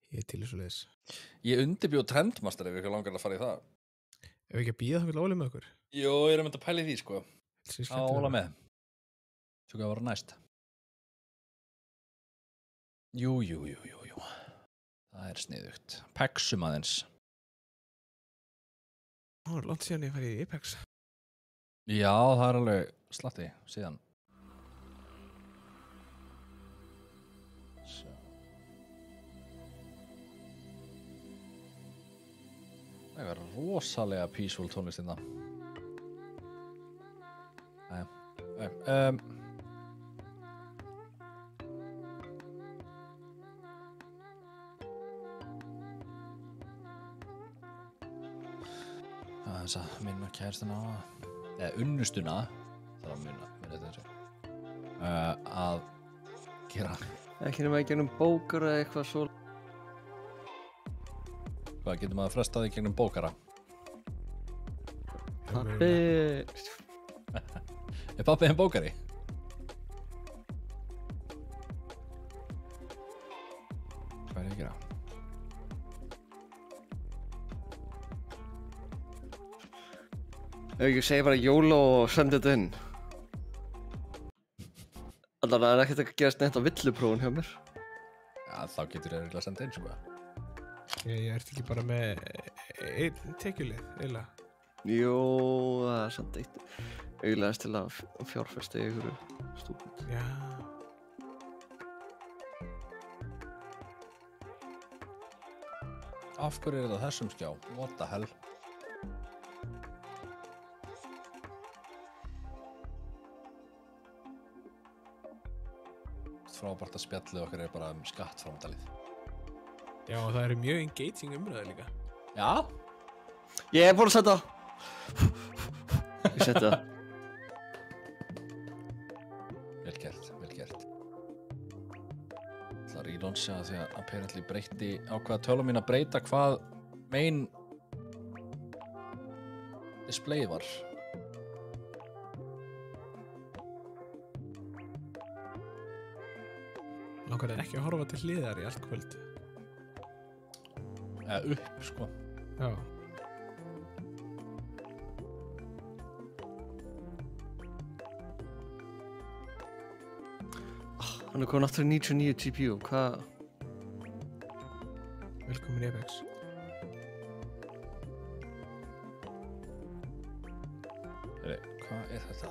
Ég til í svoleiðis. Ég undirbjóð Trendmaster ef ykkur langar að fara í það. Ef við ekki að býða þá vil Óli með okkur. Jó, ég er að mynda að pæla í því, sko. Óla með. Svo hvað var næst? Jú. Það er sniðugt. Pegsum aðeins. Það er langt síðan ég færi í Apex. Já, það er alveg slatti síðan. Svo. Það er rosalega peaceful tónlist hérna. Þess að minna kærstuna á eða unnustuna þarf að minna þessu að gera ekki nema í gegnum bókar eða eitthvað svo. Hvað getur maður frestað í gegnum bókara? Pappi. Er pappi en bókari? Hvað er ég að gera? Ef ekki segi bara YOLO og sendi þetta inn. Þannig að það er ekkert að gerast neitt á villuprófun hjá mér. Já, þá getur ég eiginlega að senda inn, sko. Ég ert ekki bara með einn tekjulið, eiginlega. Jú, það er samt eitt. Eiginlega til að fjárfesta í einhverju stúpid. Já. Af hverju er það þessum skjá? What the hell? Frábært að spjallið okkar er bara skattframtalið. Já, og það eru mjög engaging umræður líka. Já? Ég er búinn að setja. Ég setti það. Vel gert. Það er í Ronsa því að apparently breytti ákvaða tölum mín að breyta hvað main display var. Langar er ekki að horfa til hliðar í allt kvöld. Eða upp, sko. Já. Hann er komin aftur í 99 GPU, hvað? Velkomin í Apex. Hvað er þetta?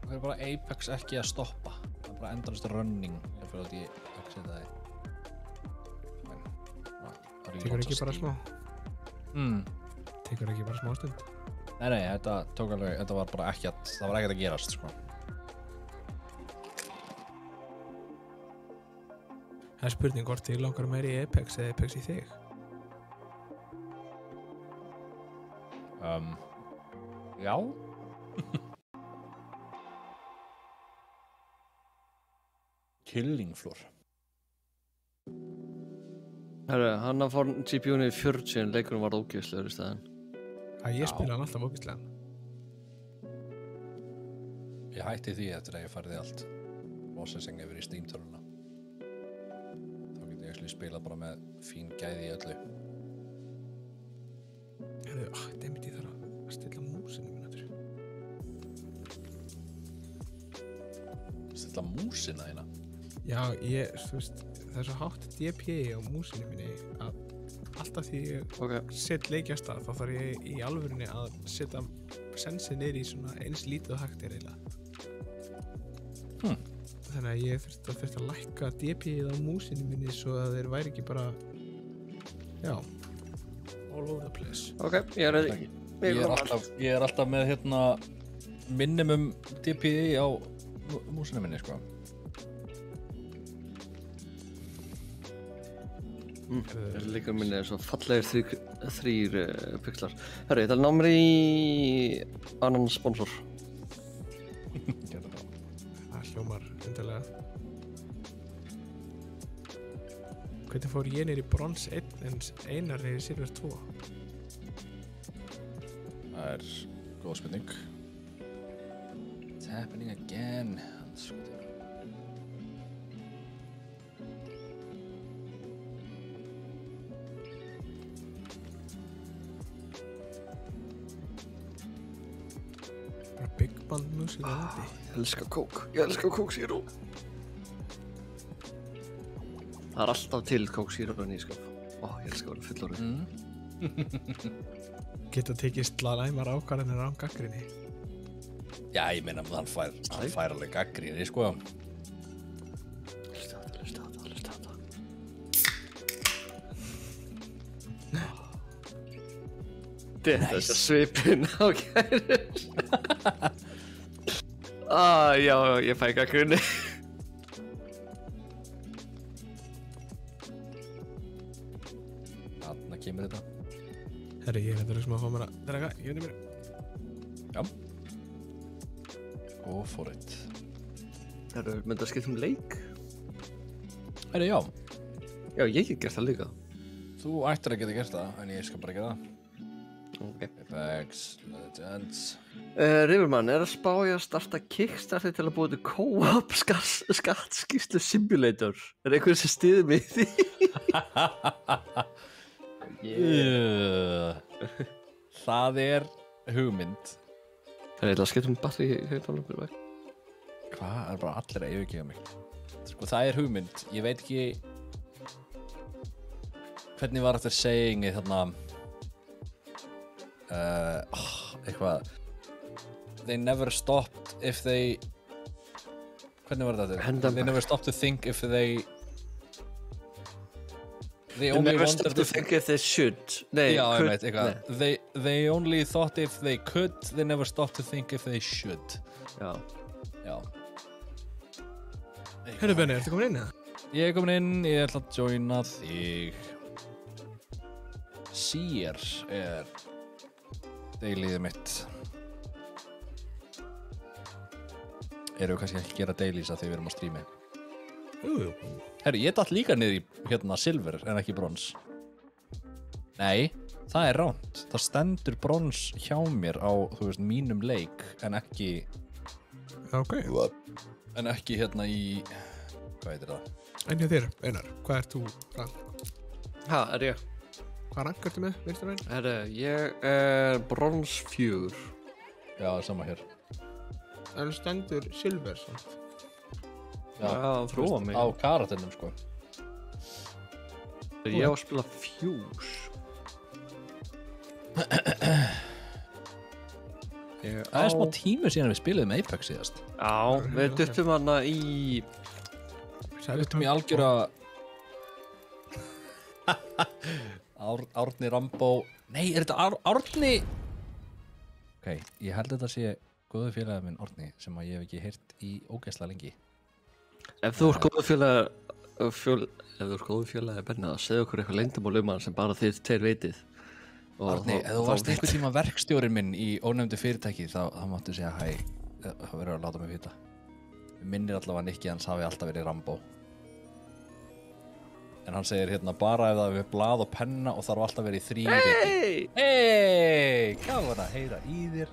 Það er bara Apex ekki að stoppa. Það er bara endalaust running. Ég fyrir að ég ekki setja það í. Tekur ekki bara smá? Tekur ekki bara smá stund? Nei, þetta tók alveg, þetta var bara ekkert, það var ekkert að gerast, sko. Það er spurning hvort þið langar meiri í Apex eða Apex í þig? Já. Killing Floor. Herru, hann að fá GPU-ni í 40 en leikurinn var ógeðslegur í staðinn. Ég spila hann alltaf ógeðslegan. Ég hætti því eftir að ég færði allt processing yfir í Steam-töluna. Þá get ég spila bara með fín gæði í öllu. Herru, þetta er mitt í þar að stilla alltaf músina þína. Já, þú veist, það er svo hátt DPI á músinni minni að alltaf því ég set leiki af stað þá þarf ég í alvörinni að setja sensi niður í svona eins lítið og hægt eiginlega. Þannig að ég þurfti að lækka DPI-ið á músinni minni svo að þeir væri ekki bara all over the place. Ok, ég er ready. Ég er alltaf með minimum DPI á músinu minni, sko. Líka minni er svo fallegir þrýr pixlar. Herri, það ná mér í annan sponsor. Það hljómar undarlega. Hvernig fór ég niður í brons 1 en Einar niður í silver 2? Það er góð spurning. It's happening again. Big Band músík á landi. Ég elska Coke Zero. Það er alltaf til Coke Zero í skap. Ég elska að vera fullorðið. Geta tekið slæmar ákvarðanir án gagnrýni. Já, ég meina hann fær alveg gagnrýni, sko. Hlusta á þetta. Þetta er svipinn á Kæris. Já, ég fæ gagnrýni. Þarna kemur þetta. Herri, ég er þetta sem að fá mér að drega, ég veit mér. Já. Go for it. Herru, myndi að skipta leik? Herri, já. Já, ég get gert það líka. Þú ættir að geta gert það, en ég skal bara gera það. Ok. Apex Legends. Riverman, er að spá ég að starta Kickstarter til að búa til co-op skattskýrslu simulator? Er einhver sem styður mig í því? Það er hugmynd. Það er eitthvað að skipta batteri í höfðanum fyrir veg. Hvað? Það er bara allir að yfirgefa mig. Sko, það er hugmynd. Ég veit ekki hvernig var þetta sayingið þarna eitthvað they never stopped if they hvernig var þetta? They never stopped to think if they only never wanted stopped to think if they should. Nei, já, could. Ég veit eitthvað. They only thought if they could, they never stopped to think if they should. Já. Herri Benni, ertu komin inn eða? Ég er komin inn, ég ætla að joina þig. Seer er dailiðið mitt. Erum við kannski ekki að gera dailies að því við erum á streami? Jú. Herri, ég datt líka niður í silver en ekki brons. Nei, það er ránt. Það stendur brons hjá mér á, þú veist, mínum leik en ekki Ok. en ekki í hvað heitir það? En hjá þér, Einar, hvað ert þú rank? Er ég? Hvað rank ertu með, veistu það? Herru, ég er brons 4. Já, sama hér. En stendur silver samt. Já, þróa mig. Á karaternum, sko. Ég á að spila Fuse. Það er smá tími síðan við spiluðum Apex síðast. Já, við duttum hana í Duttum í algjöra Árni Rambó. Nei, er þetta Árni? Ok, ég held þetta sé góðu félagið minn Árni sem að ég hef ekki heyrt í ógeðslega lengi. Ef þú ert góðu félagi Benni, þá segðu okkur eitthvað leyndamál hann sem bara þið tveir veitið. Árni, ef þú varst einhvern tíma verkstjórinn minn í ónefndu fyrirtæki þá máttu segja hæ, það verður að láta mig vita. Við minnir allavega Nikki hans hafi alltaf verið Rambó. En hann segir bara ef það er blað og penna og þarf alltaf verið í 3 riti. Hey! Gaman að heyra í þér.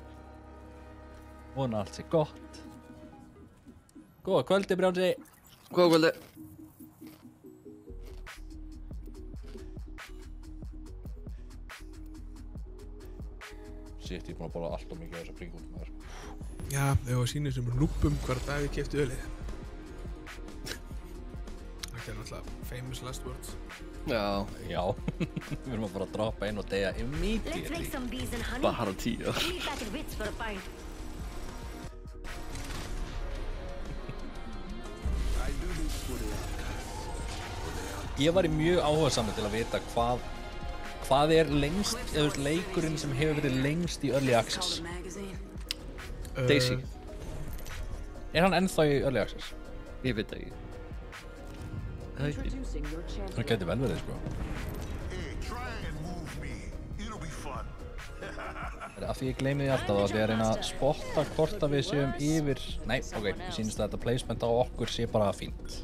Vona allt sé gott. Góða kvöldi, Brjánsi. Góða kvöldi. Shit, ég er búin að borða allt og mikið af þessa pringum. Já, ef að sýnir sem lúpum hvar dag við keyptu ölið. náttúrulega famous last words. Já, Já, við erum að bara að droppa inn og deyja Let's make immediately. some bees and honey. bara 10 ár. Leave back at Wits for a pint. Ég var mjög áhugasamur til að vita hvað er lengst, eða þú veist, leikurinn sem hefur verið lengst í Early Access. Daisy, Er hann ennþá í Early Access? ég veit það ekki. Það er ekki. Það geti vel verið, sko. Hey, try and move me. It'll be fun. Af því ég gleymi því alltaf að við erum að reyna að spotta hvort að við séum yfir... Nei, ok, ég sýnist að þetta placement á okkur sé bara fínt.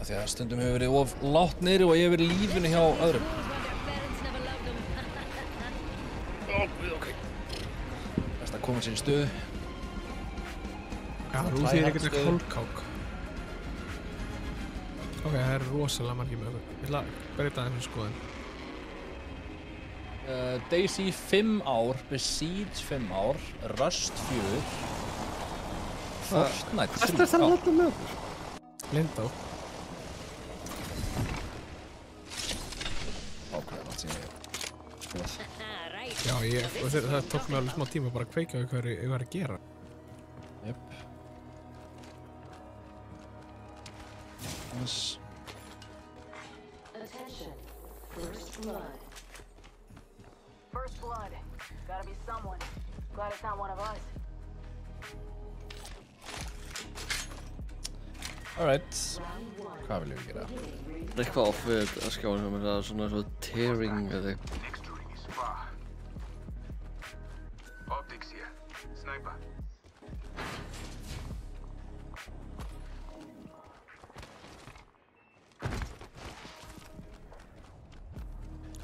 Af því að stundum hefur verið of lágt niðri og ég hefur verið lífinu hjá öðrum. Ok. Best að koma sér í stöðu. Já, þú þýðir ekkert ekki hólkák. Ok, það er rosalega margir með okkur. Ég ætla að breyta henni skoðin. Daisy 5 ár, Besiege 5 ár, Rust 4, Fortnite 3 Þetta er það alltaf með okkur. Lindó. Ákveðan allt sem ég skoð. Right. Já, og það tók mig alveg smá tíma bara að kveika hvað ég var að gera. Jöp. Attention. First blood. First blood. Gotta be someone. Glad it's not one of us. Alright. Hvað viljum við gera? Það er eitthvað off við að skjána með það svona svo tearing eða eitthvað. Next to ring is far. Optics here. Sniper.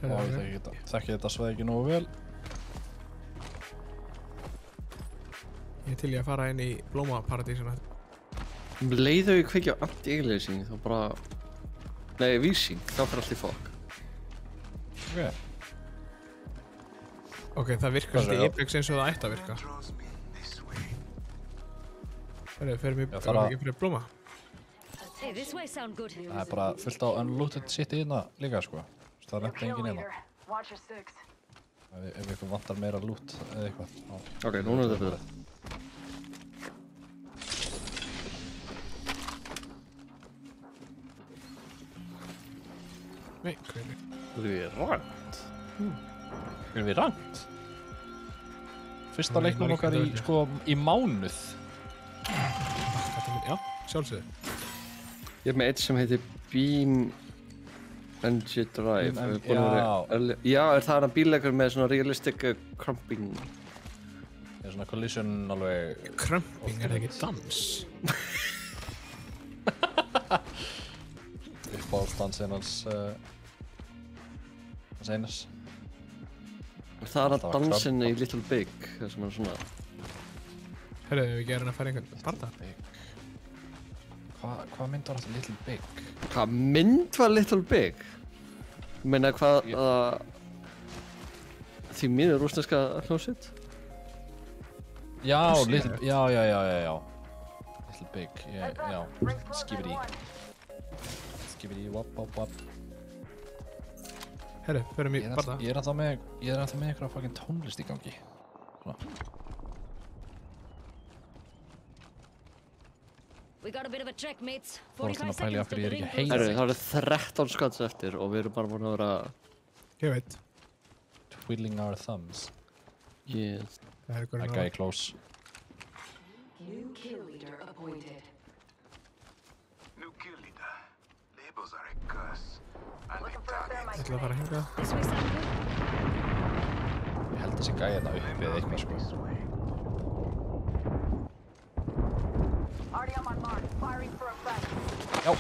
Ég þekki þetta sveið ekki nógu vel. Ég er til í að fara inn í blómaparadísina. Leið þau kveikja á anti-aliasing þá bara... Nei, vísing, þá fyrir allt í fokk. Ok. Ok, það virkar Hvað svolítið segir Apex eins og það ætti að virka. Draws me this way. Ferum Já, það- við ekki fyrir blóma? Hey, this way sound good. Það er bara fullt á unlooted shit í hérna líka, sko. Það er nefnt engin hérna. Watch your six. Ef ykkur vantar meira loot eða eitthvað. þá- Ok, núna er þetta betra. Nei, hvernig? Það er rænt. Erum við rangt? Fyrsta Nei, leiknum maður okkar ekki í, þetta sko, í mánuð. Já, sjálfsögðu. Ég er með eitt sem heitir Beam NG Drive. Beam Við erum búin að vera- Já, er það hann bíleikur með svona realistic crumping? Það er svona collision alveg... Crumping er það ekki dans. Uppáhaldsdansinn hans... hans Einars. Það er Það hann var dansinn í crump. Little Big, það sem er svona... Herðu, við ekki að fara einhvern barða? Hvað mynd var alltaf Little Big? Hvað mynd var Little Big? Ég meina hvað því miður rúsneska hljómsveit? Já, Hvað sé Little... ég? Já. Little Big, já. Skibidi. Skibidi, wap. Herðu, förum í barða. Ég er ennþá með einhverja fucking tónlist í gangi. Svona. We got a bit of a trek, mates. Fórast hann 45 að pæla í af seconds till hverju ég the er ring ekki heim. closes. Herru, það eru 13 skats eftir og við erum bara búin að vera... Ég veit. Twiddling our thumbs. Yes. Það er That einhverjum guy close. New kill leader appointed. New kill leader. Labels are a curse. And Looking they for a target. thermite Ég ætla að fara grenade. hingað. This way sound good. Ég held að þessi gæja þetta upp eða eitthvað, sko. This way. Already on my mark. Firing for effect. Já.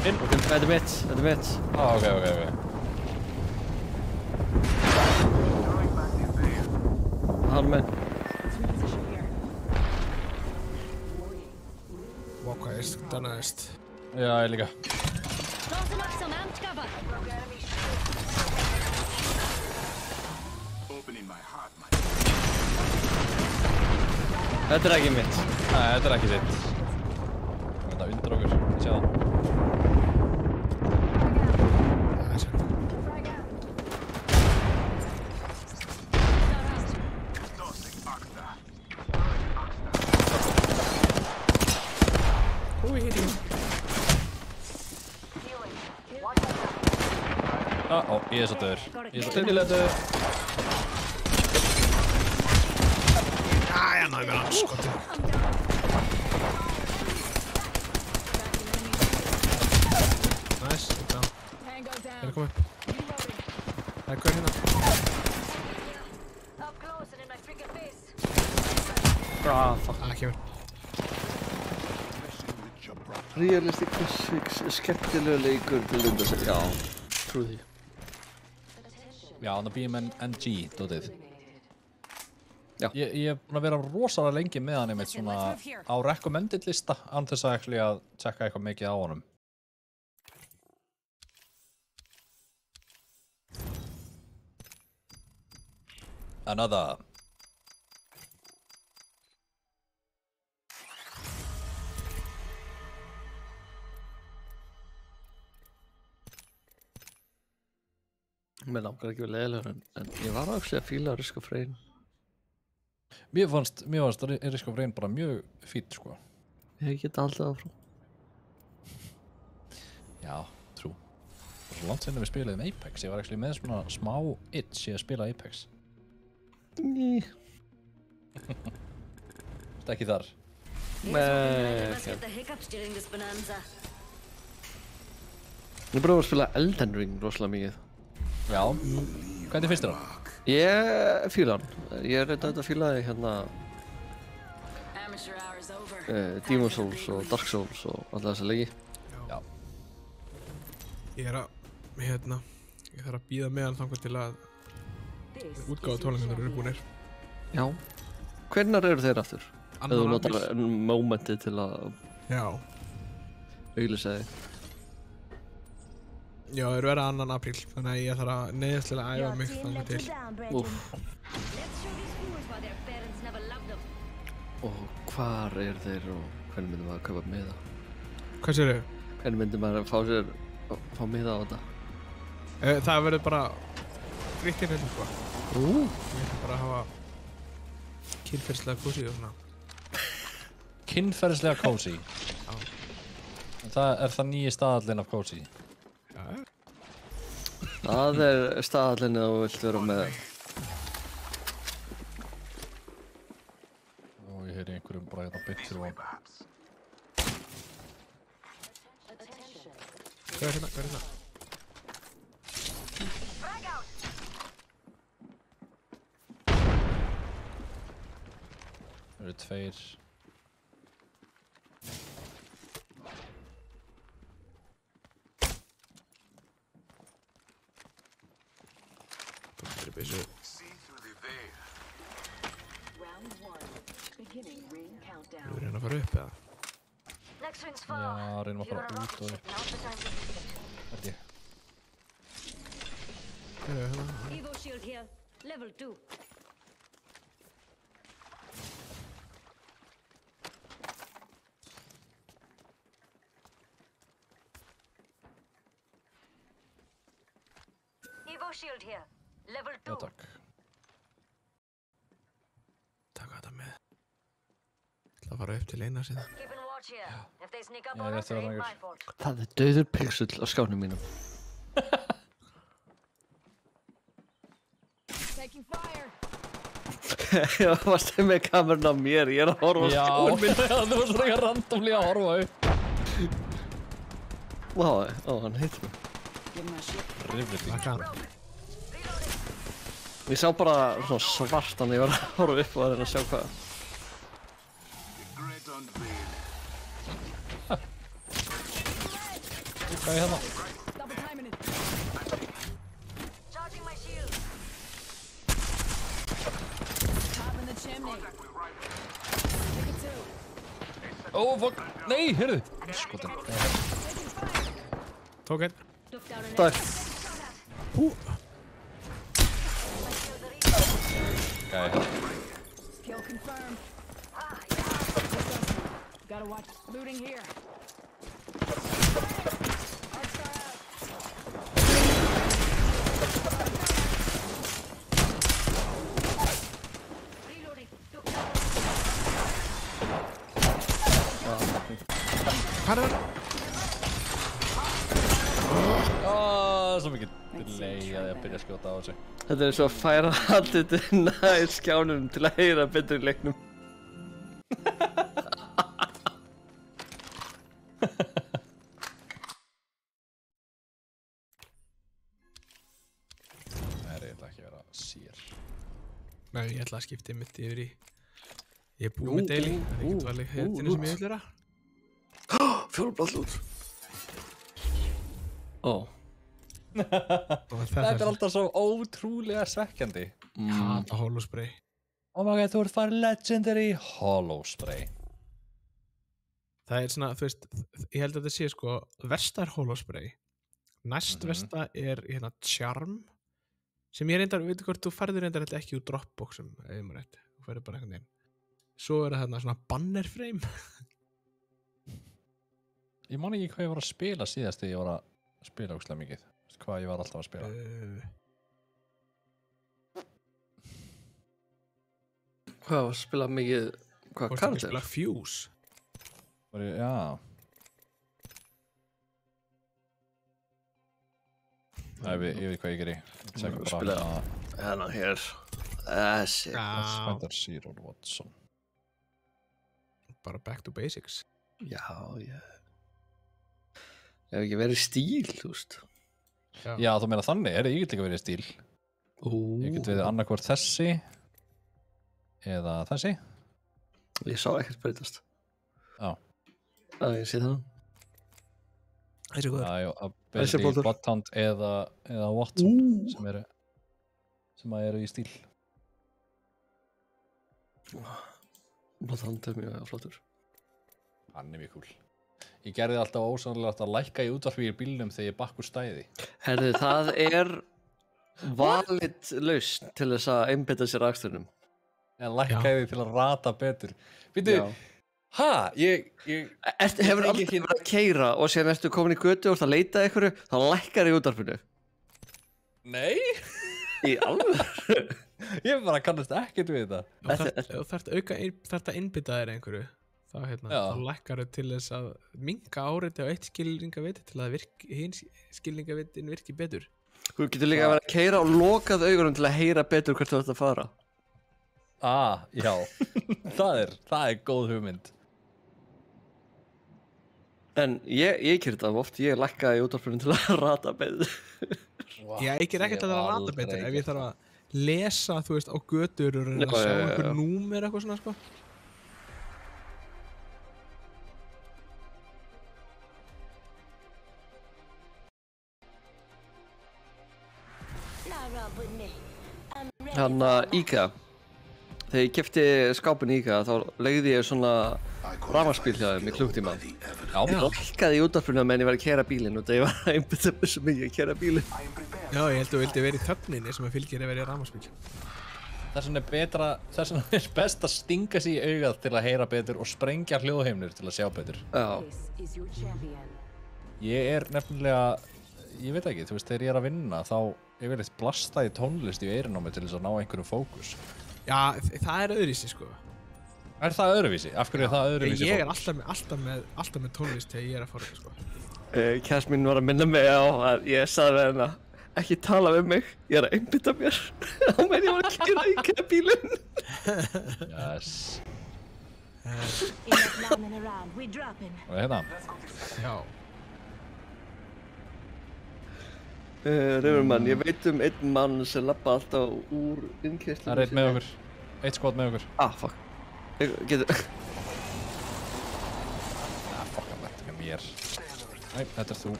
Inn. Ok, þetta er mitt. Ok. Throwing back the veil. Hann með. Position here. Vá, hvað er stannaðist. Já, ég líka. Tossing up some amped cover. Broke enemy shield. Opening my heart, my... Þetta er ekki mitt. Nei, þetta er ekki þitt. Þetta undir okkur, ég sé það. Það er sér. Úi, hitt ekki. Ég er svo döður. Ég er svo innilega döður. Æja, náðu mér hann, skotin. Nice, þetta. Hérna komið. Það er hver hérna. Up close and in my freaking face. Fuck. Kemur. Realistic physics, skemmtilegu leikur til þess að já, trú því. Já, þannig að BMNG, dótið. Já. Ég er búinn að vera rosalega lengi með hann einmitt svona á recommended lista án þess að actually að checka eitthvað mikið á honum. Another. Mér langar ekki vel leiðilegur en ég var actually að fíla Risk of Rain. Mér fannst Risk of Rain bara mjög fínt, sko. Ég get alltaf áfram. Já, trú. Það var svo langt sinni við spilaðum Apex. Ég var actually með svona smá itch í að spila Apex. Ný. Þetta ekki þar. Let's get the hiccups during this bonanza. Ég búið að spila Elden Ring rosalega mikið. Já. Hvernig finnst þér það? Ég fíla hann. Ég er reynda að fíla hérna Amateur hour is over. Demon Souls og Dark Souls og alla þessa leiki. Já. Ég er að, hérna, ég þarf að bíða með hann þangað til að útgáfa tónleikarnir eru búinir. Já. Hvenær eru þeir aftur? Ef þú 2. notar apríl. momentið til að Já. auglýsa þig. Já, þeir verða 2. apríl, þannig að ég þarf að neyðslega æfa mig þangað til. Úff. Let's show these fools why their parents never loved them. Og hvar eru þeir og hvernig myndum maður að kaupa miða? Hvað sér þau? Hvernig myndum maður að fá miða á þetta? Það verður bara fritt inn hérna, sko. Ég ætla bara að hafa kynferðislega kósí og svona. Kynferðislega cozy. Já. Það er það nýji staðallinn af cozy. Já. Það er staðallinn að þú vilt vera með. Og ég heyri einhverjum bara hérna bytt fyrir von. Hvað er hérna? Hvað er hérna? Það eru tveir. Þetta er byssu. See through the veil. Þú verður hérna að fara upp, eða? Next ring's far. Já, reynum að If you're fara on a út og rocket ship, now's the time to use it. held ég. Hérna. Evo shield here. Level 2. Evo shield here. Level 2. Já, takk. Taka þetta með. Ég ætla að fara upp til eina síðan. Keep in watch here. If they sneak up Yeah, on that's us, it what ain't I my fault. Það er dauður pixel á skánum mínum. Taking fire. Já, varst þið með kamerun á mér, ég er að horfa á Já, skánum mínum. það var svona eitthvað randomli að horfa upp. Vá, hann heitir mig. Riveting. Laka hann. Ég sá bara svona svart hann, ég var að horfa upp og að reyna að sjá hvað. Great unveil. Hvað er hérna? Charging my shield. Ó, fuck. Nei, heyrðu. Skotin. Tók einn. Took down an Takk. Hú. Gæði hérna. kill confirmed. Ah, Gotta watch. Looting here. Reloading. Hvað er það? Svo mikið delay að ég byrja að skjóta á þessu. Þetta er svo að færa handið nær skjánum til að heyra betur í leiknum. Nei, ég ætla ekki að vera sér. Nei, ég ætla að skipta mitt yfir í... Ég er búið með daily, það er ekkert valið hérna sem ég vil vera. Fjólblallút. Ó. Þetta er alltaf svo ótrúlega svekkjandi. Hata holospray. Oh my god, þú ert farið legendary holospray. Það er svona, þú veist, ég held að þetta sé sko, versta er holospray. Næst versta er hérna charm. Sem ég reyndar, veitu hvort, þú færður reyndar ekki úr dropboxum, ef ég maður rétt. Þú færður bara einhvern veginn. Svo er það hérna svona banner frame. Ég man ekki hvað ég var að spila síðast þegar ég var að spila ógeðslega mikið. Hvað ég var alltaf að spila. Hvað var að spila mikið... Hvað Hvort karakter? ekki spila Fuse. Já. Ég veit hvað ég geri. Spila hérna hér. Þessi. Spender Zero Watson. Bara back to basics. Já, ég... Ég hef ekki verið í stíl, þú veist. Já, þú meina þannig, ég get líka verið í stíl. Ég get verið annarkvort þessi eða þessi. Ég sá ekkert breytast. Já. Ég sé það. Þessi góður. Já, Þessi Ability, blóður. Bloodhound eða Watson sem eru í stíl. Bloodhound er mjög flottur. Hann er mjög cool. Ég gerði alltaf ósannlega að lækka í útvarpi í bílnum þegar ég bakk úr stæði. Herðu, það er valid lausn til þess að einbeita sér aksturnum. En lækkaði til að rata betur. Býtu, Hefur aldrei verið að keyra og síðan ertu komin í götu og það leita einhverju, þá lækkar í útvarpinu. Nei? Í alveg? Ég bara kannast ekkert við þetta. Þú þarft að innbytta þér einhverju. Þá lækkar þau til þess að minnka áreiti á eitt skilningaviti til að hinn skilningavitin virki betur. Þú getur líka að vera að keyra og lokað augunum til að heyra betur hvert þú ert að fara. Já. það er góð hugmynd. En ég keyri það oft, ég lækkaði í útvarpinu til að rata betur. Ég ger ekkert að það rata betur ef ég þarf að lesa, þú veist, á götur og reyna að sjá einhver númer eitthvað svona, sko. IKEA. Þegar ég keypti skápinn í IKEA þá leigði ég svona rafmagnsbíl hjá þeim í klukktíma. Ég lækkaði í útvarpinu meðan ég var að keyra bílinn og það ég var að einbytta mér svo mikið að keyra bílinn. Já, ég held að þú vildi vera í þögninni sem að fylgir að vera í rafmagnsbíl. Þess vegna er best að stinga sig í augað til að heyra betur og sprengja hljóðheimnur til að sjá betur. Já. Ég er nefnilega, ég veit ekki, þú veist, þegar ég er að vinna þá ég vil eitthvað blasta í tónlist í eyrun á mig til þess að ná einhverjum fókus. Já, það er öðruvísi, sko. Er það öðruvísi? Af hverju er það öðruvísi? Ég er alltaf með tónlist þegar ég er að fóra þetta, sko. Kærs mín var að minna mig á að ég sagði við hennar, ekki tala við mig, ég er að einbytta mér á meðan ég var að keyra IKEA bílinn. Yes. Og hérna. Já. Rauðurmann, ég veit einn mann sem lappa alltaf úr innkeyslunni. Það er einn með okkur. Eitt skot með okkur. Fuck. Getur... Fuck, hann verður með mér. Nei, þetta er þú.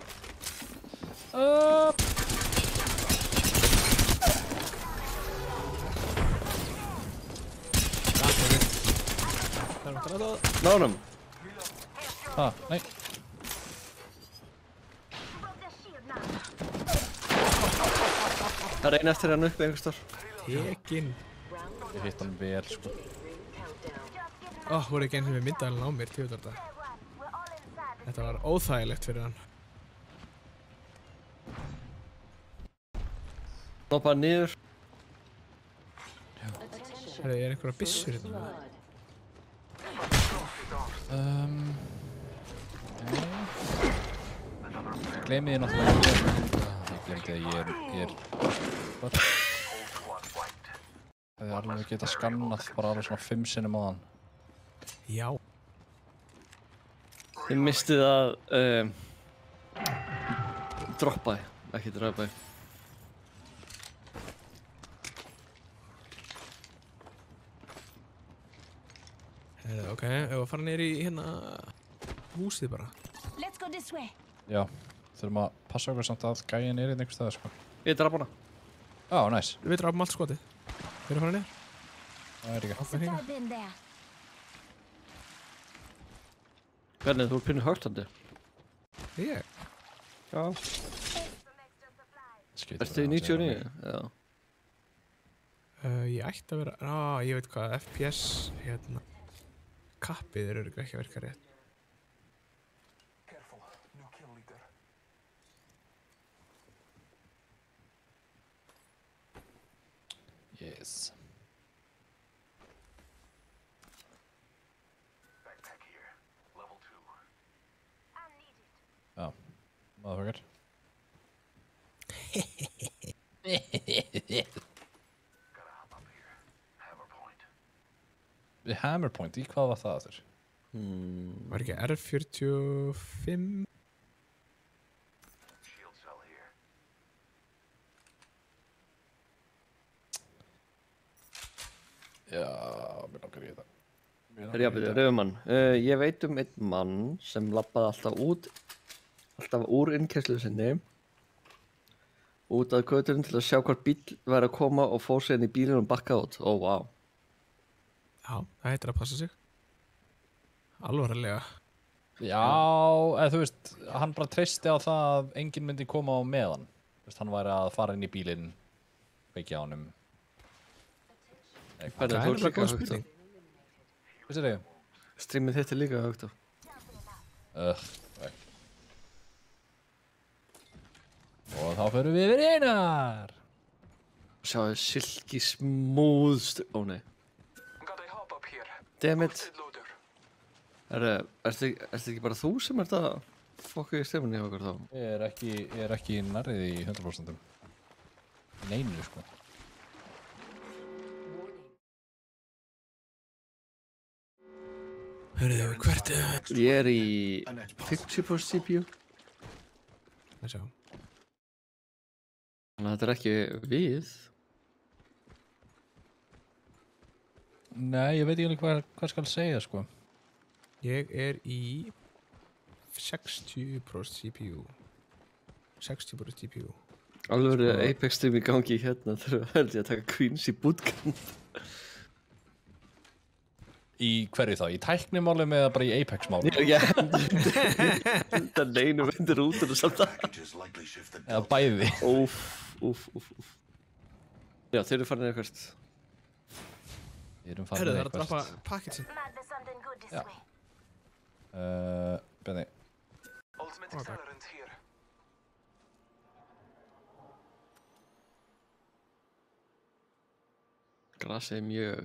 Nánum. Nei. Það er einn eftir hann upp einhvers þar. Tekin. Ég hitt hann vel, sko. Voru ekki eins og við myndaðalinn á mér, tíu þetta. Þetta var óþægilegt fyrir hann. Noppaði niður. Herri, einhverja byssur hérna? Gleymið þið náttúrulega ég glemdi að ég er hvað? Það er alveg getað skannað bara alveg svona 5 sinnum á hann. Já. Þið mistið að droppaði, ekki droppaði. Ok, ef við fara niður í hérna húsið bara. Let's go this way. Já, þurfum að passa okkur samt að gæin er einhvers staðar sko. Ég draf hana. Nice. Við drafum allt skotið. Við erum að fara niður. Það er ekki. Áfram hringa. Been there. Hvernig, þú er pinnu högtandi? Ég? Já. Skeytir Ertu í 99? Já. Ég ætti að vera, ég veit hvað, FPS, hérna, kappið eru ekki að virka rétt. Careful, new kill leader. Yes. Backpack here, level 2. Já, motherfucker. Gotta hop up here. Hammer point. Við Hammer Point, í hvað var það þurr? Var ekki R45? Shield cell here. Já, mér langar í þetta. Já, byrju, Rauðmann. Ég veit um einn mann sem labbaði alltaf úr innkeyrslu sinni út að götunum til að sjá hvort bíll væri að koma og fór sig inn í bílinn og bakkað út. Ó, vá. Já, það heitir að passa sig. Alvarlega. Já, eða þú veist, hann bara treysti á það að enginn myndi koma á meðan. Þú veist, hann væri að fara inn í bílinn, kveikja á honum. Hvernig, Það þú er ert bara líka góð högt á. spurning. Veistu þig? Streamið þitt er líka högt á. Nei. Og þá förum við yfir í Einar. Sjáðu, silky smooth Ó, nei. Gotta hop up here. Dammit. Boosted loader. Ertu ekki bara þú sem ert að fokka í streaminu hjá okkur þá? Ég er ekki nærrið í 100%. Neinu, sko. Hörðu, hvert er Ég er í 50% CPU. það? Sjá. Þannig að þetta er ekki við. Nei, ég veit ekki alveg hvað skal segja, sko. Ég er í 60% CPU. 60% CPU. Alveg er Apex stream í gangi hérna þegar held ég að taka Queens í bootcamp. Í hverju þá? Í tæknimálum eða bara í Apex-málum? Já, þetta neinu vendur út og samt að. Packages likely shifted. Eða bæði? Úff. Já, þeir eru farin eitthvað. Við erum Hörðu, farin það er að droppa pakketsin. Já. Benni. Ultimate accelerant here. Grasið er mjög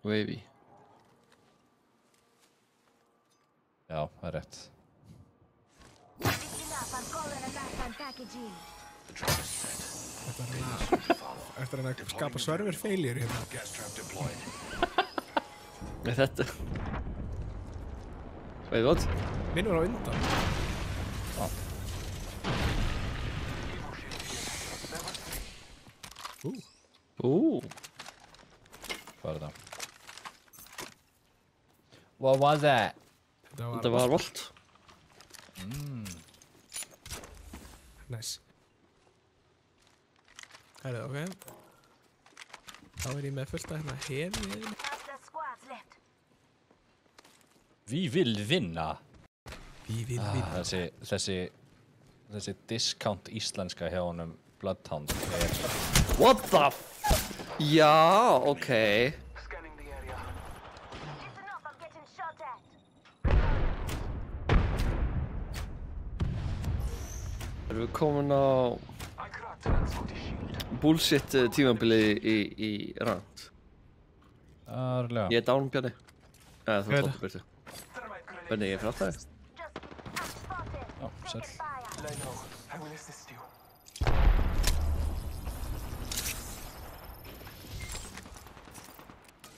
wavy. Já, það er rétt. Eftir að skapa server failure hérna. Gas trap deployed. Nei, þetta. Wait, what? Minn var á undan. Hvað er þetta? What was that? Þetta var volt. Nice. Herðu, ok. Þá er ég með fullt að hérna hefi. Vi vill vinna. Við Þessi discount íslenska hjá honum Bloodhound er... What the f... Já, ok. Scanning the area. Erum við komin á I cracked an anti shield. bullshit tímabili í rand? Ærlega. Ég down, Bjarni. Þú Ég veit tóttu byrtu. Thermite grenade. Benni, ég er fyrir aftur. Já, sæll. Lie low. I will assist you.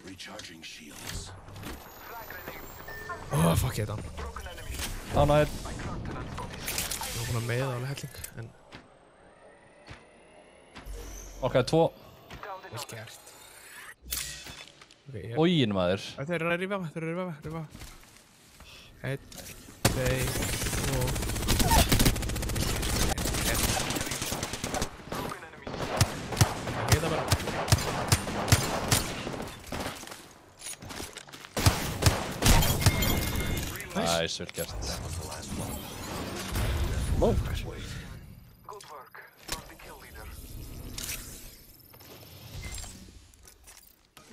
Recharging shields. Flag grenade. Oh, fuck, ég er down. Broken enemy. Ánægir. I cracked an anti shield. Ég var búinn að meiða alveg helling, en Ok, 2. Downed vel enough. gert. Ok, ég... Ógin maður. Þeir eru að rífa mig, þeir eru að rífa mig. 1, 2, og... Broken enemy. Það geta bara... Næs, vel gert. Mókar. Good work. You're the kill leader.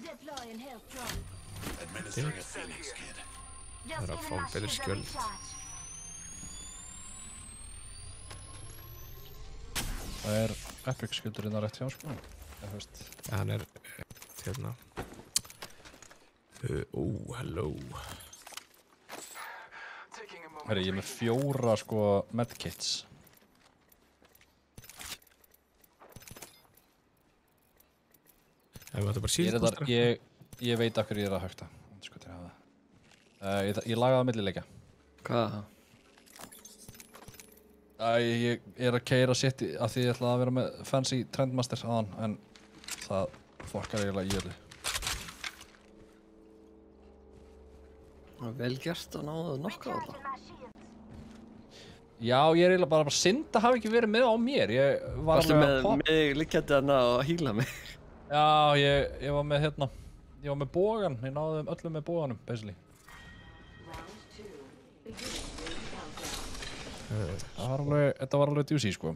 Deploying health drone. Administering a Phoenix kit. Just er að giving fá my betri shield a skjöld. recharge. Það er epic skuldurinn að rétt hjá, sko. Þú veist. Ja, hann er... hérna... hello. Taking a moment. Herri, ég er með 4 sko medkits. Það var bara Ég, síðan er þetta, ég veit af hverju ég er að högta. Sko til að hafa það. Ég lagaði að millileika. Hvað? Ég er að keyra sitt af því ég ætlaði að vera með fancy trendmaster aðan, en það fokkar eiginlega í öllu. Vel gert að náðu nokka á það. My shield. Já, ég er eiginlega bara synd að hafa ekki verið með á mér. Ég var Varstu alveg að með pop- mig liggjandi hana og hýla mig? Já, ég var með hérna. Ég var með bógan. Ég náði þeim öllum með bóganum, basically. Þetta var alveg djúsi, sko.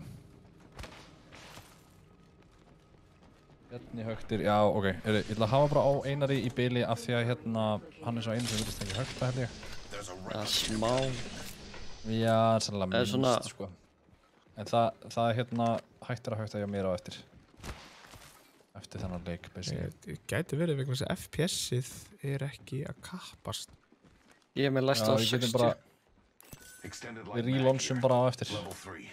Hérna högtir, já, ok. Ég ætla að hafa bara á Einari í bili af því að hérna, hann er svo einu sem virðist ekki högta, held ég. There's a Það er smá. Já, sannlega Eða svona- minnst, sko. En það er hérna hættir að högta hjá mér á eftir. Eftir þennan leik, basically. Gæti verið vegna þess að FPS-ið er ekki að kappast. Ég er með læst á Já, við 60. getum bara, extended við light relaunchum bara á eftir. level 3.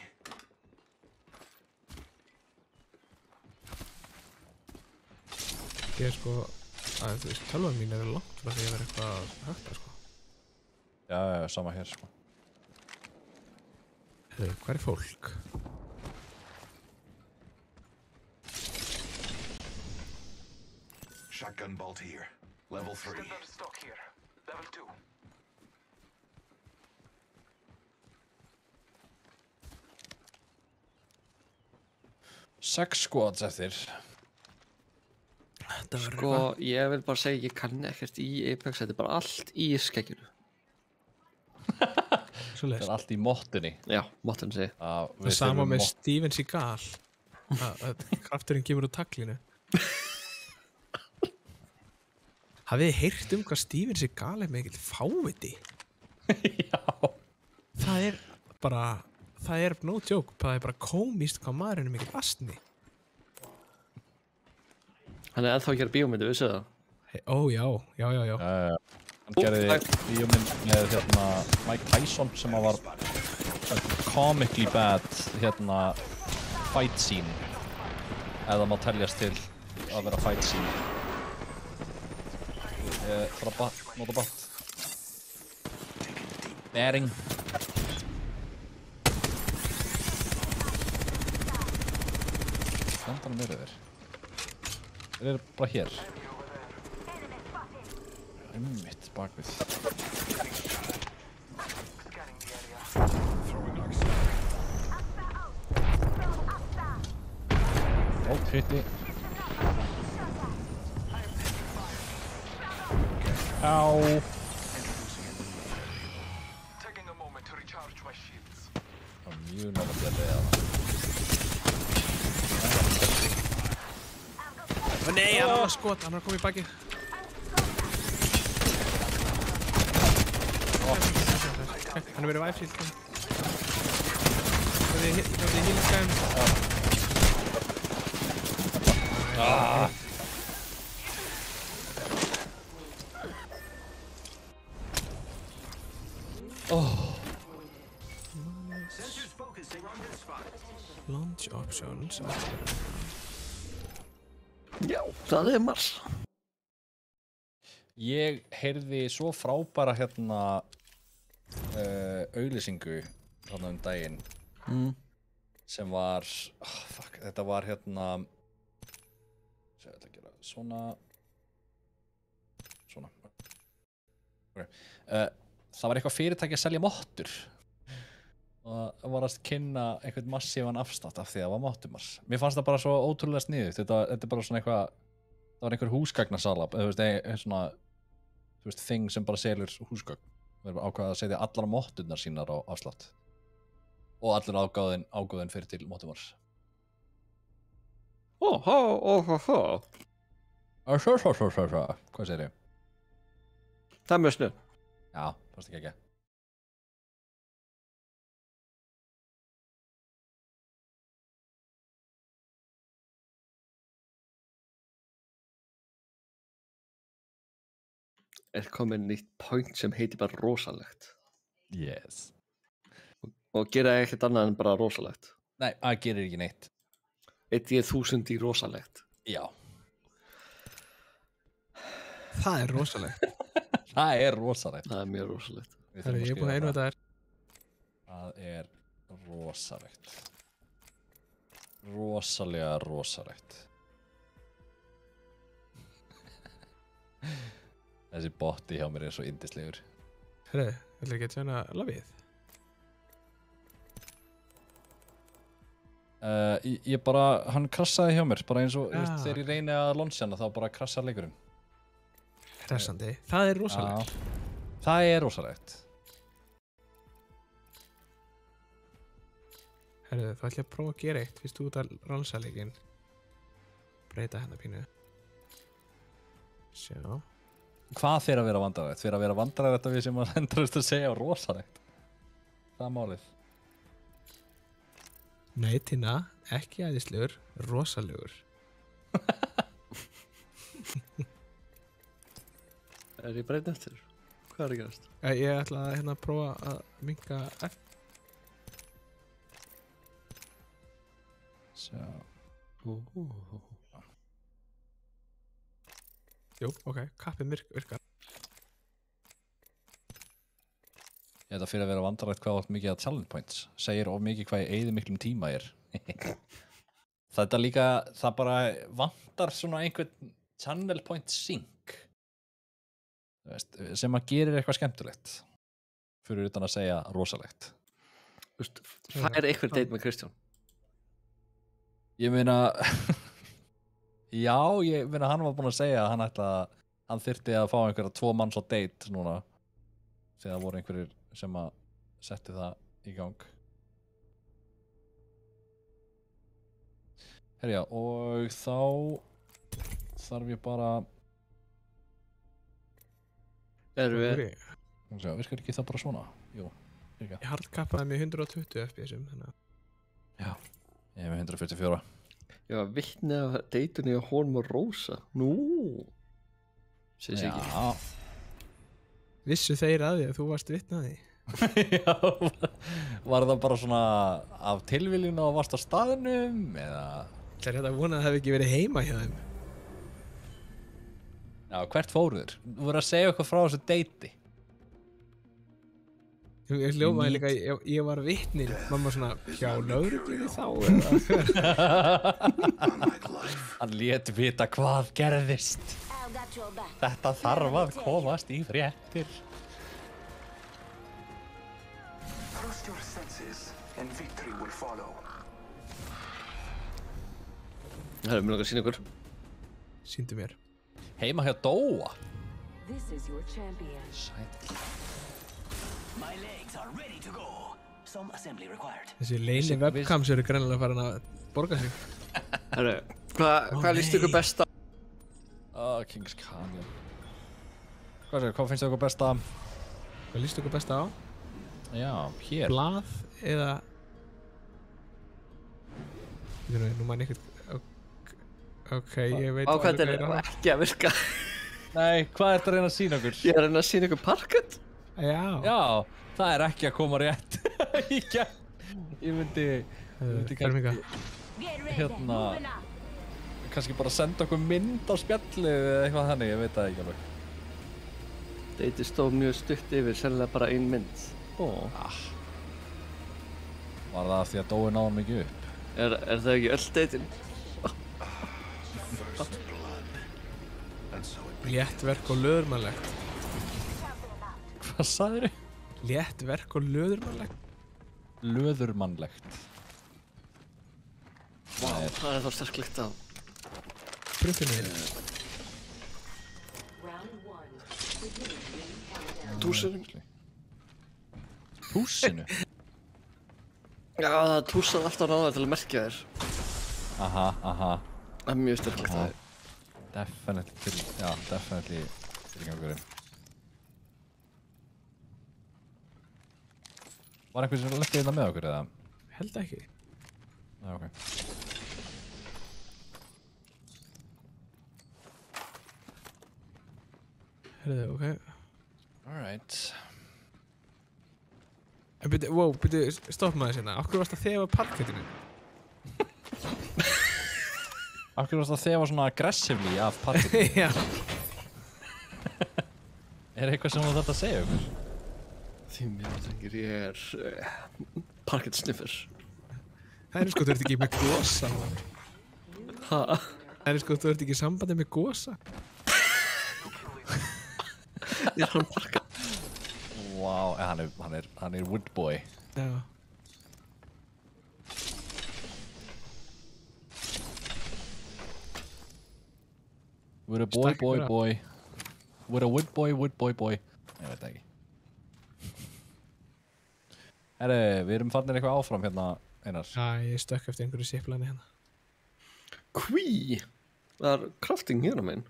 Ég er sko... að þú veist, tölvan mín er langt frá því að vera eitthvað að högta, sko. Já, sama hér, sko. Hvað er fólk? Shotgun bolt here. Level 3. Standard stock here. Level 2. Sex squads eftir. Sko, ég vil bara segja, ég kann ekkert í Apex, þetta er bara allt í skegginu. Svo Það er allt í mottunni. Já, máttan segi. Það er sama með Steven Seagal. Að krafturinn kemur úr taglinu. Hafið þið heyrt hvað Steven Seagal er mikill fáviti? Já. Það er bara... Það er no joke. Það er bara komist hvað maðurinn er mikill astni. Hann er ennþá að gera bíómyndu, vissu það? Ó, já. Hann gerði bíómynd með hérna Mike Tyson sem að var comically bad hérna fight scene. Eða má teljast til að vera fight scene. Ég þarf að nota bát. Bering. Hvendanum eru þeir? Þeir eru bara hér. Einmitt bakvið. Scanning the area. Throwing arc star. Ó, hitti. Á. Taking a moment to recharge my shields. Það var mjög náttúrulega að leiða það. Nei, hann er að skot. Hann er að koma í bakið. Hann er verið væfsíld. Hann er Gangi hílskæm. Launch options. Já, það er Mars. Ég heyrði svo frábæra hérna auglýsingu þarna daginn sem var þetta var hérna ég ætla að gera svona okay. Það var eitthvað fyrirtæki að selja mottur og það var að kynna einhvern massívan afstátt af því að það var mottumars. Mér fannst það bara svo ótrúlega sniðugt. Þetta er bara svona eitthvað, það var einhver húsgagnasala, svona, þú veist, þing sem bara selur húsgagn. Það er bara ákveðið að setja allar motturnar sínar á afslátt. Og allir ágóðin fyrir til mottumars. Hvað segir ég? Það er mjög snöð. Já, fannst ekki. Er komin nýtt point sem heitir bara rosalegt. Yes. Og gera ekkert annað en bara rosalegt. Nei, það gerir ekki neitt. 1.000 í rosalegt. Já. Það er rosalegt. Það er rosalegt. Það er mjög rosalegt. Herru, ég er búinn að einu þetta Það er rosalegt. Rosalega rosalegt. Þessi botti hjá mér er svo yndislegur. Herru, ætlar ekki að tjána lafið? Ég bara, hann krassaði hjá mér, bara eins og þegar ég reyni að launcha hana þá bara krassar leikurinn. Hressandi. Það er rosalegt. Það er rosalegt. Herru, þú ætla að prófa að gera eitt fyrst út að rannsaka leikinn. Breyta hérna pínu. Sjá. Hvað fer að vera vandræðilegt? Fer að vera vandræðilegt að við sem að endurist að segja rosalegt? Það er málið. Nei, Tina, ekki æðislegur, rosalegur. Er ég breytn eftir? Hvað er að gerast? Ég ætla að hérna prófa að minnka Sjá. Jú, ok, kappið virkar. Þetta fyrir að vera vandræðilegt hvað átt mikið að challenge points. Segir of mikið hvað ég eyði miklum tíma er. Þetta líka, það bara vantar svona einhvern channel point sync. Þú veist, sem að gerir eitthvað skemmtilegt. Fyrir utan að segja rosalegt. Það er eitthvað date með Kristján. Ég meina, já, ég meina hann var búinn að segja að hann þyrfti að fá einhverja 2 manns á date núna. Þegar voru einhverjir sem að settu það í gang. Herja, og þá þarf ég bara... Erum við... Sjá, virkar ekki það bara svona? Jú, virka. Ég hardkappaði með 120 FPS-um, þannig að... Já, ég er með 144. Ég var vitni af deitunni á honum og Rósa. Nú. Sýs ekki. Já. Vissu þeir að því að þú varst vitni að því? Já, var það bara svona af tilviljun og varst á staðnum, eða... Það er þetta að vona að það hefði ekki verið heima hjá þeim. Já, hvert fóruður? Þú voru að segja eitthvað frá þessu deiti. Ég hljómaði líka, ég var vitni, mamma svona, hjá lögreglunni þá, eða... Hann lét vita hvað gerðist. Þetta þarf að komast í fréttir. Trust your senses and victory will follow. Það er mjög langar að sína ykkur. Sýndu mér. Heima hjá Dóa. This is your champion. Sæll. My legs are ready to go. Some assembly required. Þessi leini webcams eru greinilega farin að borga sig. Herru, hvað líst ykkur best á? Kings Canyon. Hvað finnst þið ykkur best að? Hvað líst ykkur best á? Já, hér. Blað eða Nú man ég ekkert... Ok, ég veit Á hvað alveg þetta er ekki að virka. Nei, hvað ertu að reyna að sína okkur? Ég er að reyna að sýna ykkur parkett. Já. Já, það er ekki að koma rétt í gegn. Ég myndi Ferminga. hérna kannski bara senda okkur mynd á spjallið eða eitthvað þannig, ég veit það ekki alveg. Deiti stóð mjög stutt yfir, sennilega bara ein mynd. Var það af því að Dói náði hann mikið upp? Er það ekki öll deitin? First blood. And so it Létt verk og löðurmannlegt. Hvað sagðirðu? Létt verk og löðurmannlegt. Löðurmannlegt. Það er þá sterklegt á. Prumpunni. Túsunum. Túsinu? Já, það túsað alltaf náða til að merkja þér. Aha. Það er mjög sterklegt á. Definitely tilgangurinn. Var einhver sem leggði þetta með okkur eða? Held ekki. Já, ok. Herðu, ok. Alright. En byrju, stopp maður sérna. Af hverju varst að þefa parkettinu? Af hverju varst að þefa svona aggressively af parkettinu? Já. Er eitthvað sem þú þarft að segja okkur? Því mér drengir, ég er parkett sniffer. Það er sko, þú ert ekki með gosa. Ha? Það er sko, þú ert ekki í sambandi með gosa. Ég er hann parkett. Wow, hann er woodboy. Já. We're a boy, Stakk boy, bara. boy. We're a woodboy, boy. Ég veit það ekki. Herru, við erum fannir eitthvað áfram hérna, Einars. Já, ég stökk eftir einhverju siplani hérna. Hví? Það er crafting hérna meginn.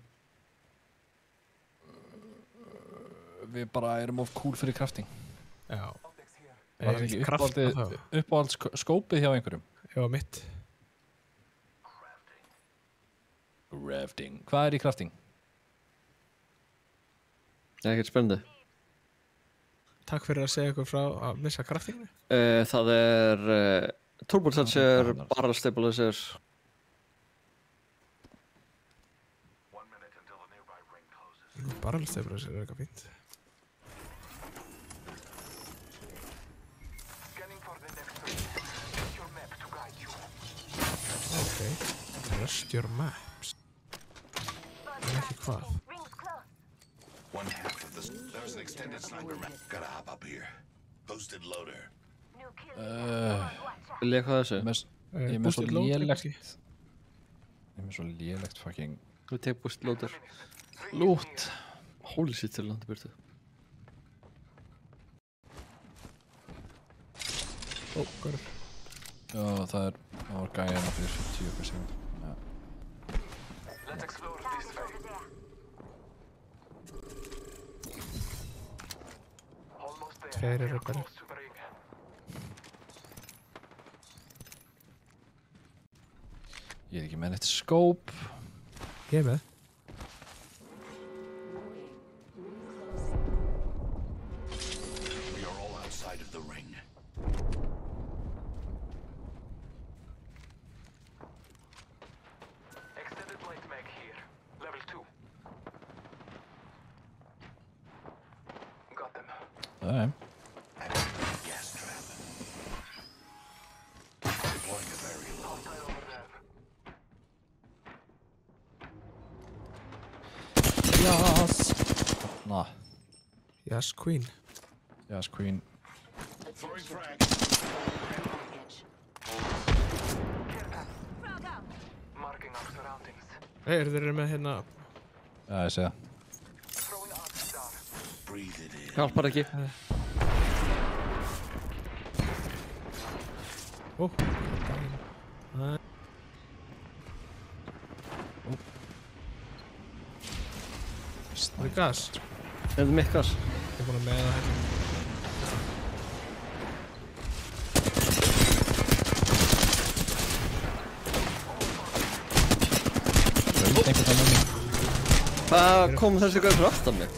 Við bara erum of cool fyrir crafting. Já. Var það ekki uppáhalds skópið hjá einhverjum? Já, mitt. Crafting. Hvað er í crafting? Það er ekkert spennandi. Takk fyrir að segja ykkur frá að missa kraftinginu. Það er turbocharger, barrel stabilizer. Barrel stabilizer er eitthvað fínt. Ok. Trust your maps. En ekki hvað. one half of this. There's an extended sniper map. Gotta hop up here. Posted loader. Vil ég hvað þessu? Ég er með svo boosted loader lélegt. kannski? Ég er með svo lélegt fucking Þú tek búst loader. loot. Holy shit til landi byrtu. Ó, hvað er? Já, það var gæðina fyrir 50 sekund. Ja. Let's explore this way. Almost there. Tveir eru bara. Close to the ring. Ég er ekki með neitt skóp. Ég er með. We are all outside of the ring. Extended light mag here. Level 2. Got them. Gas trap. Deploying a very low. Hostile over there. Yes! Nah, Yes, Queen. yes queen. Throwing frag. Marking our surroundings. Þeir eru með hérna. Já, ég sé það. Throwing out star. Breathe it in. Hjálpar ekki. Ó, það er gas. Er það mitt gas? Ég er búin að með það hérna. einhvern veginn með mig. Hvað kom þessi gauð fyrir aftan mig?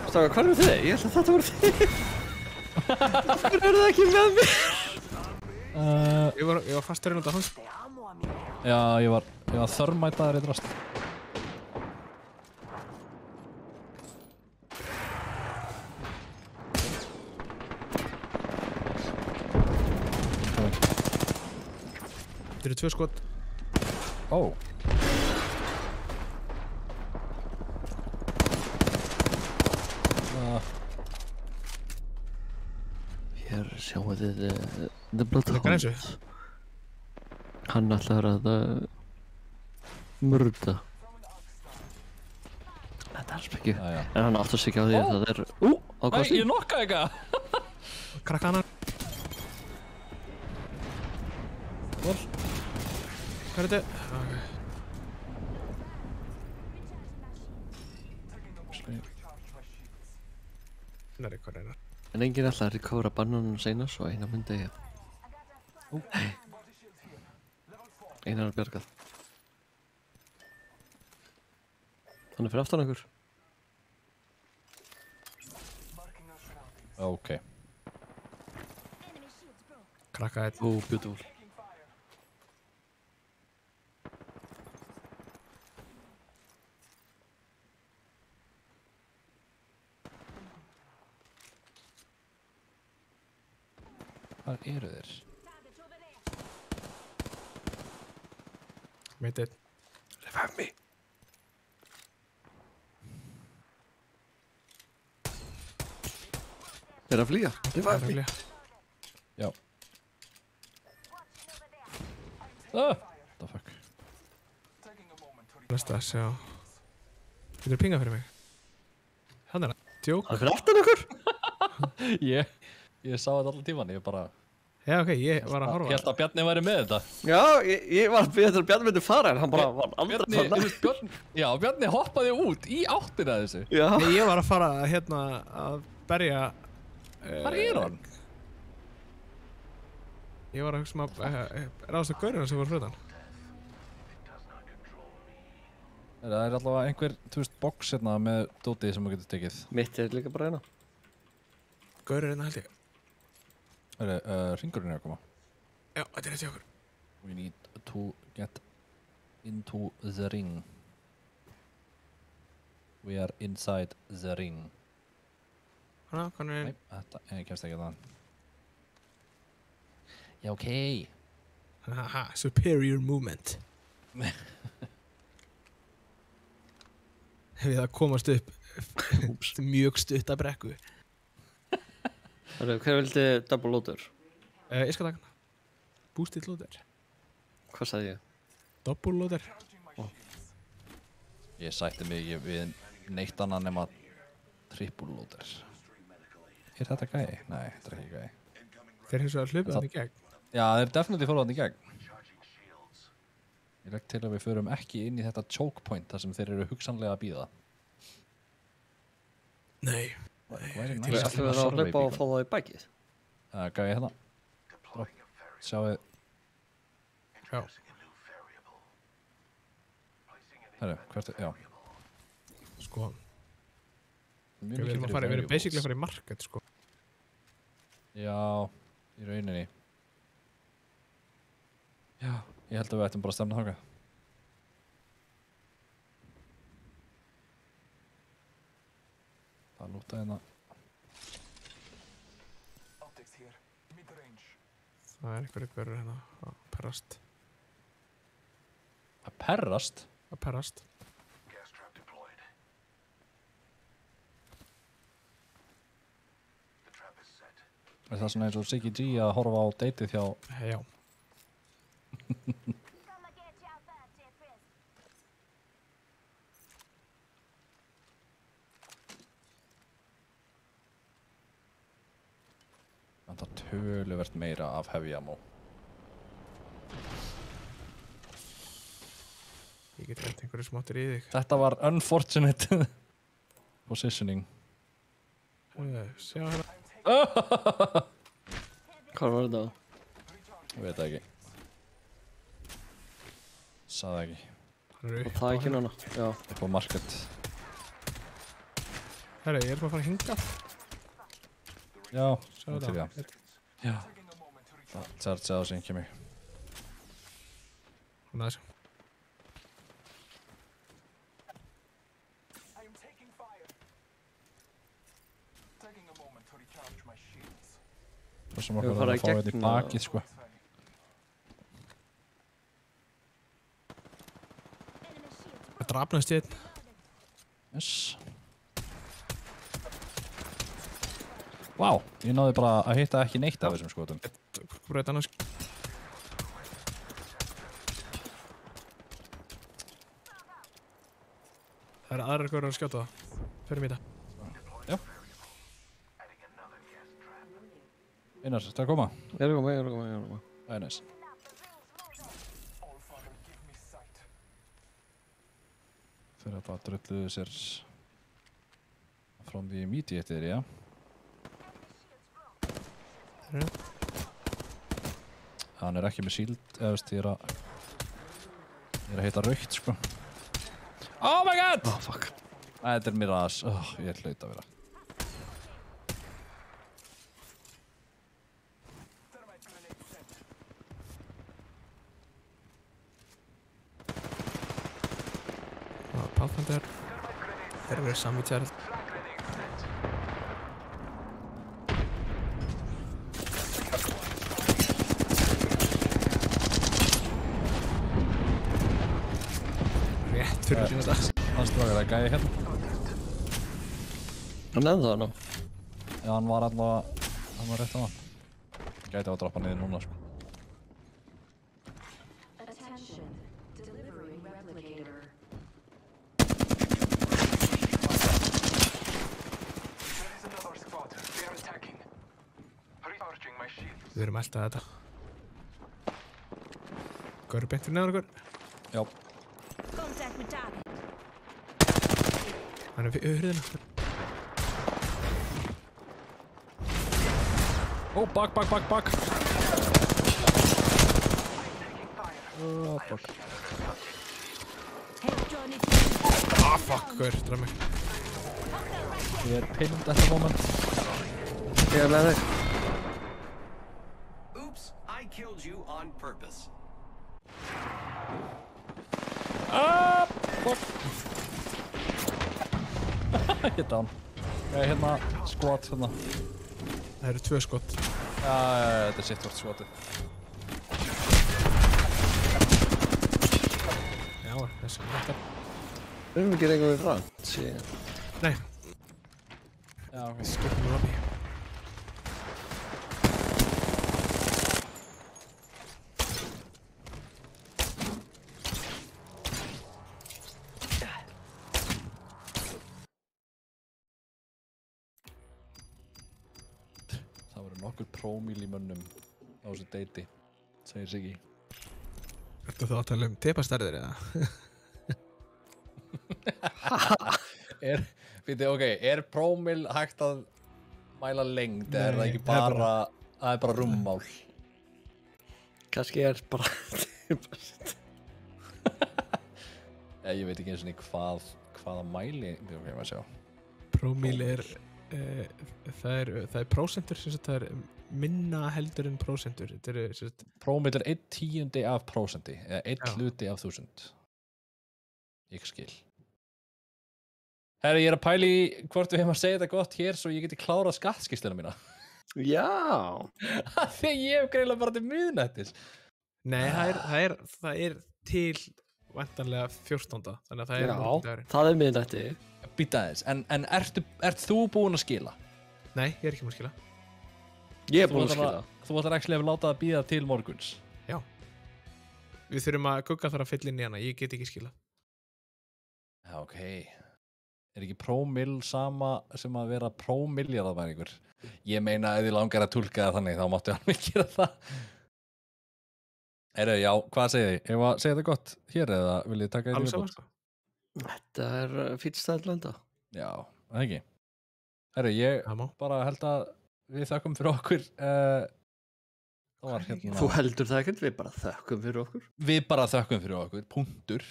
Strákar, hvað eru þið? Ég held að þetta voru þið. Af hverju eru það ekki með mig? Ég var fasturinn út af hans. Já, ég var þörmætaður í drast. Þetta eru 2 skot. Ó. Hér sjáum við The Bloodhound. græsu. Hann ætlar að murda. Þetta er spekju. Jæja. En hann áttar sig ekki á því að það er... á Æ, kosti. ég nokkaði eitthvað. Krakka hana. Vol. Hvað er þetta? Það er eitthvað reyna. En enginn ætlar að recovera bannanum seinna svo Einar myndi ég. Einar er bjargað. Hann er fyrir aftan okkur. Ok. Krakka þetta. Beautiful. Hvar eru þeir? Meitir. Revive me. Er að flýja? Revive me. Já. The fuck. Næsta að sjá. Getur pinga fyrir mig? Hann er að djók. Hann er fyrir aftan okkur. Ég sá þetta allan tíman, ég bara... Já, ok, ég var að horfa. Ég held að Bjarni væri með þetta. Já, ég var að byrja þetta að Bjarni myndi fara en hann bara var aldrei Bjarni, þarna. Bjarni hoppaði út í áttina þessu. Já. Nei, ég var að fara hérna að berja... Hvar er hann? Ég var að hugsa að ráðast að gaurina sem var frutan. Það er allavega einhver, þú veist, box hérna með dótið sem þú getur tekið. Mitt er líka bara hérna. Gaurinn hérna held ég. Hringurinn er að koma. Já, þetta er rétt hjá okkur. We need to get into the ring. We are inside the ring. Hanna, hvað er... Nei, þetta, ég kemst ekki að það. Já, ok. Haha, superior movement. Við að komast upp mjög stutt að brekku. Hver vildi double loader? Ég skal taka hana. Boosted loader. Hvað sagði ég? Double loader. Ég sætti mig við neitt annað nema triple loader. Er þetta gæi? Nei, þetta er ekki gæi. Þeir hins vegar hlupið hann í gegn. Já, þeir definitely fóru hann í gegn. Ég legg til að við förum ekki inn í þetta choke point þar sem þeir eru hugsanlega að bíða. Nei. Ætlum við að hlaupa og fá það í bækið? Gæi hérna. Sjáuð. Já. Herru, hvert er, já. Sko. Við erum að fara, við erum basically að fara í market, sko. Já, í rauninni. Já, ég held að við ættum bara að stemna þangað. Það lúta hérna. Það er einhverju görur hérna að perrast. Að perrast? Að perrast. Er það svona eins og Siggy G að horfa á deytið hjá... Já. Það er töluvert meira af heavy ammo. Ég get reynt einhverju smáttur í þig. Þetta var unfortunate positioning. Sjá hérna. Hvað var þetta? Ég veit það ekki. Saði ekki. Hann Og það ekki núna, já. Upp á market. Herra, ég bara að fara að hinga. Já, Sjáðu til það. já. Það charge á sig kemur. Svona þessu. Það sem Ég okkur fara að í fá þetta í gegn bakið, sko. Það drafnaðist ég einn. Yes. Vá, ég náði bara að hitta ekki neitt af þessum skotum. Bara eitt annars. Það aðrar hverjar að skjóta það. Förum í þetta. Já. Einar, þetta að koma? Ég er að koma. Það er næst. Fyrir að það drulluðu sér from the immediate area. Hann er ekki með shield, eða veist, ég er að hitta raukt, sko. Oh my god! Oh, fuck. Þetta er Mirage. Ég er hlaut að vera. Pathfinder. Þeir eru samvitsjærið. Rétt fyrir því þetta. Hann strákar að gæja hérna. Hann ennþá hann á. Já, hann var allavega, hann var rétt á hann. Gæti á að droppa niður núna, sko. Attention. Delivering replicator. Við erum alltaf þetta. Gaur beint fyrir neðan okkur. Já. Contact with target. Hann er við hurðina. Bak. Fuck. Hey, Johnny. Fuck, gaur, draf mig. Ég er pinned at the moment. Ég er með þig. Oops, I killed you on purpose. Fuck. Ég er down. Ég er hérna, squat hérna. Það eru 2 skott. Já, þetta er sitt vart skotið. Já, þessi hættar. Við erum ekki reyngum við frá. Nei, Já, ok. skiptum við lobby. Það voru nokkur prómíl í mönnum á þessu deiti, segir Siggi. Ertu þá að tala um tepastærðir eða? Er prómíl hægt að mæla lengd, eða er það Nei, ekki það er bara, það er bara rúmmál? Kannski er bara... Ég veit ekki eins og hvaða mæli, ok, maður sjá. Prómíl er, það er prósentur, sem sagt, það er minna heldur en prósentur. Þetta er, sem sagt, Prómíl er 1/10 af prósenti, eða 1 Já. hluti af 1000. Ég skil. Herri, ég er að pæla í hvort við hefum að segja þetta gott hér svo ég geti klárað skattskýrsluna mína. Já. Þegar ég hef greiðlega bara til miðnættis. nei, það er til væntanlega 14. Þannig að það er morgundagurinn. Það er miðnætti. Býta aðeins, en ert þú búinn að skila? Nei, ég er ekki múin að skila. Ég er búinn að skila. Þú ætlar ekki að láta það bíða til morguns. Já. Við þurfum að Gugga þarf að fylla inn í hana, ég get ekki skila. Já, ok. Er ekki prómill sama sem að vera prómilljarðarværingur? Ég meina ef þið langar að túlka það þannig, þá máttu alveg gera það. Já, hvað segir þið? Ef að segja þetta gott hér eða vil ég taka Alveg þetta saman, sko. Þetta er fýtt stæðlanda. Já, það ekki. Ég Það má. bara held að við þakkum fyrir okkur. Það var hérna... Þú heldur það ekkert, við bara þökkum fyrir okkur. Við bara þökkum fyrir okkur, punktur.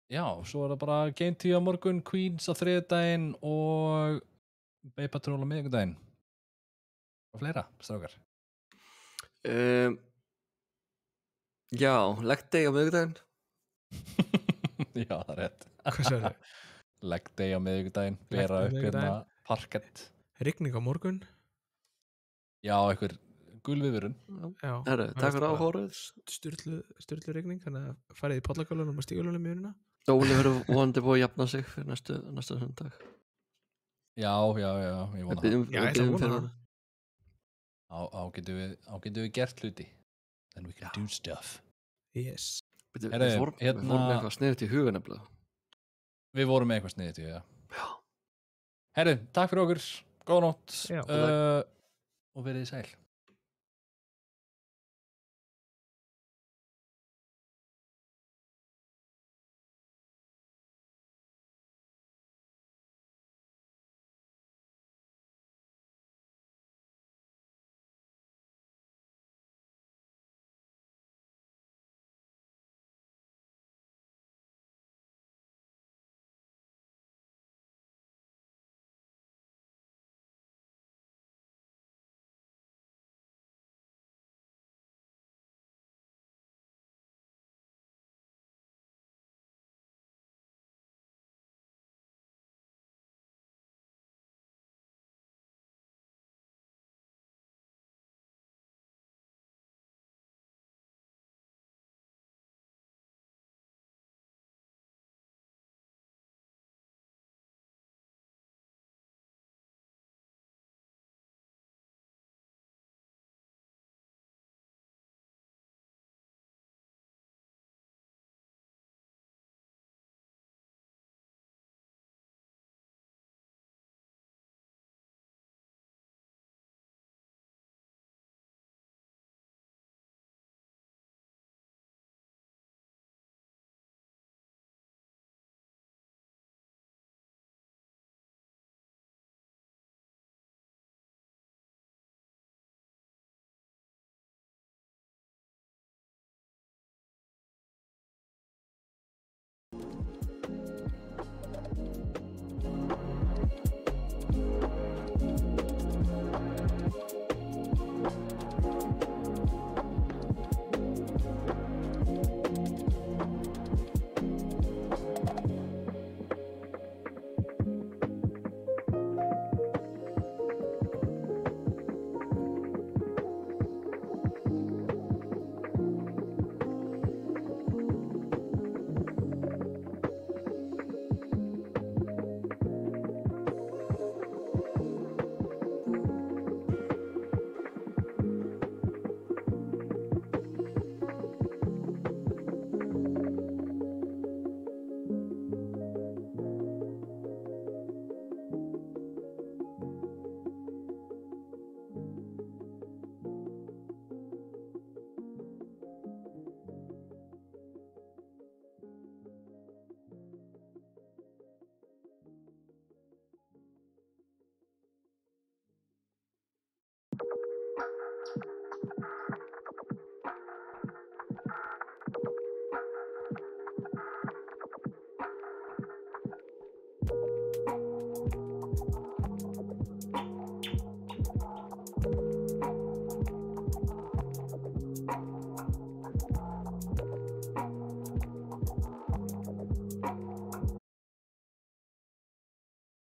Já, svo það bara Game 10 á morgun, Queens á þriðjudaginn og Bay Patrol á miðvikudaginn. Og fleira, strákar. Já, leg day á miðvikudaginn. Já, það er rétt. Hvað sagði þau? Leg day á miðvikudaginn, Leg vera day á upp hérna miðvikudaginn. parkett. Rigning á morgun. Já, einhver gulviðvörun. Já. Herru, takk fyrir áhórið. Sturlu rigning, þannig að farið í pollagölunum og stígulunum í ununa. Óli verður vonandi búið að jafna sig fyrir næsta sundag. Já, ég vona það. Já, ég ætla að vona fyrir það. hana. Á getum við gert hluti. Then we can do stuff. Yes. Við Herru, fórum hérna- með eitthvað sniðut í huga nefnilega. Við vorum með eitthvað sniðið, já. Já. Herru, takk fyrir okkur. Góða nótt. Já. Og verið sæl.